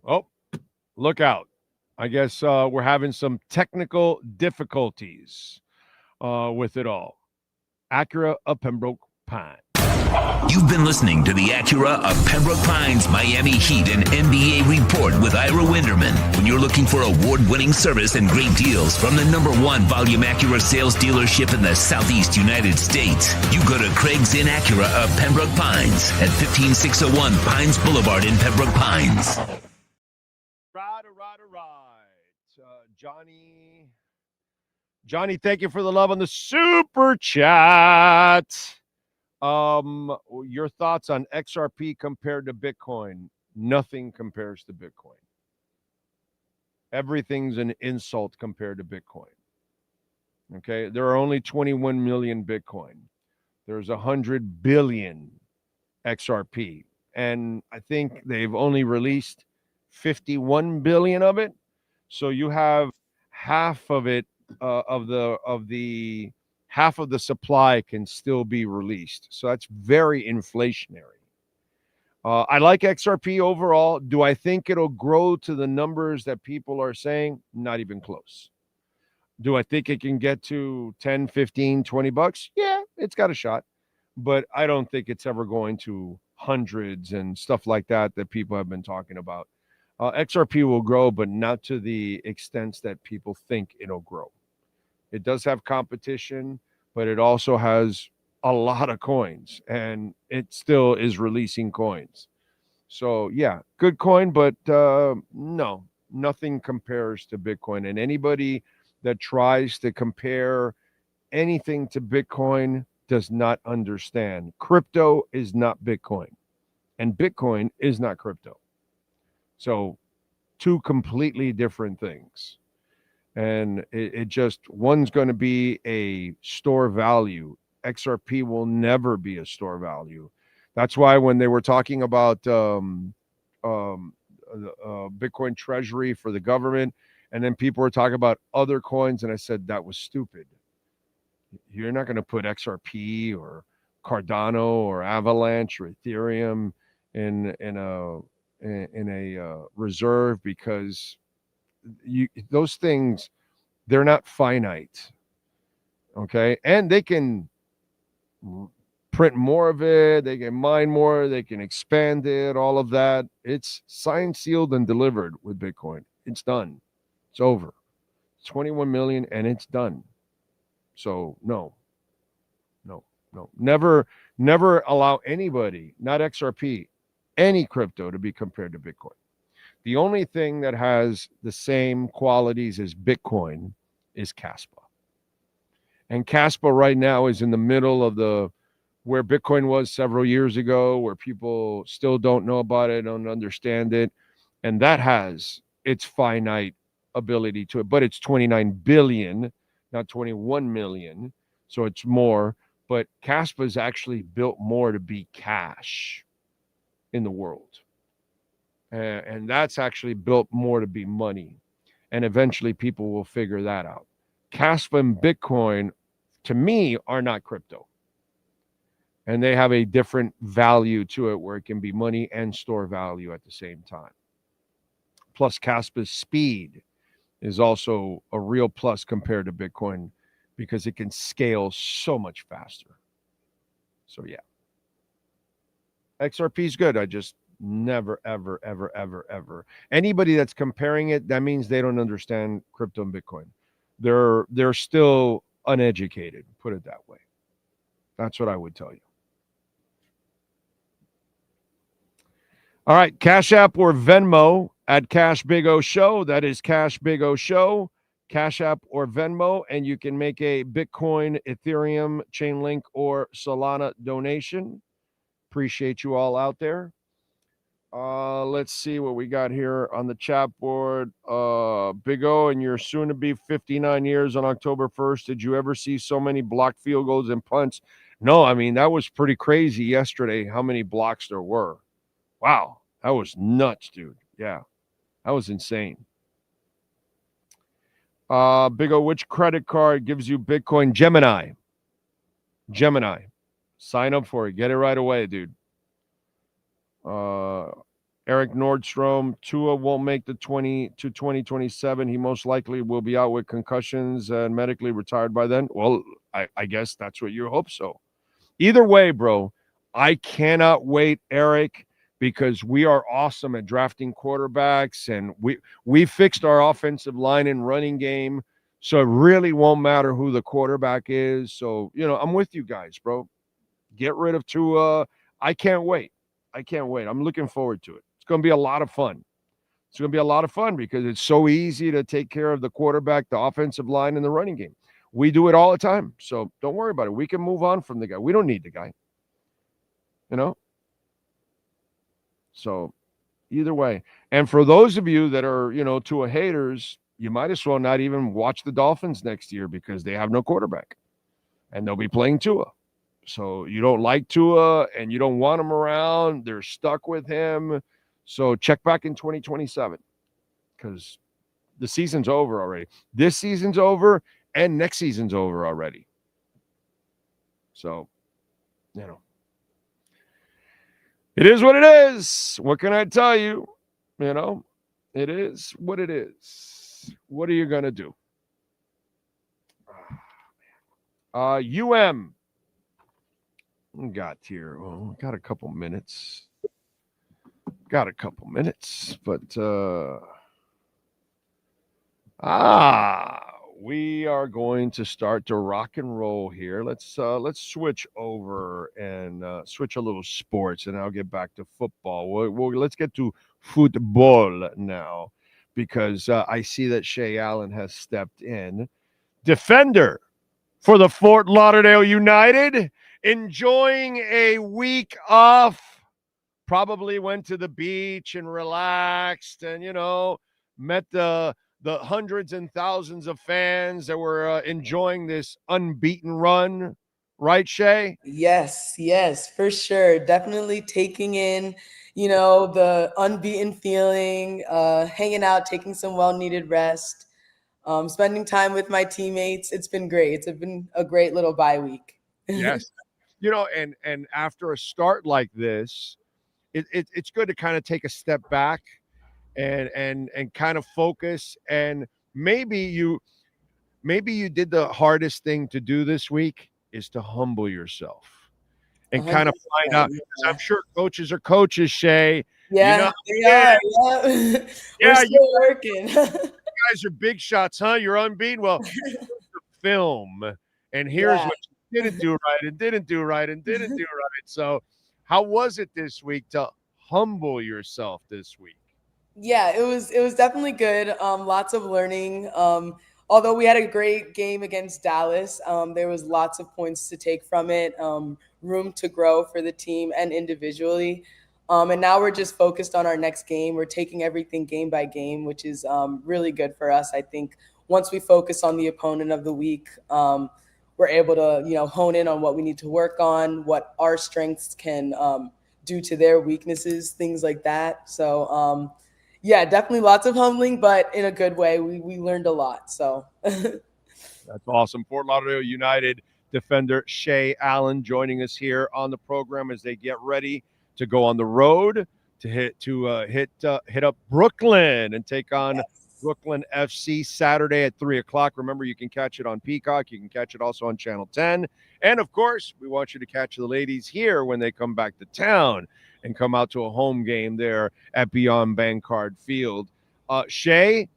Oh, look out. I guess we're having some technical difficulties with it all. Acura of Pembroke Pines. You've been listening to the Acura of Pembroke Pines Miami Heat and NBA Report with Ira Winderman. When you're looking for award-winning service and great deals from the #1 volume Acura sales dealership in the Southeast United States, you go to Craig Zinn Acura of Pembroke Pines at 15601 Pines Boulevard in Pembroke Pines. Right. Johnny, thank you for the love on the super chat. Your thoughts on XRP compared to Bitcoin? Nothing compares to Bitcoin. Everything's an insult compared to Bitcoin. Okay, there are only 21 million Bitcoin. There's 100 billion XRP, and I think they've only released 51 billion of it. So you have half of it, of the half of the supply can still be released. So that's very inflationary. I like XRP overall. Do I think it'll grow to the numbers that people are saying? Not even close. Do I think it can get to 10, 15, 20 bucks? Yeah, it's got a shot. But I don't think it's ever going to hundreds and stuff like that people have been talking about. XRP will grow, but not to the extent that people think it'll grow. It does have competition, but it also has a lot of coins, and it still is releasing coins. So, yeah, good coin, but no, nothing compares to Bitcoin. And anybody that tries to compare anything to Bitcoin does not understand. Crypto is not Bitcoin, and Bitcoin is not crypto. So, two completely different things. And it just, one's going to be a store value. XRP will never be a store value. That's why when they were talking about Bitcoin treasury for the government, and then people were talking about other coins, and I said that was stupid. You're not going to put XRP or Cardano or Avalanche or Ethereum in a reserve, because those things, they're not finite. Okay, and they can print more of it, they can mine more, they can expand it, all of that. It's signed, sealed, and delivered with Bitcoin. It's done. It's over. 21 million, and it's done. So no. Never allow anybody, not XRP, any crypto to be compared to Bitcoin. The only thing that has the same qualities as Bitcoin is Caspa. And Caspa right now is in the middle of where Bitcoin was several years ago, where people still don't know about it, don't understand it. And that has its finite ability to it, but it's 29 billion, not 21 million. So it's more, but Caspa is actually built more to be cash in the world. And that's actually built more to be money. And eventually people will figure that out. Caspa and Bitcoin, to me, are not crypto. And they have a different value to it, where it can be money and store value at the same time. Plus, Caspa's speed is also a real plus compared to Bitcoin, because it can scale so much faster. So, yeah. XRP is good. I just never, ever. Anybody that's comparing it, that means they don't understand crypto and Bitcoin. They're still uneducated, put it that way. That's what I would tell you. All right, Cash App or Venmo at Cash Big O Show. That is Cash Big O Show. Cash App or Venmo, and you can make a Bitcoin, Ethereum, Chainlink, or Solana donation. Appreciate you all out there. Let's see what we got here on the chat board. Big O, and you're soon to be 59 years on October 1st. Did you ever see so many blocked field goals and punts? No, I mean, that was pretty crazy yesterday, how many blocks there were. Wow, that was nuts, dude. Yeah, that was insane. Big O, which credit card gives you Bitcoin? Gemini. Sign up for it. Get it right away, dude. Eric Nordstrom, Tua won't make the 2027. He most likely will be out with concussions and medically retired by then. Well, I guess that's what you hope so. Either way, bro, I cannot wait, Eric, because we are awesome at drafting quarterbacks, and we fixed our offensive line and running game, so it really won't matter who the quarterback is. So, I'm with you guys, bro. Get rid of Tua. I can't wait. I'm looking forward to it. It's going to be a lot of fun. It's going to be a lot of fun because it's so easy to take care of the quarterback, the offensive line, and the running game. We do it all the time, so don't worry about it. We can move on from the guy. We don't need the guy. So either way. And for those of you that are, Tua haters, you might as well not even watch the Dolphins next year because they have no quarterback. And they'll be playing Tua. So you don't like Tua and you don't want him around. They're stuck with him. So check back in 2027 because the season's over already. This season's over and next season's over already. So, it is what it is. What can I tell you? It is what it is. What are you going to do? UM. Got here. Oh, got a couple minutes. But we are going to start to rock and roll here. Let's switch over and switch a little sports, and I'll get back to football. Let's get to football now because I see that Shay Allen has stepped in. Defender for the Fort Lauderdale United, enjoying a week off. Probably went to the beach and relaxed and, met the hundreds and thousands of fans that were enjoying this unbeaten run. Right, Shay? Yes, for sure. Definitely taking in, the unbeaten feeling, hanging out, taking some well-needed rest, spending time with my teammates. It's been great. It's been a great little bye week. Yes. And after a start like this, it's good to kind of take a step back and kind of focus. And maybe you did the hardest thing to do this week is to humble yourself and kind of find out. Yeah. I'm sure coaches are coaches, Shay. Yeah, they are. Yeah. We're still working. You guys are big shots, huh? You're unbeaten. Well, here's the film, and here's what you didn't do right and didn't do right and didn't do right. So how was it this week to humble yourself this week? Yeah, it was definitely good. Lots of learning. Although we had a great game against Dallas, there was lots of points to take from it, room to grow for the team and individually. And now we're just focused on our next game. We're taking everything game by game, which is really good for us. I think once we focus on the opponent of the week, we're able to, hone in on what we need to work on, what our strengths can do to their weaknesses, things like that. So, definitely lots of humbling, but in a good way. We learned a lot. So that's awesome. Fort Lauderdale United defender Shay Allen joining us here on the program as they get ready to go on the road to hit up Brooklyn and take on Brooklyn FC Saturday at 3:00. Remember, you can catch it on Peacock. You can catch it also on Channel 10. And of course, we want you to catch the ladies here when they come back to town and come out to a home game there at Beyond Bankcard Field. Shay,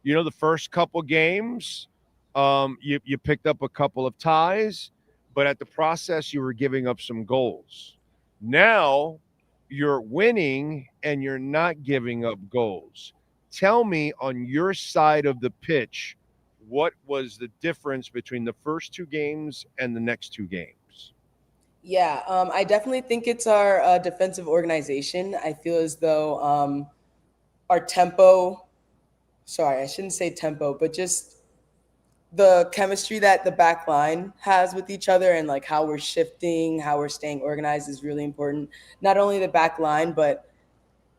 the first couple games, you picked up a couple of ties, but at the process, you were giving up some goals. Now you're winning and you're not giving up goals. Tell me on your side of the pitch, what was the difference between the first two games and the next two games? Yeah, I definitely think it's our defensive organization. I feel as though our tempo, sorry, I shouldn't say tempo, but just the chemistry that the back line has with each other and like how we're shifting, how we're staying organized is really important. Not only the back line, but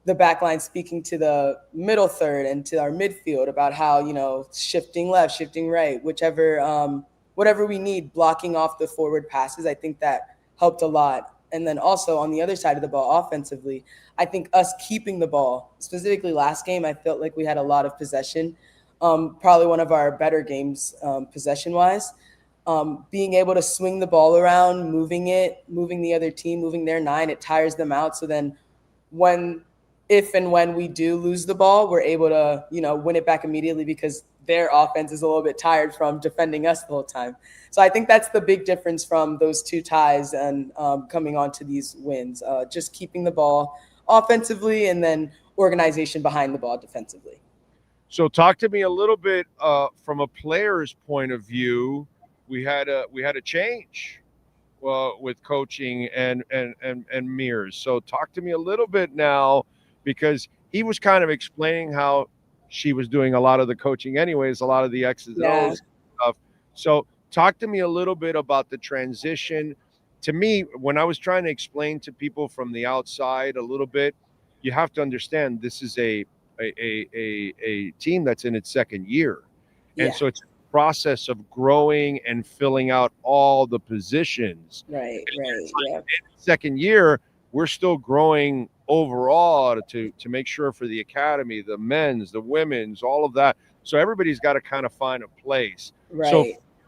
the back line speaking to the middle third and to our midfield about how, shifting left, shifting right, whatever we need, blocking off the forward passes. I think that helped a lot. And then also on the other side of the ball, offensively, I think us keeping the ball, specifically last game, I felt like we had a lot of possession. Probably one of our better games possession-wise. Being able to swing the ball around, moving the other team, moving their 9, it tires them out. So then if and when we do lose the ball, we're able to, win it back immediately because their offense is a little bit tired from defending us the whole time. So I think that's the big difference from those two ties and coming on to these wins. Just keeping the ball offensively and then organization behind the ball defensively. So talk to me a little bit from a player's point of view. We had a change with coaching and Mears. So talk to me a little bit now, because he was kind of explaining how she was doing a lot of the coaching anyways, a lot of the X's and O's stuff. So talk to me a little bit about the transition. To me, when I was trying to explain to people from the outside a little bit, you have to understand this is a team that's in its second year. And so it's a process of growing and filling out all the positions. Right. In the second year, we're still growing overall to make sure for the academy, the men's, the women's, all of that. So everybody's got to kind of find a place. Right. So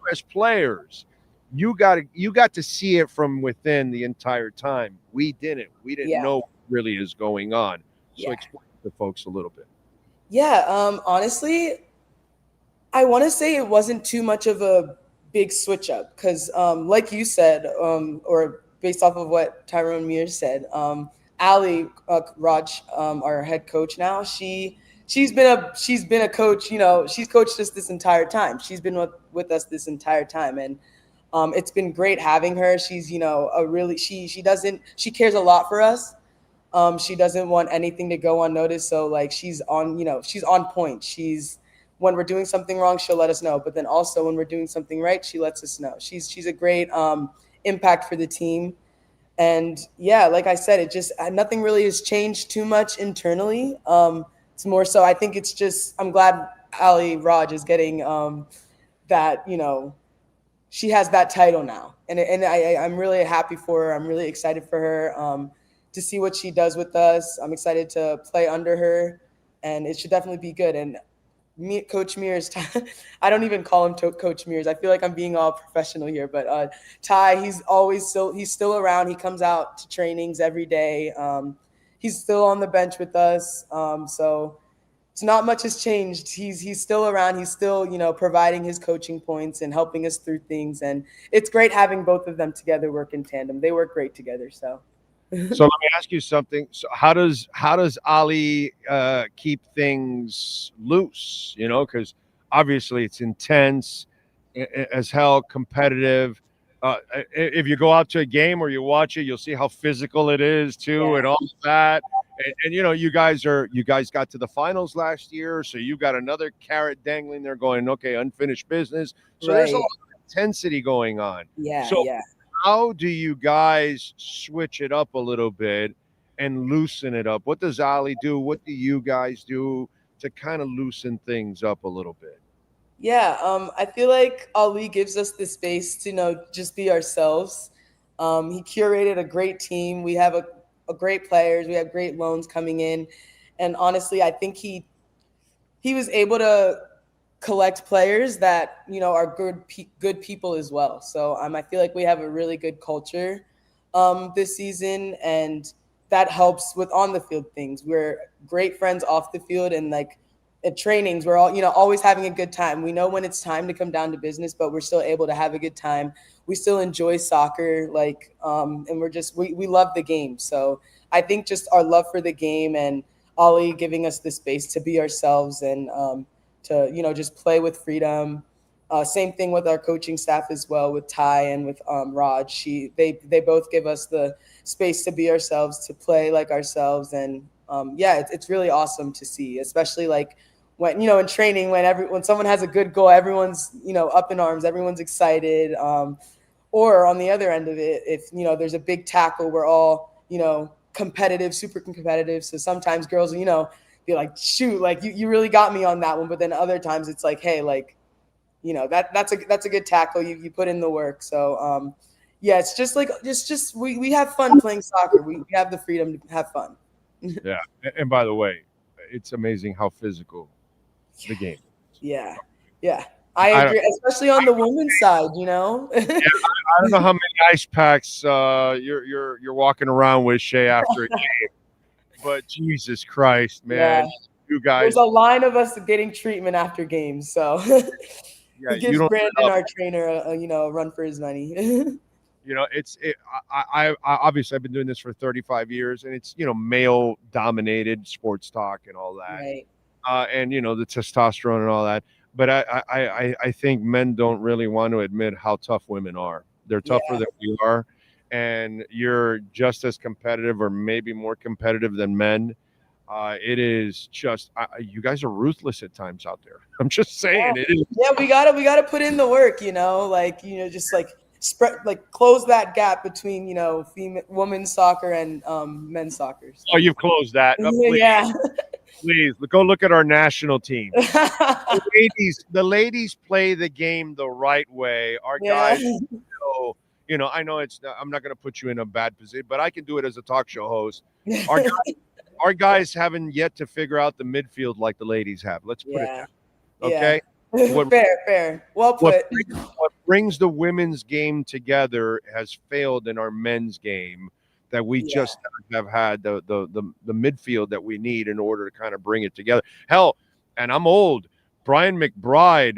as players, you got to see it from within the entire time. We didn't know what really is going on. So explain to folks a little bit. Yeah. Honestly, I want to say it wasn't too much of a big switch up because, like you said, or based off of what Tyrone Mears said, Ali Raj, our head coach now, she's been a coach. She's coached us this entire time. She's been with us this entire time, and it's been great having her. She's she cares a lot for us. She doesn't want anything to go unnoticed. So like she's on point. When we're doing something wrong, she'll let us know. But then also when we're doing something right, she lets us know. She's a great impact for the team. And yeah, like I said, it just nothing really has changed too much internally. It's more so I think it's just I'm glad Ali Raj is getting that, she has that title now. And I'm really happy for her. I'm really excited for her to see what she does with us. I'm excited to play under her, and it should definitely be good. And Coach Mears, I don't even call him Coach Mears. I feel like I'm being all professional here, but Ty, he's still around. He comes out to trainings every day. He's still on the bench with us. So it's not much has changed. He's still around. He's still, providing his coaching points and helping us through things. And it's great having both of them together work in tandem. They work great together. So let me ask you something. So how does Ali keep things loose? Because obviously it's intense as hell, competitive. If you go out to a game or you watch it, you'll see how physical it is too, and all that. And you guys got to the finals last year, so you got another carrot dangling there, going, okay, unfinished business. So there's a lot of intensity going on. How do you guys switch it up a little bit and loosen it up? What does Ali do? What do you guys do to kind of loosen things up a little bit? Yeah, I feel like Ali gives us the space to, just be ourselves. He curated a great team. We have a great players. We have great loans coming in. And honestly, I think he was able to collect players that are good people as well. So I feel like we have a really good culture this season, and that helps with on the field things. We're great friends off the field, and like at trainings we're all always having a good time. We know when it's time to come down to business, but we're still able to have a good time. We still enjoy soccer, and we love the game. So I think just our love for the game and Ollie giving us the space to be ourselves and to just play with freedom. Same thing with our coaching staff as well, with Ty and with Raj. They both give us the space to be ourselves, to play like ourselves, and it's really awesome to see, especially like when in training when someone has a good goal, everyone's up in arms, everyone's excited. Or on the other end of it, if there's a big tackle, we're all competitive, super competitive. So sometimes girls, you know, be like, shoot, like you really got me on that one. But then other times it's like, hey, like, you know, that's a good tackle. You put in the work. So yeah, it's just like just we have fun playing soccer. We have the freedom to have fun. Yeah. And by the way, it's amazing how physical the game is. Yeah. Yeah. I agree, especially on the women's side, you know. Yeah, I don't know how many ice packs you're walking around with, Shay, after a game, but Jesus Christ, man, Yeah. you guys. There's a line of us getting treatment after games, so Yeah, it gives you don't Brandon, our trainer, a run for his money. You know, I obviously I've been doing this for 35 years, and it's, you know, male dominated sports talk and all that, Right. And you know, the testosterone and all that. But I think men don't really want to admit how tough women are. They're tougher Yeah. than we are, and you're just as competitive, or maybe more competitive than men. It is just you guys are ruthless at times out there. I'm just saying it is. Yeah, we gotta put in the work, you know, like, you know, just like spread, like close that gap between, you know, women's soccer and men's soccer. So. Oh, you've closed that. Please, Yeah. please go look at our national team. The ladies play the game the right way. Our Yeah. guys, you know, I know I'm not going to put you in a bad position, but I can do it as a talk show host. Our guys haven't yet to figure out the midfield like the ladies have. Let's put it Yeah. there. Okay. Yeah. Fair. Well put. What brings the women's game together has failed in our men's game, that we just have had the midfield that we need in order to kind of bring it together. Hell, and I'm old. Brian McBride,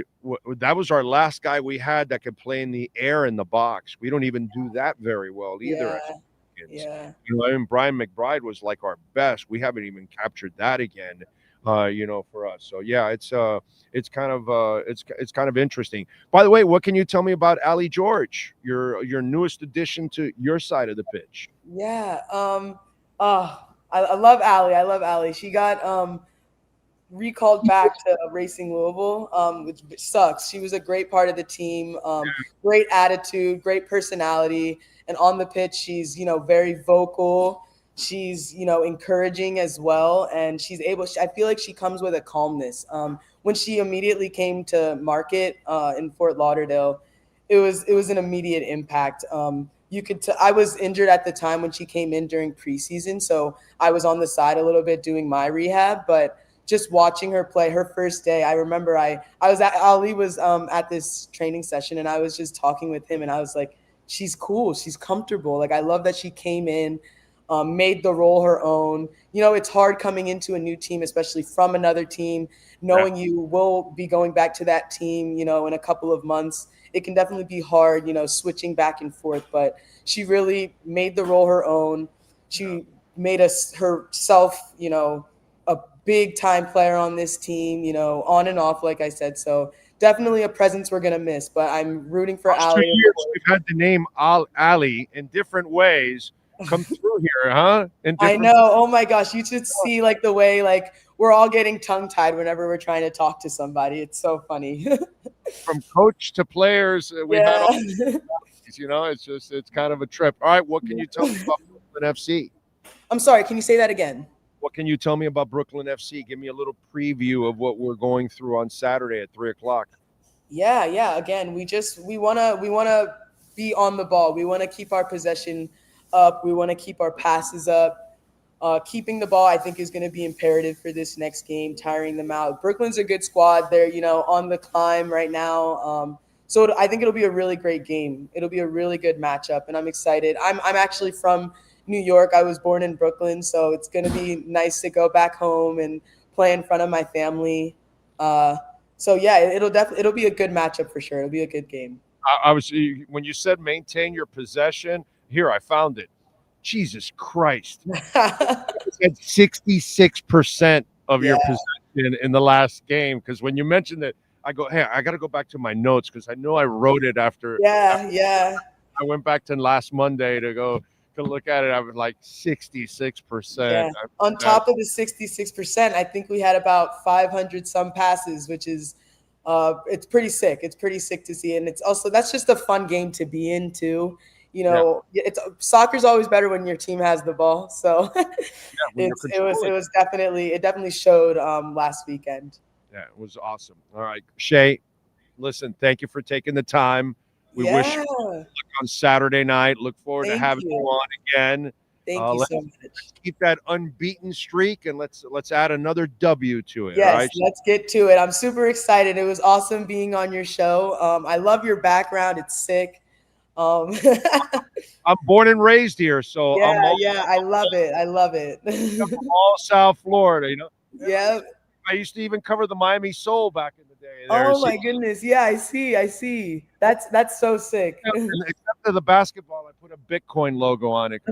that was our last guy we had that could play in the air in the box. We don't even do that very well either. Yeah. You know, I mean, Brian McBride was like our best. We haven't even captured that again, you know, for us. So yeah, it's kind of interesting. By the way, what can you tell me about Allie George, your newest addition to your side of the pitch? Yeah. I love Allie. I love Allie. She got recalled back to Racing Louisville, which sucks. She was a great part of the team. Great attitude, great personality. And on the pitch, she's, you know, very vocal. She's, you know, encouraging as well. And she's I feel like she comes with a calmness. When she immediately came to market in Fort Lauderdale, it was an immediate impact. You could I was injured at the time when she came in during preseason, so I was on the side a little bit doing my rehab, but just watching her play her first day, I remember Ali was at this training session, and I was just talking with him, and I was like, she's cool, she's comfortable. Like, I love that she came in, made the role her own. You know, it's hard coming into a new team, especially from another team, knowing you will be going back to that team, you know, in a couple of months. It can definitely be hard, you know, switching back and forth, but she really made the role her own. She made herself, you know, a big time player on this team, you know, on and off, like I said. So definitely a presence we're going to miss, but I'm rooting for Allie. 2 years we've had the name Allie in different ways come through here, huh? I know. Oh my gosh. You should see like the way, like, we're all getting tongue tied whenever we're trying to talk to somebody. It's so funny. From coach to players, we had all you know, it's kind of a trip. All right, what can you tell me about Brooklyn FC? I'm sorry, can you say that again? What can you tell me about Brooklyn FC? Give me a little preview of what we're going through on Saturday at 3:00. Yeah. Again, we wanna be on the ball. We want to keep our possession up. We want to keep our passes up. Keeping the ball, I think, is going to be imperative for this next game, tiring them out. Brooklyn's a good squad. They're, you know, on the climb right now. So I think it'll be a really great game. It'll be a really good matchup, and I'm excited. I'm actually from New York. I was born in Brooklyn, so it's going to be nice to go back home and play in front of my family. So yeah, it'll be a good matchup for sure. It'll be a good game. When you said maintain your possession, here I found it. Jesus Christ. It's at 66% of your possession in the last game. Because when you mentioned it, I go, hey, I got to go back to my notes because I know I wrote it after. Yeah. I went back to last Monday to look at it. I was like 66%. Yeah. On top of the 66%, I think we had about 500 some passes, which is it's pretty sick. It's pretty sick to see. And it's also, that's just a fun game to be in too. you know, it's soccer's always better when your team has the ball. So it definitely showed last weekend. Yeah, it was awesome. All right, Shay, listen, thank you for taking the time. We wish you luck on Saturday night. Look forward to having you on again. Thank you so much. Let's keep that unbeaten streak, and let's add another W to it. Yes, all right? Let's get to it. I'm super excited. It was awesome being on your show. I love your background. It's sick. I'm born and raised here, so I love it. I love it. I'm from all South Florida, you know. Yeah. I used to even cover the Miami Soul back in the day. Oh my goodness. Yeah, I see. That's so sick. Except for the basketball, I put a Bitcoin logo on it.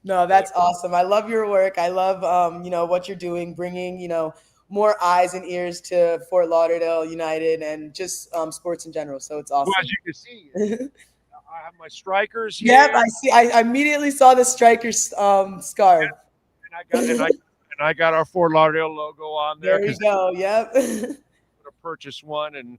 No, that's awesome. I love your work. I love what you're doing, bringing, more eyes and ears to Fort Lauderdale United and just sports in general. So it's awesome. Well, as you can see, I have my Strikers here. Yep, I see. I immediately saw the Strikers scarf. And I got our Fort Lauderdale logo on there. There you go. Yep. To purchase one and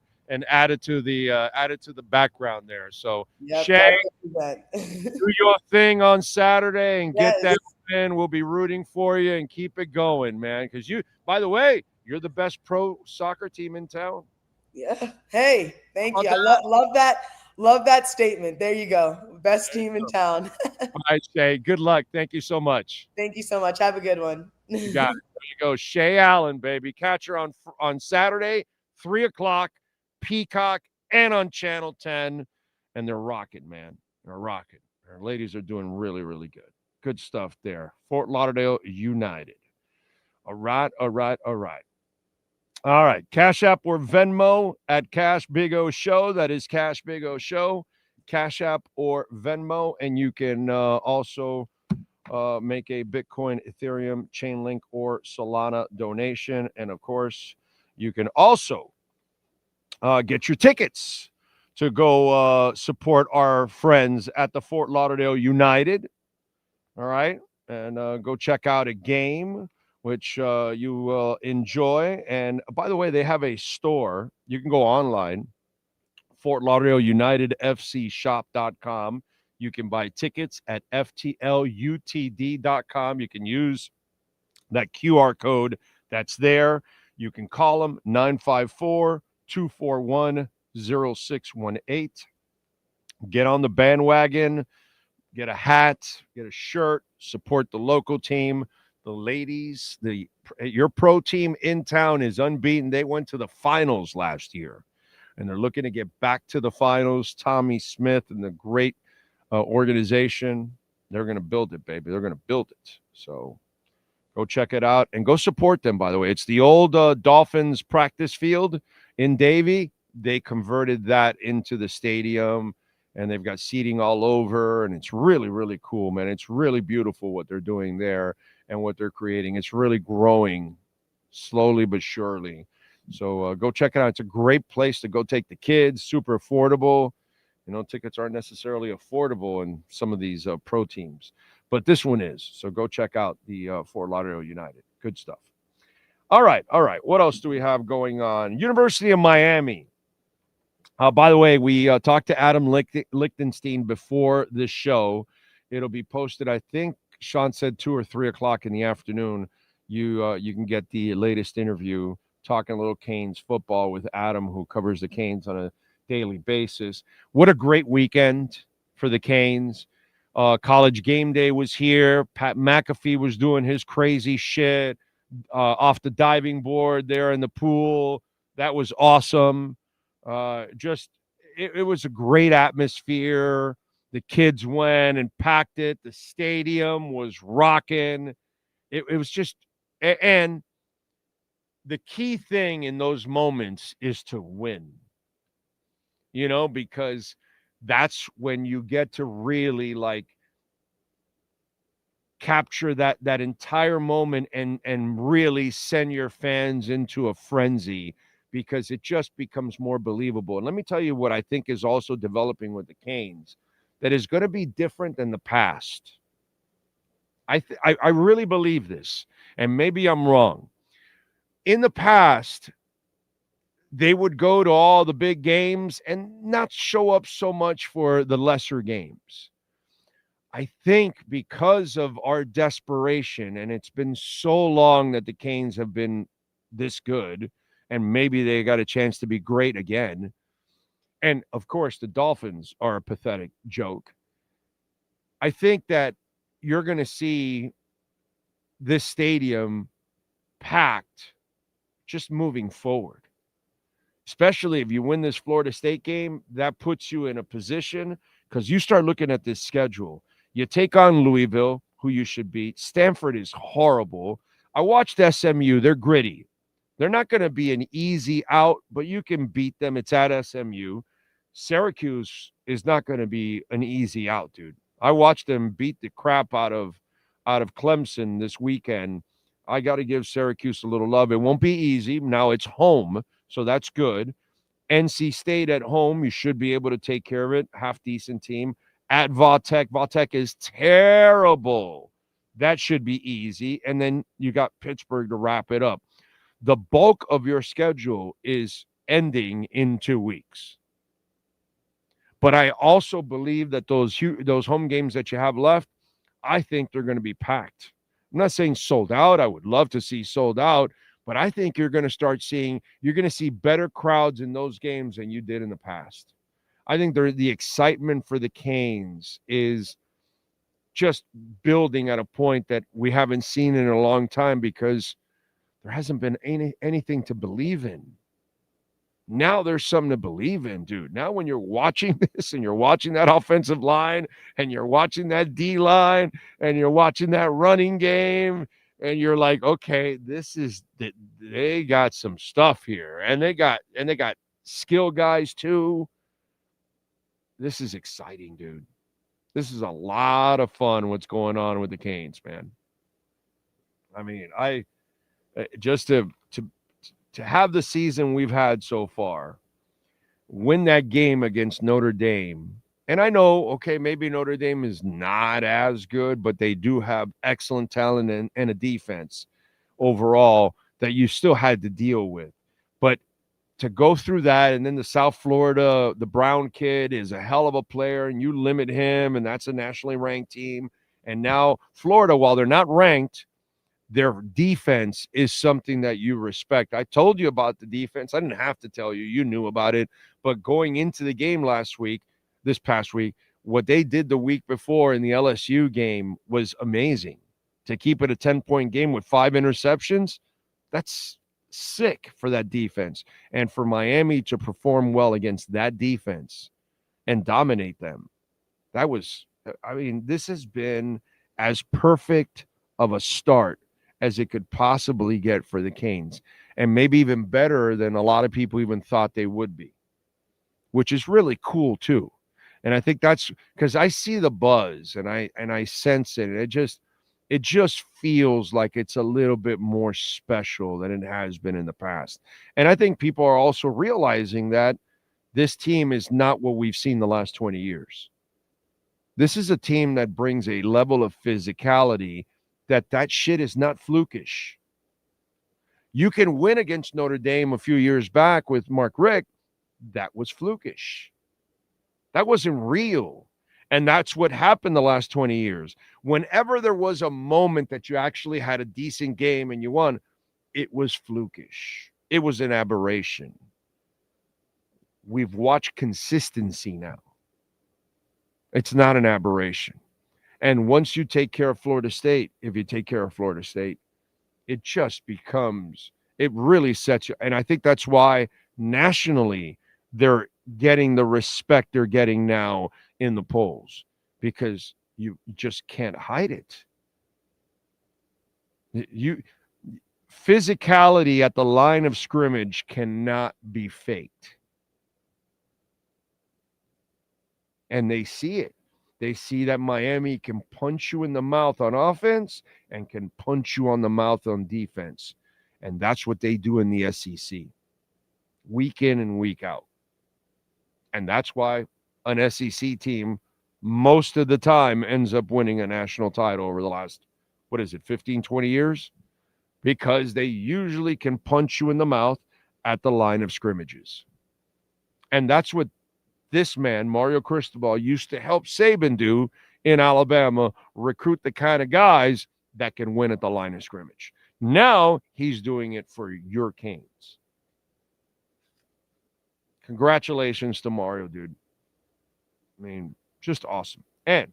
add it to the background there. So Shay, do your thing on Saturday and get that in. We'll be rooting for you and keep it going, man. Because by the way, you're the best pro soccer team in town. Yeah. Hey, thank you. I love that. Love that statement. There you go. Best team in town. All right, Shay. Good luck. Thank you so much. Thank you so much. Have a good one. You got it. There you go. Shay Allen, baby. Catch her on Saturday, 3 o'clock, Peacock, and on Channel 10. And they're rocking, man. They're rocking. Our ladies are doing really, really good. Good stuff there. Fort Lauderdale United. All right. All right. Cash App or Venmo at Cash Big O Show. That is Cash Big O Show. Cash App or Venmo. And you can also make a Bitcoin, Ethereum, Chainlink, or Solana donation. And, of course, you can also get your tickets to go support our friends at the Fort Lauderdale United. All right. And go check out a game which you will enjoy. And by the way, they have a store. You can go online, Fort Lauderdale United FC shop.com. You can buy tickets at FTLUTD.com. You can use that QR code that's there. You can call them 954-241-0618. Get on the bandwagon, get a hat, get a shirt, support the local team. The ladies, your pro team in town is unbeaten. They went to the finals last year, and they're looking to get back to the finals. Tommy Smith and the great organization, they're going to build it, baby. They're going to build it. So go check it out and go support them, by the way. It's the old Dolphins practice field in Davie. They converted that into the stadium, and they've got seating all over, and it's really, really cool, man. It's really beautiful what they're doing there and what they're creating. It's really growing slowly but surely. So go check it out. It's a great place to go take the kids, super affordable. You know, tickets aren't necessarily affordable in some of these pro teams, but this one is. So go check out the Fort Lauderdale United. Good stuff. All right. What else do we have going on? University of Miami. By the way, we talked to Adam Lichtenstein before this show. It'll be posted, I think, Sean said 2 or 3 o'clock in the afternoon. You can get the latest interview talking a little Canes football with Adam, who covers the Canes on a daily basis. What a great weekend for the Canes. College game day was here. Pat McAfee was doing his crazy shit off the diving board there in the pool. That was awesome. It was a great atmosphere. The kids went and packed it. The stadium was rocking. It was just, and the key thing in those moments is to win, because that's when you get to really capture that entire moment and really send your fans into a frenzy, because it just becomes more believable. And let me tell you what I think is also developing with the Canes that is going to be different than the past. I really believe this, and maybe I'm wrong. In the past, they would go to all the big games and not show up so much for the lesser games. I think because of our desperation, and it's been so long that the Canes have been this good, and maybe they got a chance to be great again. And, of course, the Dolphins are a pathetic joke. I think that you're going to see this stadium packed just moving forward. Especially if you win this Florida State game, that puts you in a position, because you start looking at this schedule. You take on Louisville, who you should beat. Stanford is horrible. I watched SMU. They're gritty. They're not going to be an easy out, but you can beat them. It's at SMU. Syracuse is not going to be an easy out, dude. I watched them beat the crap out of Clemson this weekend. I got to give Syracuse a little love. It won't be easy. Now it's home, so that's good. NC State at home, you should be able to take care of it. Half-decent team. At Vautech is terrible. That should be easy. And then you got Pittsburgh to wrap it up. The bulk of your schedule is ending in 2 weeks. But I also believe that those home games that you have left, I think they're going to be packed. I'm not saying sold out. I would love to see sold out, but I think you're going to see better crowds in those games than you did in the past. I think the excitement for the Canes is just building at a point that we haven't seen in a long time, because there hasn't been anything to believe in. Now there's something to believe in, dude. Now when you're watching this and you're watching that offensive line and you're watching that D line and you're watching that running game, and you're like, okay, they got some stuff here, and they got skill guys too. This is exciting, dude. This is a lot of fun what's going on with the Canes, man. I mean, just to have the season we've had so far, win that game against Notre Dame. And I know, okay, maybe Notre Dame is not as good, but they do have excellent talent and a defense overall that you still had to deal with. But to go through that, and then the South Florida, the Brown kid is a hell of a player, and you limit him, and that's a nationally ranked team. And now Florida, while they're not ranked, their defense is something that you respect. I told you about the defense. I didn't have to tell you. You knew about it. But going into the game this past week, what they did the week before in the LSU game was amazing. To keep it a 10-point game with 5 interceptions, that's sick for that defense. And for Miami to perform well against that defense and dominate them, this has been as perfect of a start as it could possibly get for the Canes, and maybe even better than a lot of people even thought they would be, which is really cool too. And I think that's because I see the buzz and I sense it. And it just feels like it's a little bit more special than it has been in the past. And I think people are also realizing that this team is not what we've seen the last 20 years. This is a team that brings a level of physicality that shit is not flukish. You can win against Notre Dame a few years back with Mark Richt. That was flukish. That wasn't real. And that's what happened the last 20 years. Whenever there was a moment that you actually had a decent game and you won, it was flukish. It was an aberration. We've watched consistency now. It's not an aberration. And once you take care of Florida State, if you take care of Florida State, it just becomes, it really sets you. And I think that's why nationally they're getting the respect they're getting now in the polls, because you just can't hide it. Physicality at the line of scrimmage cannot be faked. And they see it. They see that Miami can punch you in the mouth on offense and can punch you on the mouth on defense. And that's what they do in the SEC, week in and week out. And that's why an SEC team most of the time ends up winning a national title over the last, 15, 20 years? Because they usually can punch you in the mouth at the line of scrimmages. And that's what this man, Mario Cristobal, used to help Saban do in Alabama, recruit the kind of guys that can win at the line of scrimmage. Now he's doing it for your Canes. Congratulations to Mario, dude. I mean, just awesome. And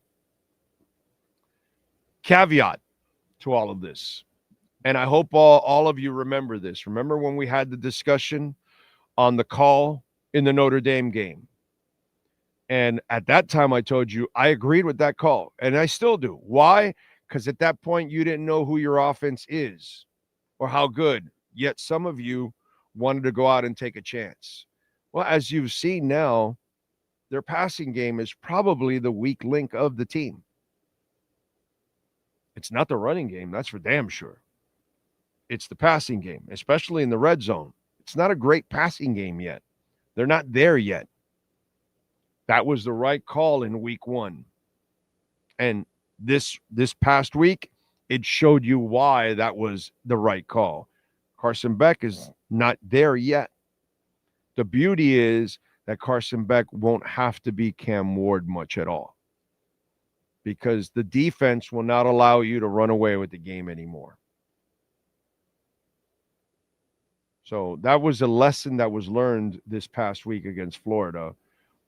caveat to all of this, and I hope all of you remember this. Remember when we had the discussion on the call in the Notre Dame game? And at that time, I told you I agreed with that call, and I still do. Why? Because at that point, you didn't know who your offense is or how good, yet some of you wanted to go out and take a chance. Well, as you've seen now, their passing game is probably the weak link of the team. It's not the running game, that's for damn sure. It's the passing game, especially in the red zone. It's not a great passing game yet. They're not there yet. That was the right call in week 1. And this past week, it showed you why that was the right call. Carson Beck is not there yet. The beauty is that Carson Beck won't have to be Cam Ward much at all, because the defense will not allow you to run away with the game anymore. So that was a lesson that was learned this past week against Florida,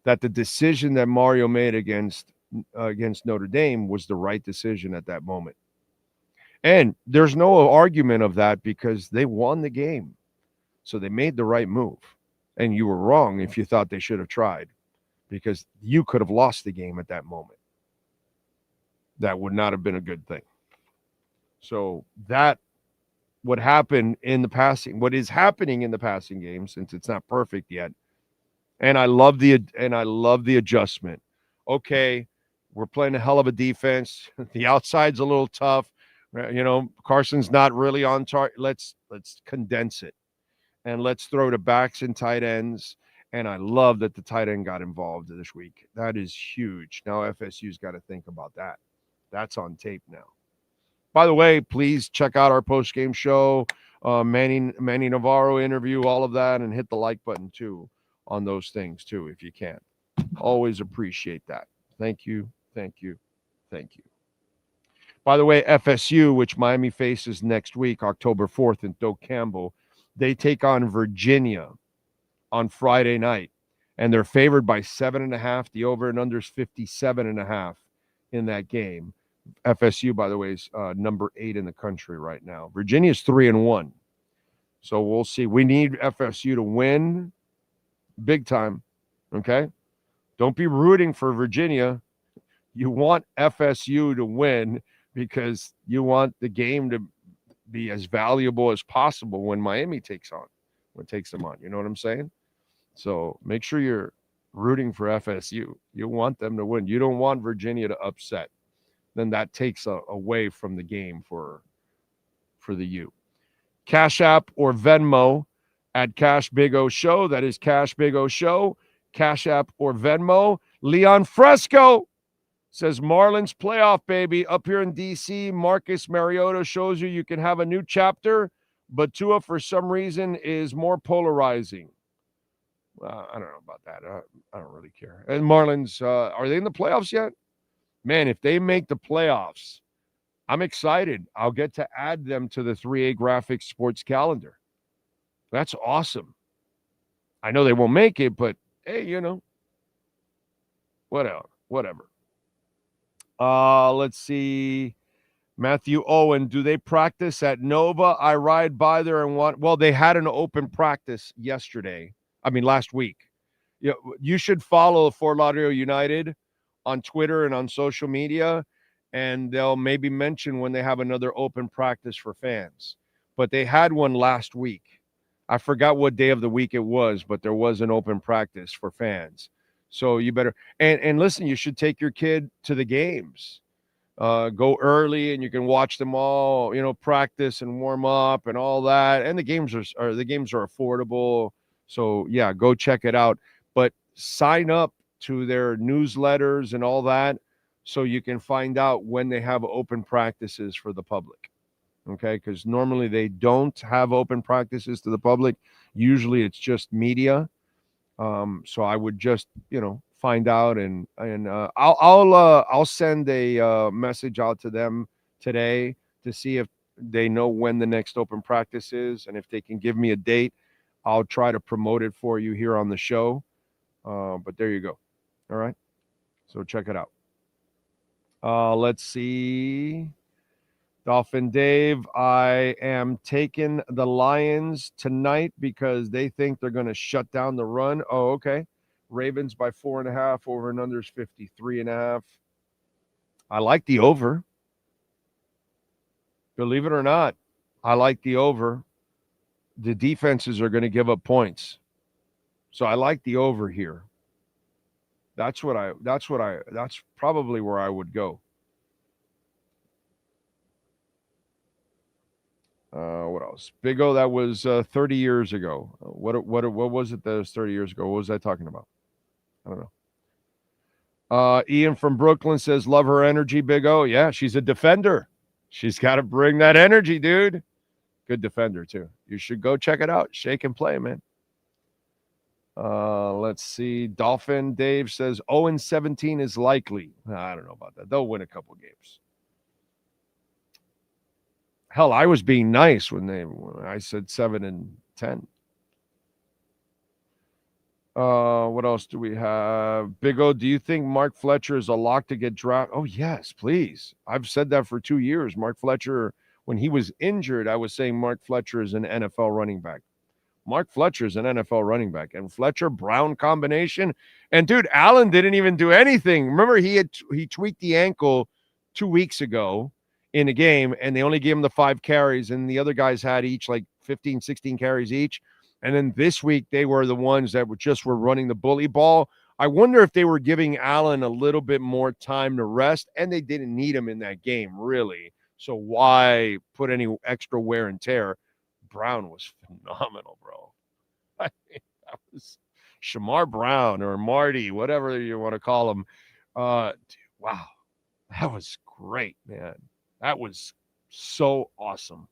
that the decision that Mario made against Notre Dame was the right decision at that moment. And there's no argument of that, because they won the game. So they made the right move. And you were wrong if you thought they should have tried, because you could have lost the game at that moment. That would not have been a good thing. So that what happened in the passing, what is happening in the passing game, since it's not perfect yet. And I love the adjustment. Okay, we're playing a hell of a defense. The outside's a little tough. You know, Carson's not really on target. Let's condense it, and let's throw to backs and tight ends. And I love that the tight end got involved this week. That is huge. Now FSU's got to think about that. That's on tape now. By the way, please check out our post-game show, Manny Navarro interview, all of that, and hit the like button too on those things too, if you can. Always appreciate that. Thank you, thank you, thank you. By the way, FSU, which Miami faces next week, October 4th in Doak Campbell, they take on Virginia on Friday night, and they're favored by 7.5. The over and under is 57.5 in that game. FSU, by the way, is number 8 in the country right now. Virginia's 3-1. So we'll see. We need FSU to win big time, okay? Don't be rooting for Virginia. You want FSU to win, because you want the game to be as valuable as possible when Miami takes them on. You know what I'm saying? So make sure you're rooting for FSU. You want them to win. You don't want Virginia to upset. Then that takes away from the game for the U. Cash App or Venmo at Cash Big O Show. That is Cash Big O Show. Cash App or Venmo. Leon Fresco says Marlins playoff, baby. Up here in D.C., Marcus Mariota shows you can have a new chapter, but Tua, for some reason, is more polarizing. I don't know about that. I don't really care. And Marlins, are they in the playoffs yet? Man, if they make the playoffs, I'm excited. I'll get to add them to the 3A Graphics sports calendar. That's awesome. I know they won't make it, but hey, you know, whatever. Let's see. Matthew Owen, do they practice at Nova? I ride by there and well, they had an open practice last week. You should follow Fort Lauderdale United on Twitter and on social media, and they'll maybe mention when they have another open practice for fans. But they had one last week. I forgot what day of the week it was, but there was an open practice for fans. So you better, and listen, you should take your kid to the games. Go early and you can watch them all, practice and warm up and all that. And the games are affordable. So yeah, go check it out. But sign up to their newsletters and all that, so you can find out when they have open practices for the public. Okay, because normally they don't have open practices to the public. Usually it's just media. So I would just, find out and I'll send a message out to them today to see if they know when the next open practice is, and if they can give me a date, I'll try to promote it for you here on the show. But there you go. All right. So check it out. Let's see. Dolphin Dave, I am taking the Lions tonight because they think they're going to shut down the run. Oh, okay. Ravens by 4.5, over and under is 53.5. I like the over. Believe it or not, I like the over. The defenses are going to give up points. So I like the over here. That's probably where I would go. What else? Big O, that was 30 years ago. What was it that was 30 years ago? What was I talking about? I don't know. Ian from Brooklyn says, love her energy, Big O. Yeah, she's a defender. She's got to bring that energy, dude. Good defender, too. You should go check it out. Shake and play, man. Let's see. Dolphin Dave says 0-17 is likely. I don't know about that. They'll win a couple games. Hell, I was being nice when I said 7-10. What else do we have? Big O, do you think Mark Fletcher is a lock to get drafted? Oh, yes, please. I've said that for 2 years. Mark Fletcher, when he was injured, I was saying Mark Fletcher is an NFL running back. Mark Fletcher is an NFL running back. And Fletcher-Brown combination. And, dude, Allen didn't even do anything. Remember, he tweaked the ankle 2 weeks ago in a game, and they only gave him the 5 carries, and the other guys had each like 15, 16 carries each. And then this week, they were the ones that were running the bully ball. I wonder if they were giving Allen a little bit more time to rest, and they didn't need him in that game, really. So why put any extra wear and tear? Brown was phenomenal, bro. I mean, that was Shamar Brown or Marty, whatever you want to call him. Dude, wow, that was great, man. That was so awesome.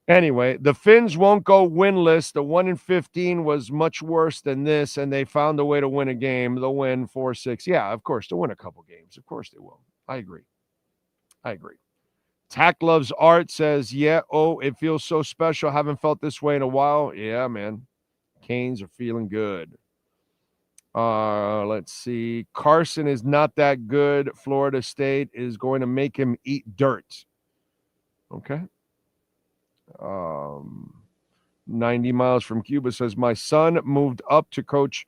Anyway, the Finns won't go winless. The 1-15 was much worse than this, and they found a way to win a game. They'll win 4-6. Yeah, of course, they'll win a couple games. Of course they will. I agree. Tack Loves Art says, yeah, it feels so special. Haven't felt this way in a while. Yeah, man. Canes are feeling good. Let's see. Carson is not that good. Florida State is going to make him eat dirt. Okay. 90 miles from Cuba says, my son moved up to coach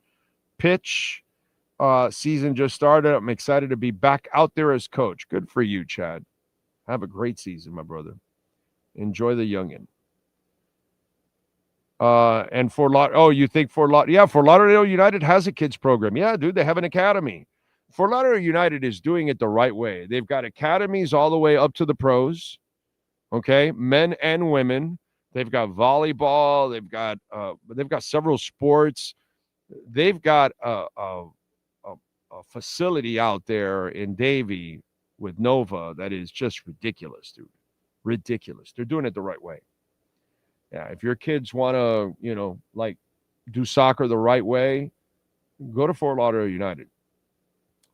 pitch. Season just started. I'm excited to be back out there as coach. Good for you, Chad. Have a great season, my brother. Enjoy the youngin'. And Fort Lauderdale. Oh, you think Fort Lauderdale? Yeah, Fort Lauderdale United has a kids program. Yeah, dude, they have an academy. Fort Lauderdale United is doing it the right way. They've got academies all the way up to the pros. Okay, men and women. They've got volleyball. They've got several sports. They've got a facility out there in Davie with Nova that is just ridiculous, dude. Ridiculous. They're doing it the right way. Yeah, if your kids want to, do soccer the right way, go to Fort Lauderdale United.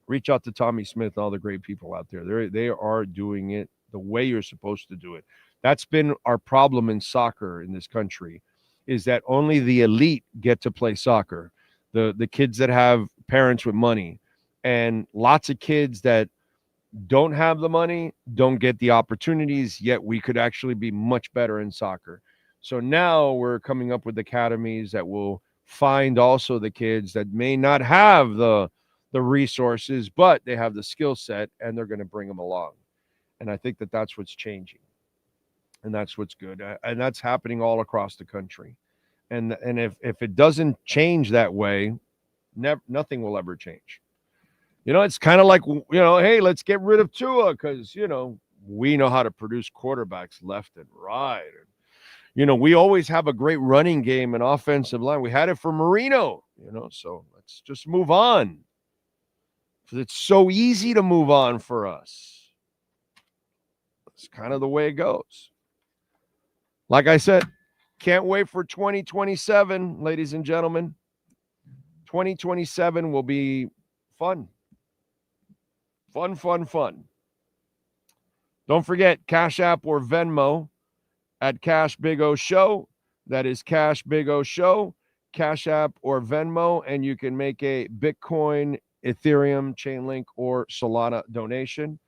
Reach out to Tommy Smith and all the great people out there. They are doing it the way you're supposed to do it. That's been our problem in soccer in this country, is that only the elite get to play soccer. The kids that have parents with money, and lots of kids that don't have the money don't get the opportunities, yet we could actually be much better in soccer. So now we're coming up with academies that will find also the kids that may not have the resources, but they have the skill set, and they're going to bring them along. And I think that that's what's changing, and that's what's good. And that's happening all across the country. And if it doesn't change that way, nothing will ever change. It's kind of like, hey, let's get rid of Tua because, we know how to produce quarterbacks left and right. And, we always have a great running game and offensive line. We had it for Marino, so let's just move on. Because it's so easy to move on for us. It's kind of the way it goes. Like I said, can't wait for 2027, ladies and gentlemen. 2027 will be fun. Fun. Don't forget Cash App or Venmo at Cash Big O Show. That is Cash Big O Show, Cash App or Venmo, and you can make a Bitcoin, Ethereum, Chainlink, or Solana donation.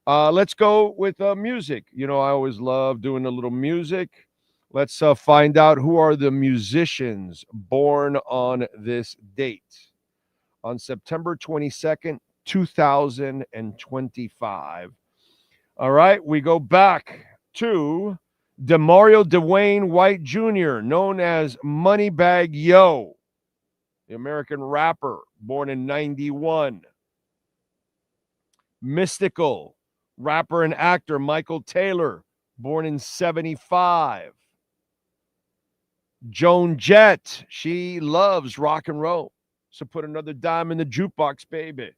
Let's go with music. You know, I always love doing a little music. Let's find out who are the musicians born on this date. On September 22nd, 2025. All right, we go back to Demario Dwayne White Jr., known as Moneybag Yo, the American rapper, born in 91. Mystical, rapper and actor Michael Taylor, born in 75. Joan Jett, she loves rock and roll, so put another dime in the jukebox, baby.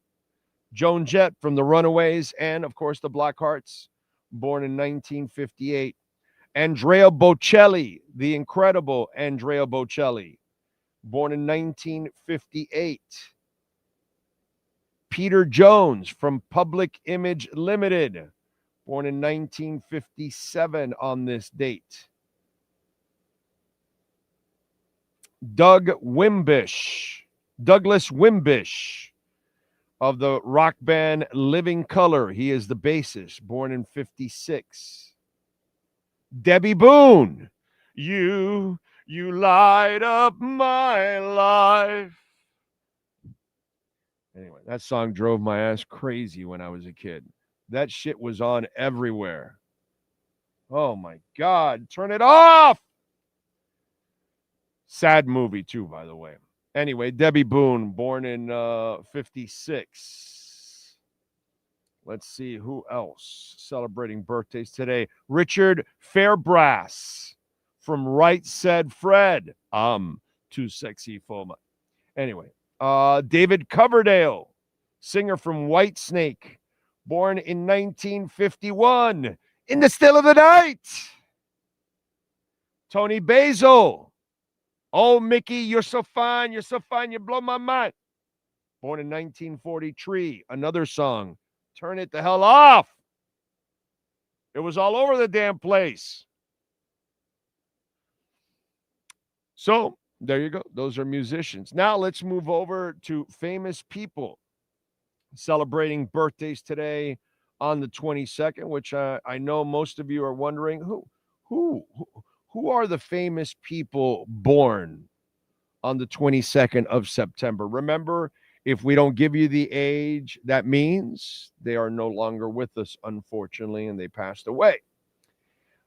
Joan Jett from the Runaways and, of course, the Blackhearts, born in 1958. Andrea Bocelli, the incredible Andrea Bocelli, born in 1958. Peter Jones from Public Image Limited, born in 1957 on this date. Douglas Wimbish of the rock band Living Colour. He is the bassist, born in 56. Debbie Boone, you light up my life. Anyway, that song drove my ass crazy when I was a kid. That shit was on everywhere. Oh my God, turn it off. Sad movie too, by the way. Anyway, Debbie Boone, born in 56. Let's see who else celebrating birthdays today. Richard Fairbrass from Right Said Fred. Too sexy for my. Anyway, David Coverdale, singer from Whitesnake, born in 1951. In the Still of the Night. Tony Basil. Oh, Mickey, you're so fine. You're so fine. You blow my mind. Born in 1943. Another song. Turn it the hell off. It was all over the damn place. So, there you go. Those are musicians. Now, let's move over to famous people celebrating birthdays today on the 22nd, which I know most of you are wondering, who are the famous people born on the 22nd of September? Remember, if we don't give you the age, that means they are no longer with us, unfortunately, and they passed away.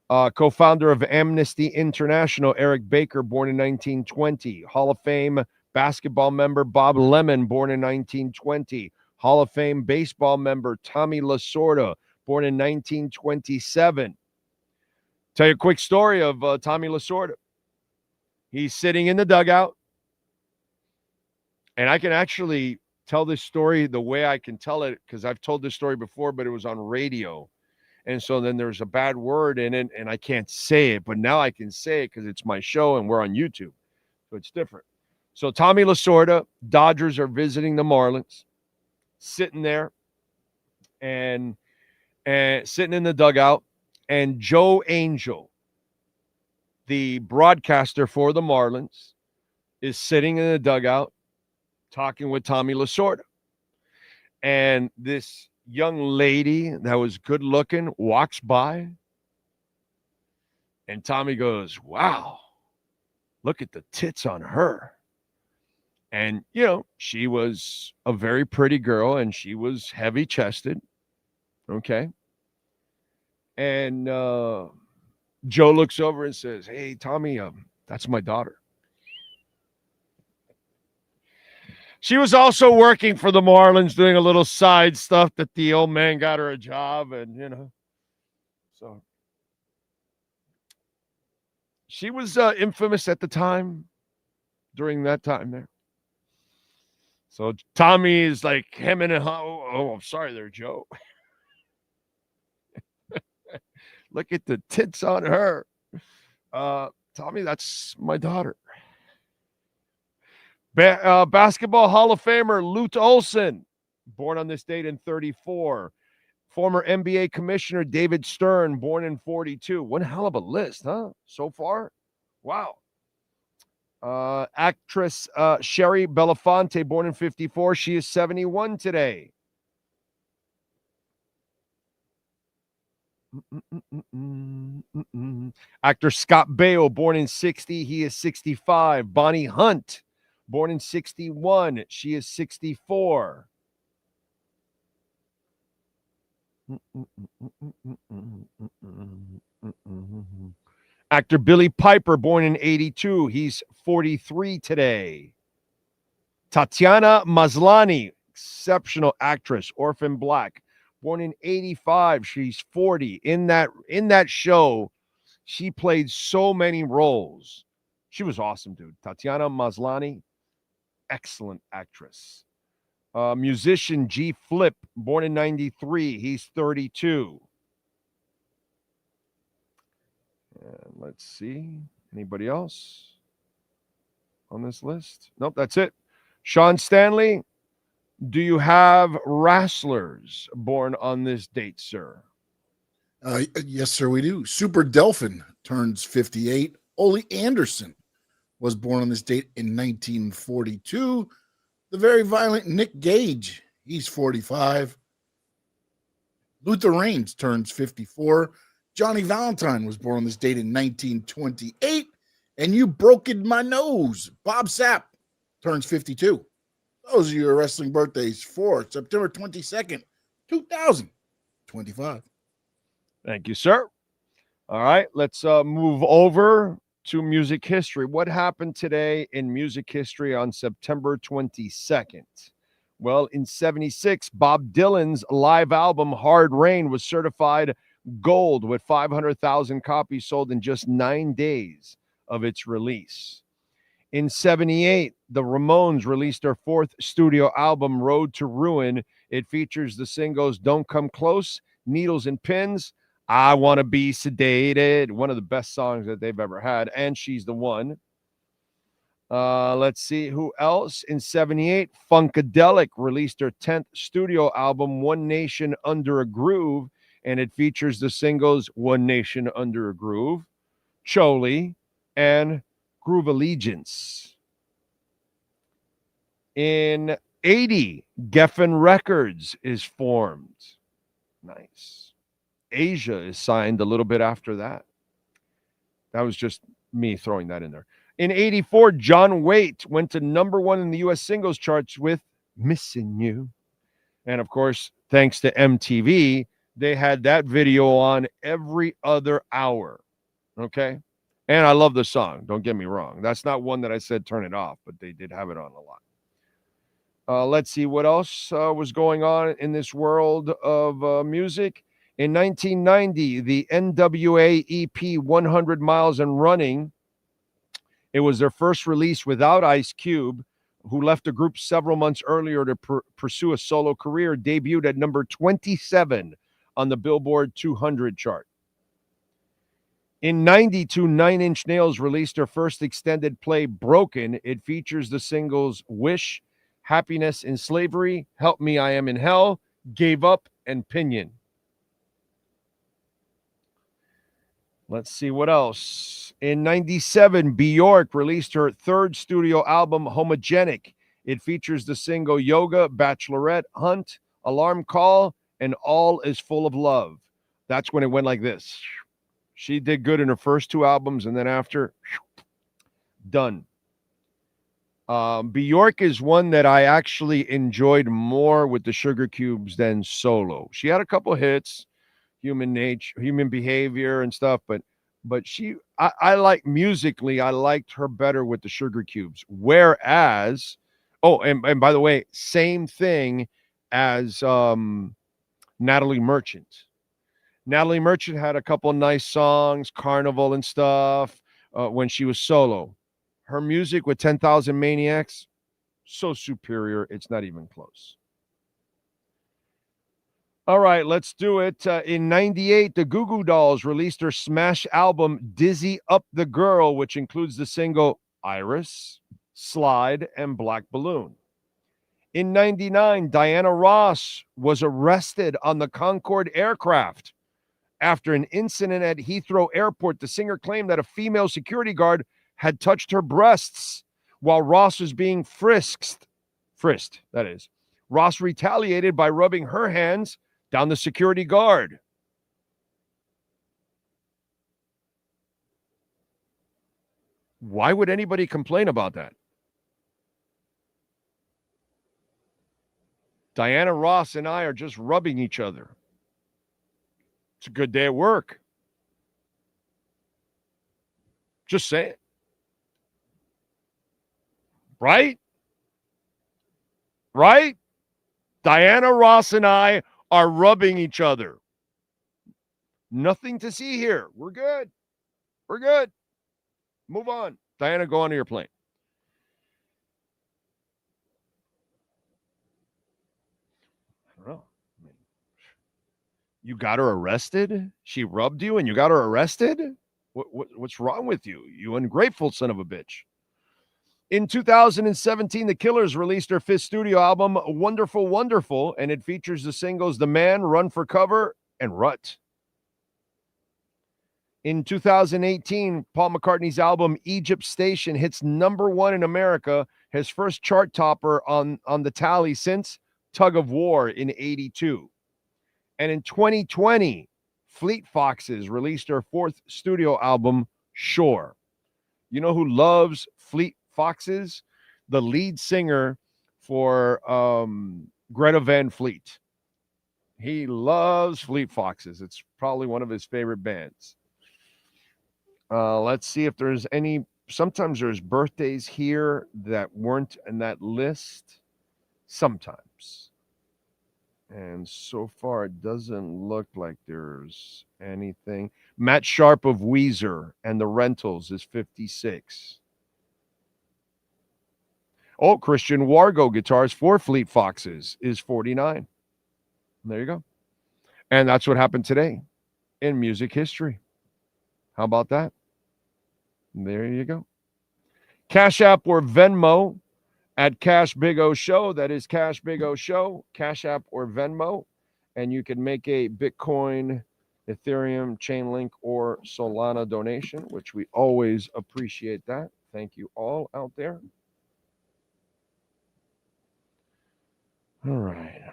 Co-founder of Amnesty International, Eric Baker, born in 1920. Hall of Fame basketball member Bob Lemon, born in 1920. Hall of Fame baseball member Tommy Lasorda, born in 1927. Tell you a quick story of Tommy Lasorda. He's sitting in the dugout, and I can actually tell this story the way I can tell it because I've told this story before, but it was on radio. And so then there's a bad word in it, and I can't say it, but now I can say it because it's my show and we're on YouTube. So it's different. So Tommy Lasorda, Dodgers are visiting the Marlins, sitting there and sitting in the dugout. And Joe Angel, the broadcaster for the Marlins, is sitting in the dugout talking with Tommy Lasorda. And this young lady that was good looking walks by. And Tommy goes, wow, look at the tits on her. And, you know, she was a very pretty girl and she was heavy chested. Okay. And Joe looks over and says, hey, Tommy, that's my daughter. She was also working for the Marlins, doing a little side stuff that the old man got her a job. And, you know, so she was infamous at the time, during that time there. So Tommy is like hemming and I'm sorry there, Joe. Look at the tits on her. Tommy, that's my daughter. Basketball Hall of Famer Lute Olson, born on this date in 34. Former NBA Commissioner David Stern, born in 42. One hell of a list, huh? So far? Wow. Actress Sherry Belafonte, born in 54. She is 71 today. Actor Scott Baio, born in 60. He is 65. Bonnie Hunt, born in 61. She is 64. Actor Billy Piper, born in 82. He's 43 today. Tatiana Maslany, exceptional actress, Orphan Black, born in 85. She's 40. In that show, she played so many roles. She was awesome, dude. Tatiana Maslany, excellent actress. Musician G. Flip, born in 93. He's 32. And let's see. Anybody else on this list? Nope, that's it. Sean Stanley, do you have wrestlers born on this date, sir? Yes, sir, we do. Super Delphin turns 58. Ole Anderson was born on this date in 1942. The very violent Nick Gage, he's 45. Luther Reigns turns 54. Johnny Valentine was born on this date in 1928. And you broken my nose. Bob Sapp turns 52. Those are your wrestling birthdays for September 22nd, 2025. Thank you, sir. All right, let's move over to music history. What happened today in music history on September 22nd? Well, in 76, Bob Dylan's live album Hard Rain was certified gold with 500,000 copies sold in just 9 days of its release. In 78, the Ramones released their fourth studio album, Road to Ruin. It features the singles Don't Come Close, Needles and Pins, I Want to Be Sedated, one of the best songs that they've ever had, and She's the One. Let's see who else. In 78, Funkadelic released their 10th studio album, One Nation Under a Groove, and it features the singles One Nation Under a Groove, Choli, and Groove Allegiance. In 80, Geffen Records is formed. Nice. Asia is signed a little bit after that. That was just me throwing that in there. In 84, John Waite went to #1 in the U.S. singles charts with Missing You. And of course, thanks to MTV, they had that video on every other hour. Okay? And I love the song. Don't get me wrong. That's not one that I said turn it off, but they did have it on a lot. Let's see what else was going on in this world of music. In 1990, the NWA EP 100 Miles and Running, it was their first release without Ice Cube, who left the group several months earlier to pursue a solo career, debuted at number 27 on the Billboard 200 chart. In 92, Nine Inch Nails released their first extended play, Broken. It features the singles Wish, Happiness in Slavery, Help Me, I Am in Hell, Gave Up, and Pinion. Let's see what else. In 97, Bjork released her third studio album, Homogenic. It features the single Yoga, Bachelorette, Hunt, Alarm Call, and All Is Full of Love. That's when it went like this. She did good in her first two albums, and then after, done. Bjork is one that I actually enjoyed more with the Sugar Cubes than solo. She had a couple hits, Human Nature, Human Behavior and stuff, but I like musically, I liked her better with the Sugar Cubes. Whereas, and by the way, same thing as Natalie Merchant. Natalie Merchant had a couple nice songs, Carnival and stuff, when she was solo. Her music with 10,000 Maniacs, so superior, it's not even close. All right, let's do it. In 98, the Goo Goo Dolls released their smash album, Dizzy Up the Girl, which includes the single Iris, Slide, and Black Balloon. In 99, Diana Ross was arrested on the Concorde aircraft. After an incident at Heathrow Airport, the singer claimed that a female security guard had touched her breasts while Ross was being frisked, that is. Ross retaliated by rubbing her hands down the security guard. Why would anybody complain about that? Diana Ross and I are just rubbing each other. It's a good day at work. Just saying. Right? Right? Diana Ross and I are rubbing each other. Nothing to see here. We're good. We're good. Move on. Diana, go onto your plane. I don't know. You got her arrested? She rubbed you and you got her arrested? What's wrong with you? You ungrateful son of a bitch. In 2017, the Killers released their fifth studio album, Wonderful, Wonderful, and it features the singles The Man, Run for Cover, and Rut. In 2018, Paul McCartney's album, Egypt Station, hits #1 in America, his first chart topper on the tally since Tug of War in 82. And in 2020, Fleet Foxes released their fourth studio album, Shore. You know who loves Fleet Foxes? The lead singer for Greta Van Fleet. He loves Fleet Foxes. It's probably one of his favorite bands. Let's see if there's any. Sometimes there's birthdays here that weren't in that list. Sometimes. And so far, it doesn't look like there's anything. Matt Sharp of Weezer and the Rentals is 56. Oh, Christian Wargo guitars for Fleet Foxes is 49. There you go. And that's what happened today in music history. How about that? There you go. Cash App or Venmo at Cash Big O Show. That is Cash Big O Show. Cash App or Venmo. And you can make a Bitcoin, Ethereum, Chainlink, or Solana donation, which we always appreciate that. Thank you all out there. All right.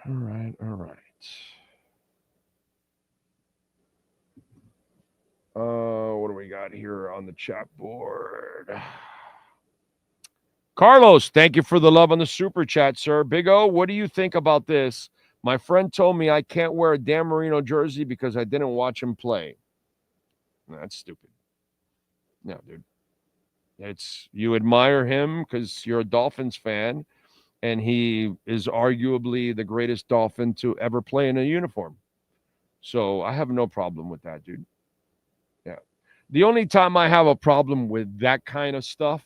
What do we got here on the chat board? Carlos, thank you for the love on the super chat, sir. Big O, what do you think about this? My friend told me I can't wear a Dan Marino jersey because I didn't watch him play. That's stupid. No, dude. It's you admire him because you're a Dolphins fan, and he is arguably the greatest Dolphin to ever play in a uniform. So I have no problem with that, dude. Yeah. The only time I have a problem with that kind of stuff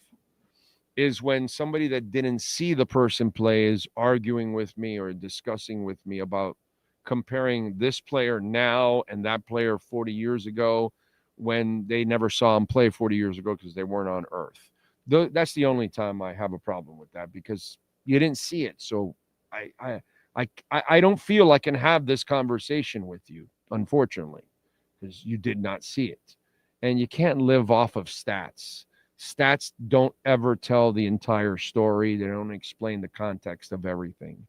is when somebody that didn't see the person play is arguing with me or discussing with me about comparing this player now and that player 40 years ago when they never saw him play 40 years ago because they weren't on Earth. That's the only time I have a problem with that because you didn't see it. So I don't feel I can have this conversation with you, unfortunately, because you did not see it. And you can't live off of stats. Stats don't ever tell the entire story. They don't explain the context of everything.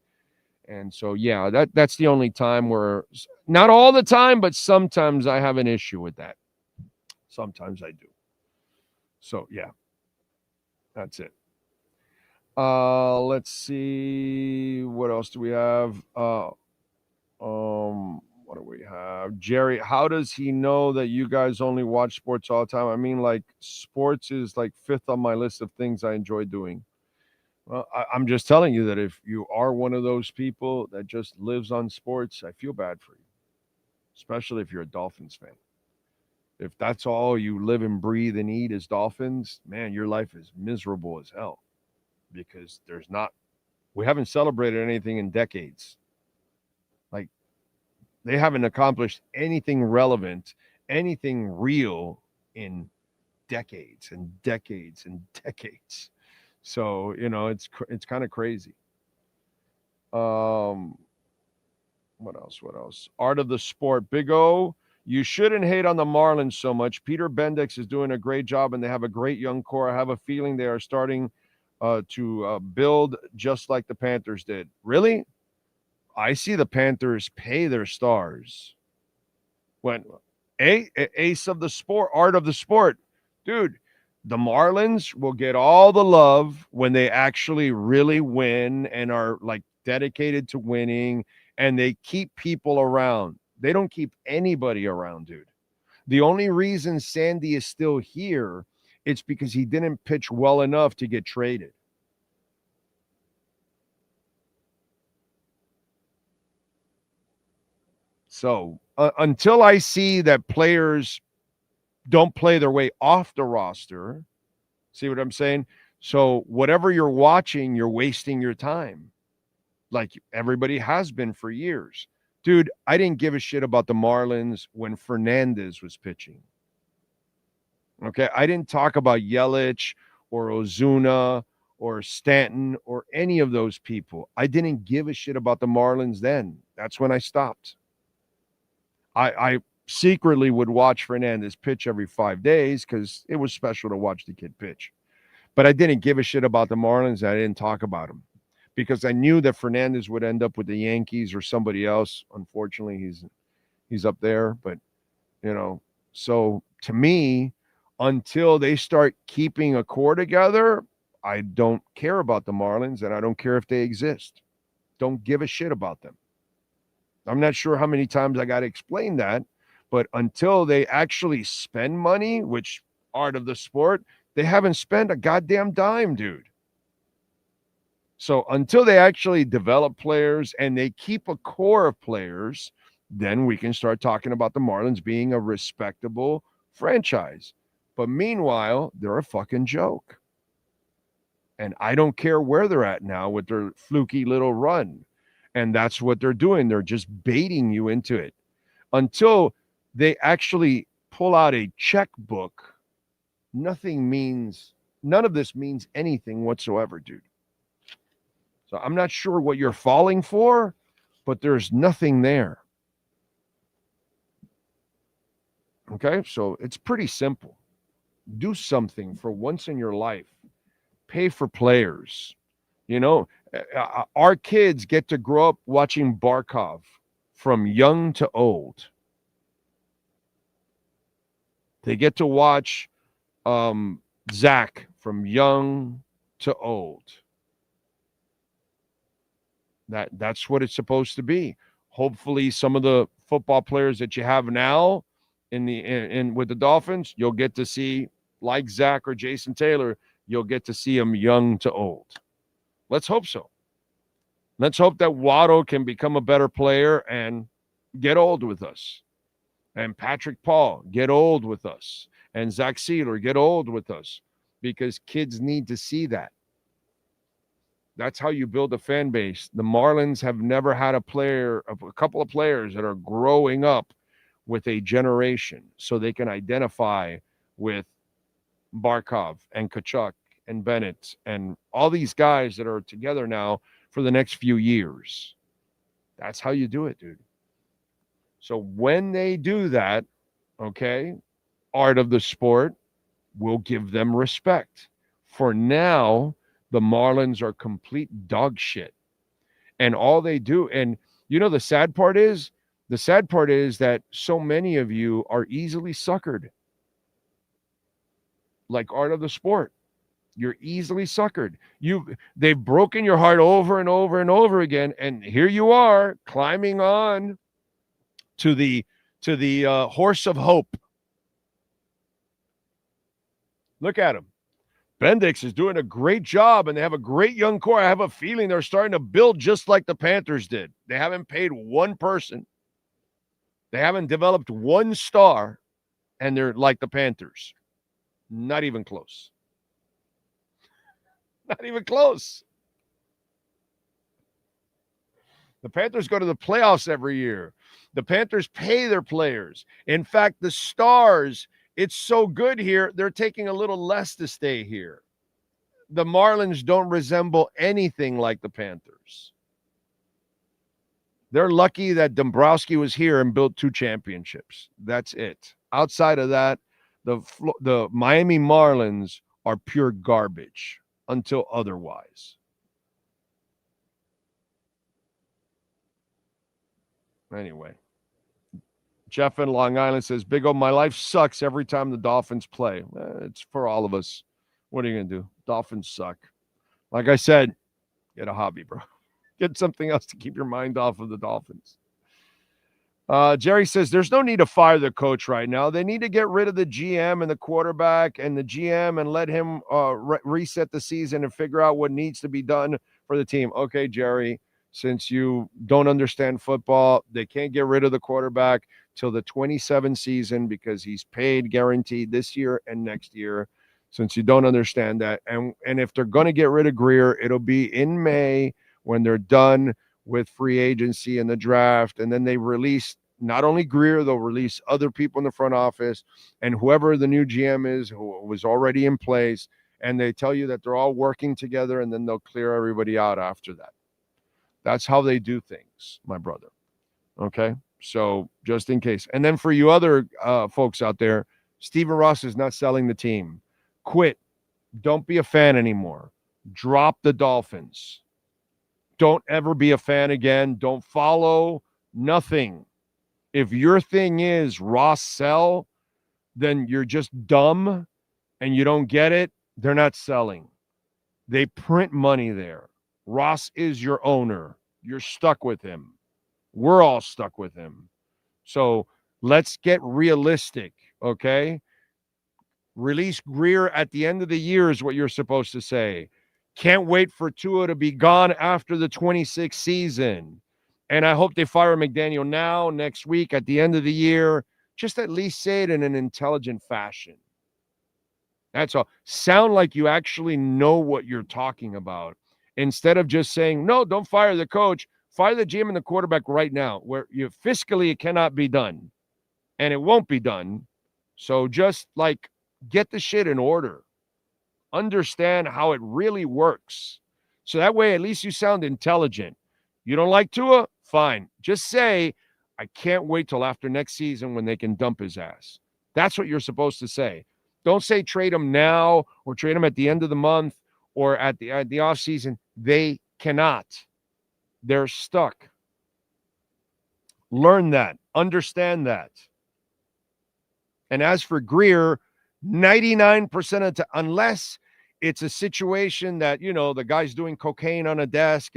And so, yeah, that's the only time where, not all the time, but sometimes I have an issue with that. Sometimes I do. So, yeah, that's it. Let's see. What else do we have? What do we have? Jerry, how does he know that you guys only watch sports all the time? I mean, like, sports is like fifth on my list of things I enjoy doing. Well, I'm just telling you that if you are one of those people that just lives on sports, I feel bad for you, especially if you're a Dolphins fan. If that's all you live and breathe and eat is Dolphins, man, your life is miserable as hell because we haven't celebrated anything in decades. Like, They haven't accomplished anything relevant, anything real in decades and decades and decades. So, it's kind of crazy. What else? What else? Art of the sport. Big O, you shouldn't hate on the Marlins so much. Peter Bendix is doing a great job, and they have a great young core. I have a feeling they are starting to build just like the Panthers did. Really? I see the Panthers pay their stars. When ace of the sport, art of the sport. Dude, the Marlins will get all the love when they actually really win and are like dedicated to winning, and they keep people around. They don't keep anybody around, dude. The only reason Sandy is still here, it's because he didn't pitch well enough to get traded. So until I see that players don't play their way off the roster, see what I'm saying? So whatever you're watching, you're wasting your time. Like everybody has been for years. Dude, I didn't give a shit about the Marlins when Fernandez was pitching. Okay, I didn't talk about Yelich or Ozuna or Stanton or any of those people. I didn't give a shit about the Marlins then. That's when I stopped. I secretly would watch Fernandez pitch every 5 days because it was special to watch the kid pitch. But I didn't give a shit about the Marlins. I didn't talk about him because I knew that Fernandez would end up with the Yankees or somebody else. Unfortunately, he's up there. But, so to me, until they start keeping a core together, I don't care about the Marlins, and I don't care if they exist. Don't give a shit about them. I'm not sure how many times I got to explain that, but until they actually spend money, which art of the sport, they haven't spent a goddamn dime, dude. So until they actually develop players and they keep a core of players, then we can start talking about the Marlins being a respectable franchise. But meanwhile, they're a fucking joke. And I don't care where they're at now with their fluky little run. And that's what they're doing. They're just baiting you into it. Until they actually pull out a checkbook, none of this means anything whatsoever, dude. So I'm not sure what you're falling for, but there's nothing there. Okay, so it's pretty simple. Do something for once in your life. Pay for players. Our kids get to grow up watching Barkov from young to old. They get to watch Zach from young to old. That's what it's supposed to be. Hopefully, some of the football players that you have now with the Dolphins, you'll get to see, like Zach or Jason Taylor, you'll get to see them young to old. Let's hope so. Let's hope that Waddle can become a better player and get old with us. And Patrick Paul, get old with us. And Zach Sealer, get old with us. Because kids need to see that. That's how you build a fan base. The Marlins have never had a couple of players that are growing up with a generation so they can identify with Barkov and Kachuk and Bennett and all these guys that are together now for the next few years. That's how you do it, dude. So when they do that, okay, art of the sport will give them respect. For now, the Marlins are complete dog shit. And all they do, and the sad part is that so many of you are easily suckered. Like art of the sport. You're easily suckered. They've broken your heart over and over and over again, and here you are climbing on to the horse of hope. Look at him. Bendix is doing a great job, and they have a great young core. I have a feeling they're starting to build just like the Panthers did. They haven't paid one person. They haven't developed one star, and they're like the Panthers. Not even close. Not even close. The Panthers go to the playoffs every year. The Panthers pay their players. In fact, the Stars, it's so good here, they're taking a little less to stay here. The Marlins don't resemble anything like the Panthers. They're lucky that Dombrowski was here and built 2 championships. That's it. Outside of that, the Miami Marlins are pure garbage until otherwise. Anyway, Jeff in Long Island says, Big O, my life sucks every time the Dolphins play. It's for all of us. What are you going to do? Dolphins suck. Like I said, get a hobby, bro. Get something else to keep your mind off of the Dolphins. Jerry says, there's no need to fire the coach right now. They need to get rid of the GM and the quarterback and the GM and let him reset the season and figure out what needs to be done for the team. Okay, Jerry, since you don't understand football, they can't get rid of the quarterback till the 27 season because he's paid guaranteed this year and next year. Since you don't understand that. And if they're going to get rid of Greer, it'll be in May when they're done with free agency and the draft. And then they release not only Greer, they'll release other people in the front office and whoever the new GM is who was already in place. And they tell you that they're all working together and then they'll clear everybody out after that. That's how they do things, my brother. Okay? So just in case. And then for you other folks out there, Stephen Ross is not selling the team. Quit. Don't be a fan anymore. Drop the Dolphins. Don't ever be a fan again. Don't follow. Nothing. If your thing is Ross sell, then you're just dumb and you don't get it. They're not selling. They print money there. Ross is your owner. You're stuck with him. We're all stuck with him. So let's get realistic, okay? Release Greer at the end of the year is what you're supposed to say. Can't wait for Tua to be gone after the 26th season. And I hope they fire McDaniel now, next week, at the end of the year. Just at least say it in an intelligent fashion. That's all. Sound like you actually know what you're talking about. Instead of just saying, no, don't fire the coach. Fire the GM and the quarterback right now. Where you fiscally it cannot be done. And it won't be done. So just like get the shit in order. Understand how it really works. So that way, at least you sound intelligent. You don't like Tua? Fine. Just say, I can't wait till after next season when they can dump his ass. That's what you're supposed to say. Don't say trade him now or trade him at the end of the month or at the offseason. They cannot. They're stuck. Learn that. Understand that. And as for Greer, 99% of the time, unless it's a situation that, you know, the guy's doing cocaine on a desk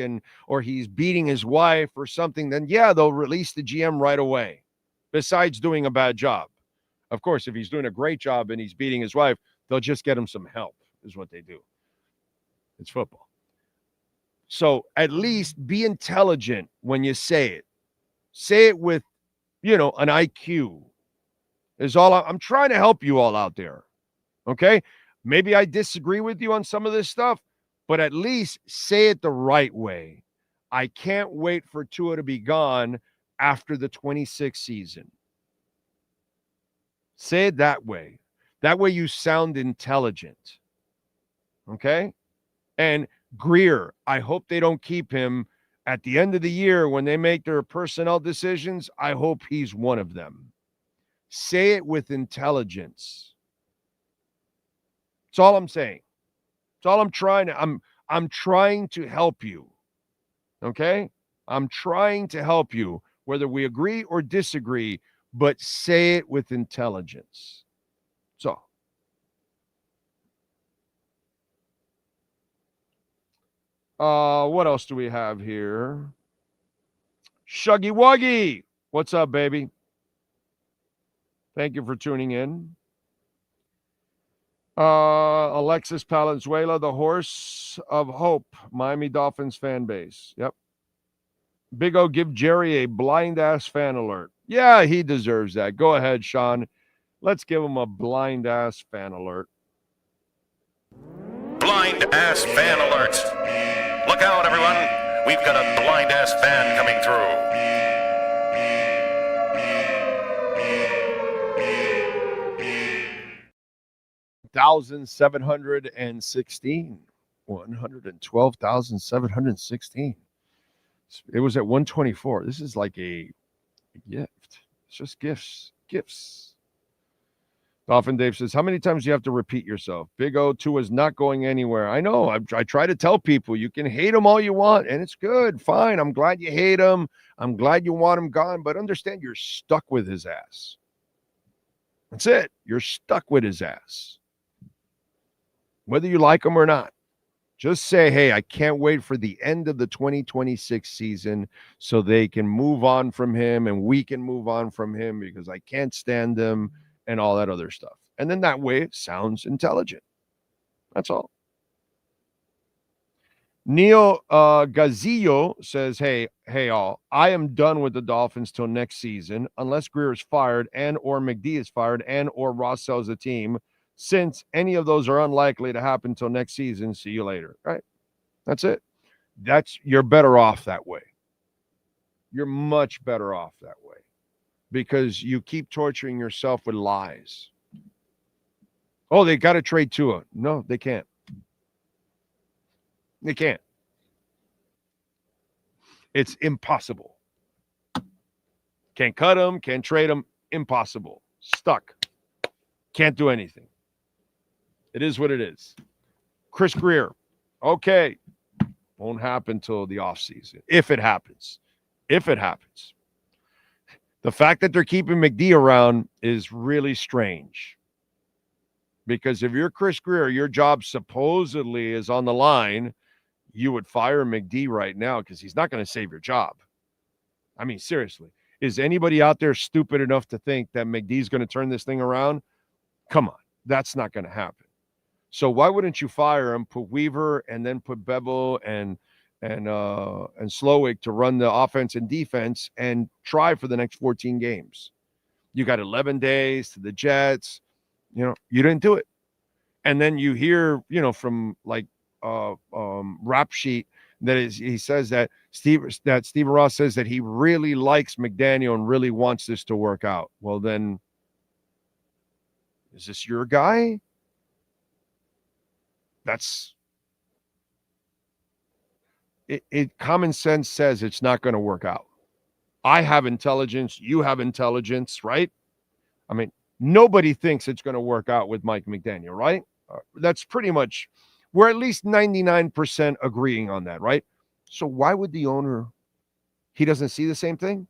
or he's beating his wife or something, then yeah, they'll release the GM right away, besides doing a bad job. Of course, if he's doing a great job and he's beating his wife, they'll just get him some help, is what they do. It's football. So at least be intelligent when you say it. Say it with, you know, an IQ. Is all I'm trying to help you all out there. Okay? Maybe I disagree with you on some of this stuff, but at least say it the right way. I can't wait for Tua to be gone after the 26th season. Say it that way. That way you sound intelligent. Okay? And Greer, I hope they don't keep him at the end of the year when they make their personnel decisions. I hope he's one of them. Say it with intelligence. That's all I'm saying. That's all I'm trying to. I'm trying to help you. Okay? I'm trying to help you, whether we agree or disagree, but say it with intelligence. So, what else do we have here? Shuggy Wuggy. What's up, baby? Thank you for tuning in. Alexis Palenzuela, the horse of hope, Miami Dolphins fan base. Yep. Big O, give Jerry a blind-ass fan alert. Yeah, he deserves that. Go ahead, Sean. Let's give him a blind-ass fan alert. Blind-ass fan alert. Look out, everyone. We've got a blind-ass fan coming through. 112,716. 112,716. It was at 124. This is like a gift. It's just gifts. Dolphin Dave says, how many times do you have to repeat yourself? Big O2 is not going anywhere. I know. I try to tell people you can hate him all you want, and it's good. Fine. I'm glad you hate him. I'm glad you want him gone, but understand you're stuck with his ass. That's it. You're stuck with his ass. Whether you like him or not. Just say, hey, I can't wait for the end of the 2026 season so they can move on from him and we can move on from him because I can't stand him and all that other stuff. And then that way it sounds intelligent. That's all. Neil Gazillo says, hey all, I am done with the Dolphins till next season unless Greer is fired and or McD is fired and or Ross sells the team. Since any of those are unlikely to happen till next season, see you later. Right? That's it. You're better off that way. You're much better off that way because you keep torturing yourself with lies. Oh, they got to trade Tua. No, they can't. They can't. It's impossible. Can't cut him, can't trade him. Impossible. Stuck. Can't do anything. It is what it is. Chris Greer. Okay. Won't happen till the offseason. If it happens. If it happens. The fact that they're keeping McD around is really strange. Because if you're Chris Greer, your job supposedly is on the line, you would fire McD right now because he's not going to save your job. I mean, seriously. Is anybody out there stupid enough to think that McD's going to turn this thing around? Come on. That's not going to happen. So why wouldn't you fire him, put Weaver, and then put Bevel and Slowick to run the offense and defense and try for the next 14 games? You got 11 days to the Jets. You didn't do it. And then you hear, from like Rap Sheet he says that Stephen Ross says that he really likes McDaniel and really wants this to work out. Well, then, is this your guy? That's it. Common sense says it's not going to work out. I have intelligence. You have intelligence, right? I mean, nobody thinks it's going to work out with Mike McDaniel, right? That's pretty much, we're at least 99% agreeing on that, right? So why would the owner, he doesn't see the same thing?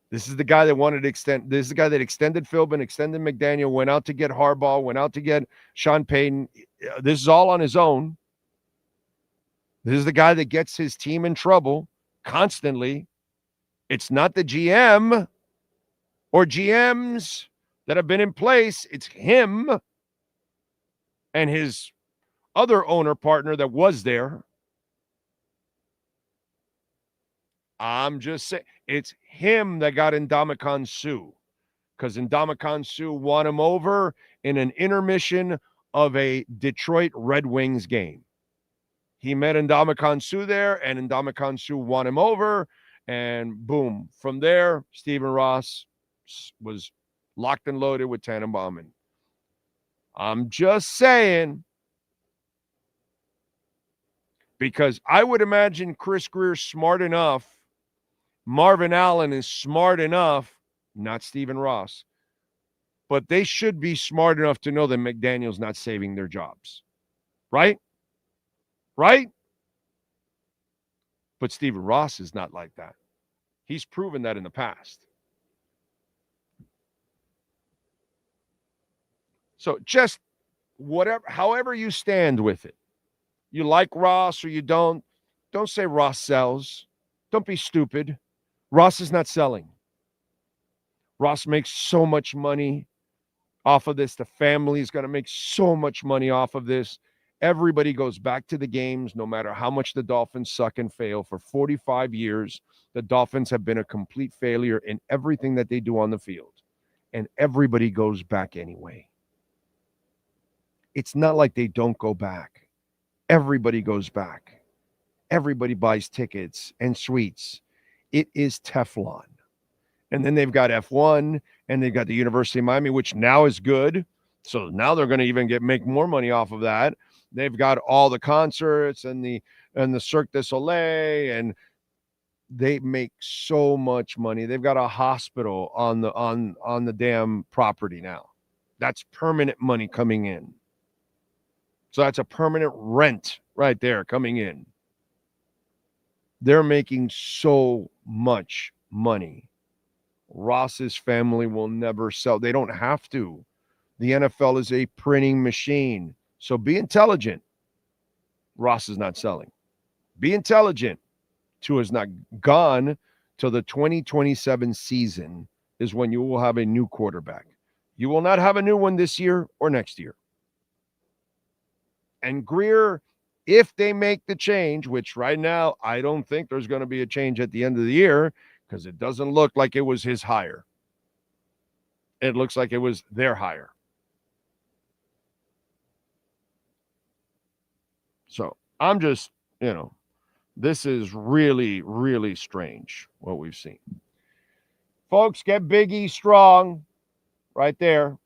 This is the guy that wanted to extend. This is the guy that extended Philbin, extended McDaniel, went out to get Harbaugh, went out to get Sean Payton. This is all on his own. This is the guy that gets his team in trouble constantly. It's not the GM or GMs that have been in place. It's him and his other owner partner that was there. I'm just saying, it's him that got Ndamukong Suh because Ndamukong Suh won him over in an intermission of a Detroit Red Wings game. He met Ndamukong Suh there, and Ndamukong Suh won him over, and boom. From there, Stephen Ross was locked and loaded with Tannenbaum. I'm just saying, because I would imagine Chris Greer's smart enough. Marvin Allen is smart enough, not Stephen Ross, but they should be smart enough to know that McDaniel's not saving their jobs. Right? Right? But Stephen Ross is not like that. He's proven that in the past. So just however you stand with it. You like Ross or you don't say Ross sells. Don't be stupid. Ross is not selling. Ross makes so much money off of this. The family is going to make so much money off of this. Everybody goes back to the games, no matter how much the Dolphins suck and fail. For 45 years, the Dolphins have been a complete failure in everything that they do on the field. And everybody goes back anyway. It's not like they don't go back. Everybody goes back. Everybody buys tickets and suites. It is Teflon. And then they've got F1, and they've got the University of Miami, which now is good. So now they're going to even make more money off of that. They've got all the concerts and the Cirque du Soleil, and they make so much money. They've got a hospital on the damn property now. That's permanent money coming in. So that's a permanent rent right there coming in. They're making so much money. Ross's family will never sell. They don't have to. The NFL is a printing machine. So be intelligent. Ross is not selling. Be intelligent. Tua's not gone till the 2027 season is when you will have a new quarterback. You will not have a new one this year or next year. And Greer, if they make the change, which right now I don't think there's going to be a change at the end of the year, because it doesn't look like it was his hire. It looks like it was their hire. So I'm just, this is really, really strange what we've seen. Folks, get Big E strong right there.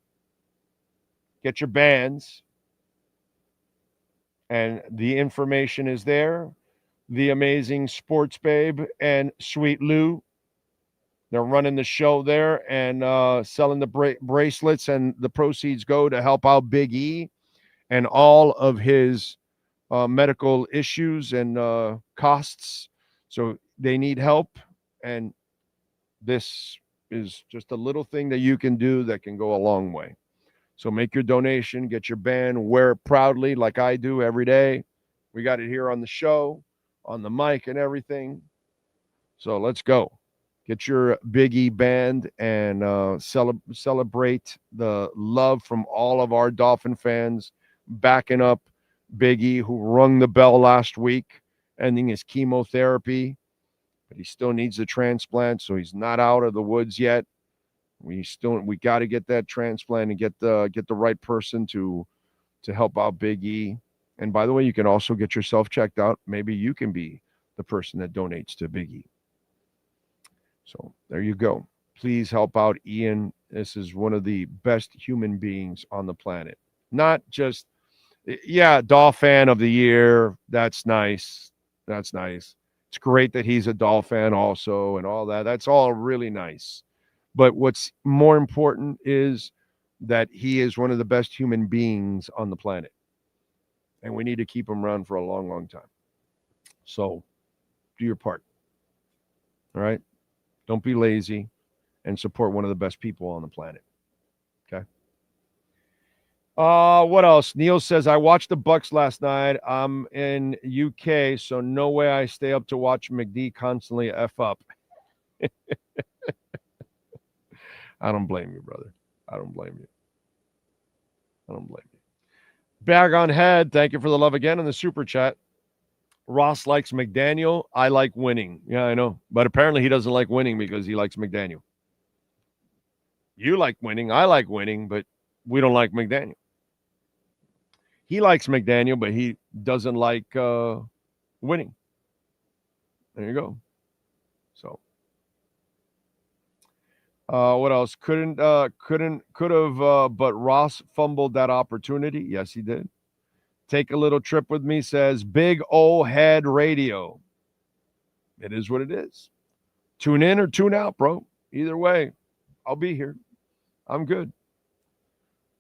Get your bands. And the information is there. The amazing Sports Babe and Sweet Lou. They're running the show there and selling the bracelets, and the proceeds go to help out Big E and all of his medical issues and costs. So they need help, and this is just a little thing that you can do that can go a long way. So make your donation, get your band, wear it proudly like I do every day. We got it here on the show, on the mic and everything. So let's go. Get your Big E band and celebrate the love from all of our Dolphin fans backing up Big E, who rung the bell last week, ending his chemotherapy. But he still needs a transplant, so he's not out of the woods yet. We got to get that transplant and get the right person to help out Big E. And by the way, you can also get yourself checked out. Maybe you can be the person that donates to Big E. So there you go. Please help out Ian. This is one of the best human beings on the planet. Not just, Dolphin of the year. That's nice. That's nice. It's great that he's a Dolphin also and all that. That's all really nice. But what's more important is that he is one of the best human beings on the planet. And we need to keep him around for a long, long time. So do your part. All right? Don't be lazy and support one of the best people on the planet. Okay? What else? Neil says, I watched the Bucks last night. I'm in UK, so no way I stay up to watch McD constantly F up. I don't blame you, brother. I don't blame you. Bag on head. Thank you for the love again in the super chat. Ross likes McDaniel. I like winning. Yeah, I know. But apparently he doesn't like winning because he likes McDaniel. You like winning. I like winning, but we don't like McDaniel. He likes McDaniel, but he doesn't like winning. There you go. So, what else? Could have, but Ross fumbled that opportunity. Yes, he did. Take a little trip with me, says Big O Head Radio. It is what it is. Tune in or tune out, bro. Either way, I'll be here. I'm good.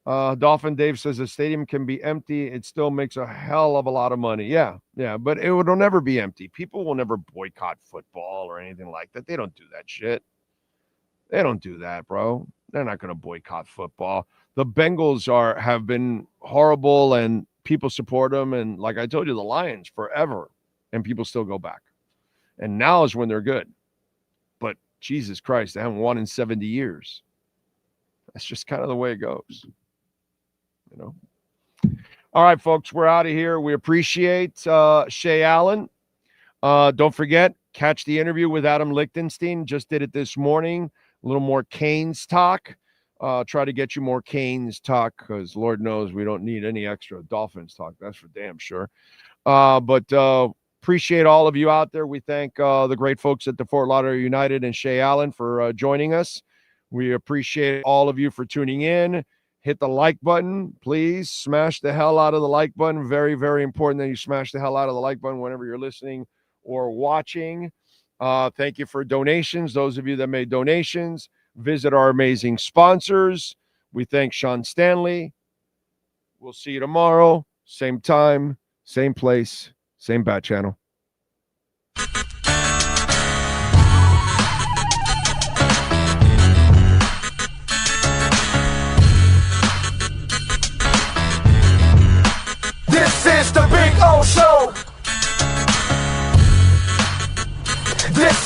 Dolphin Dave says the stadium can be empty. It still makes a hell of a lot of money. Yeah, but it'll never be empty. People will never boycott football or anything like that. They don't do that shit. They don't do that, bro. They're not going to boycott football. The Bengals have been horrible, and people support them. And like I told you, the Lions forever, and people still go back. And now is when they're good. But Jesus Christ, they haven't won in 70 years. That's just kind of the way it goes. All right, folks, we're out of here. We appreciate Shay Allen. Don't forget, catch the interview with Adam Lichtenstein. Just did it this morning. A little more Canes talk. Try to get you more Canes talk because Lord knows we don't need any extra Dolphins talk. That's for damn sure. But appreciate all of you out there. We thank the great folks at the Fort Lauderdale United and Shea Allen for joining us. We appreciate all of you for tuning in. Hit the like button. Please smash the hell out of the like button. Very, very important that you smash the hell out of the like button whenever you're listening or watching. Thank you for donations. Those of you that made donations, visit our amazing sponsors. We thank Sean Stanley. We'll see you tomorrow. Same time, same place, same bat channel. This is the Big O Show. This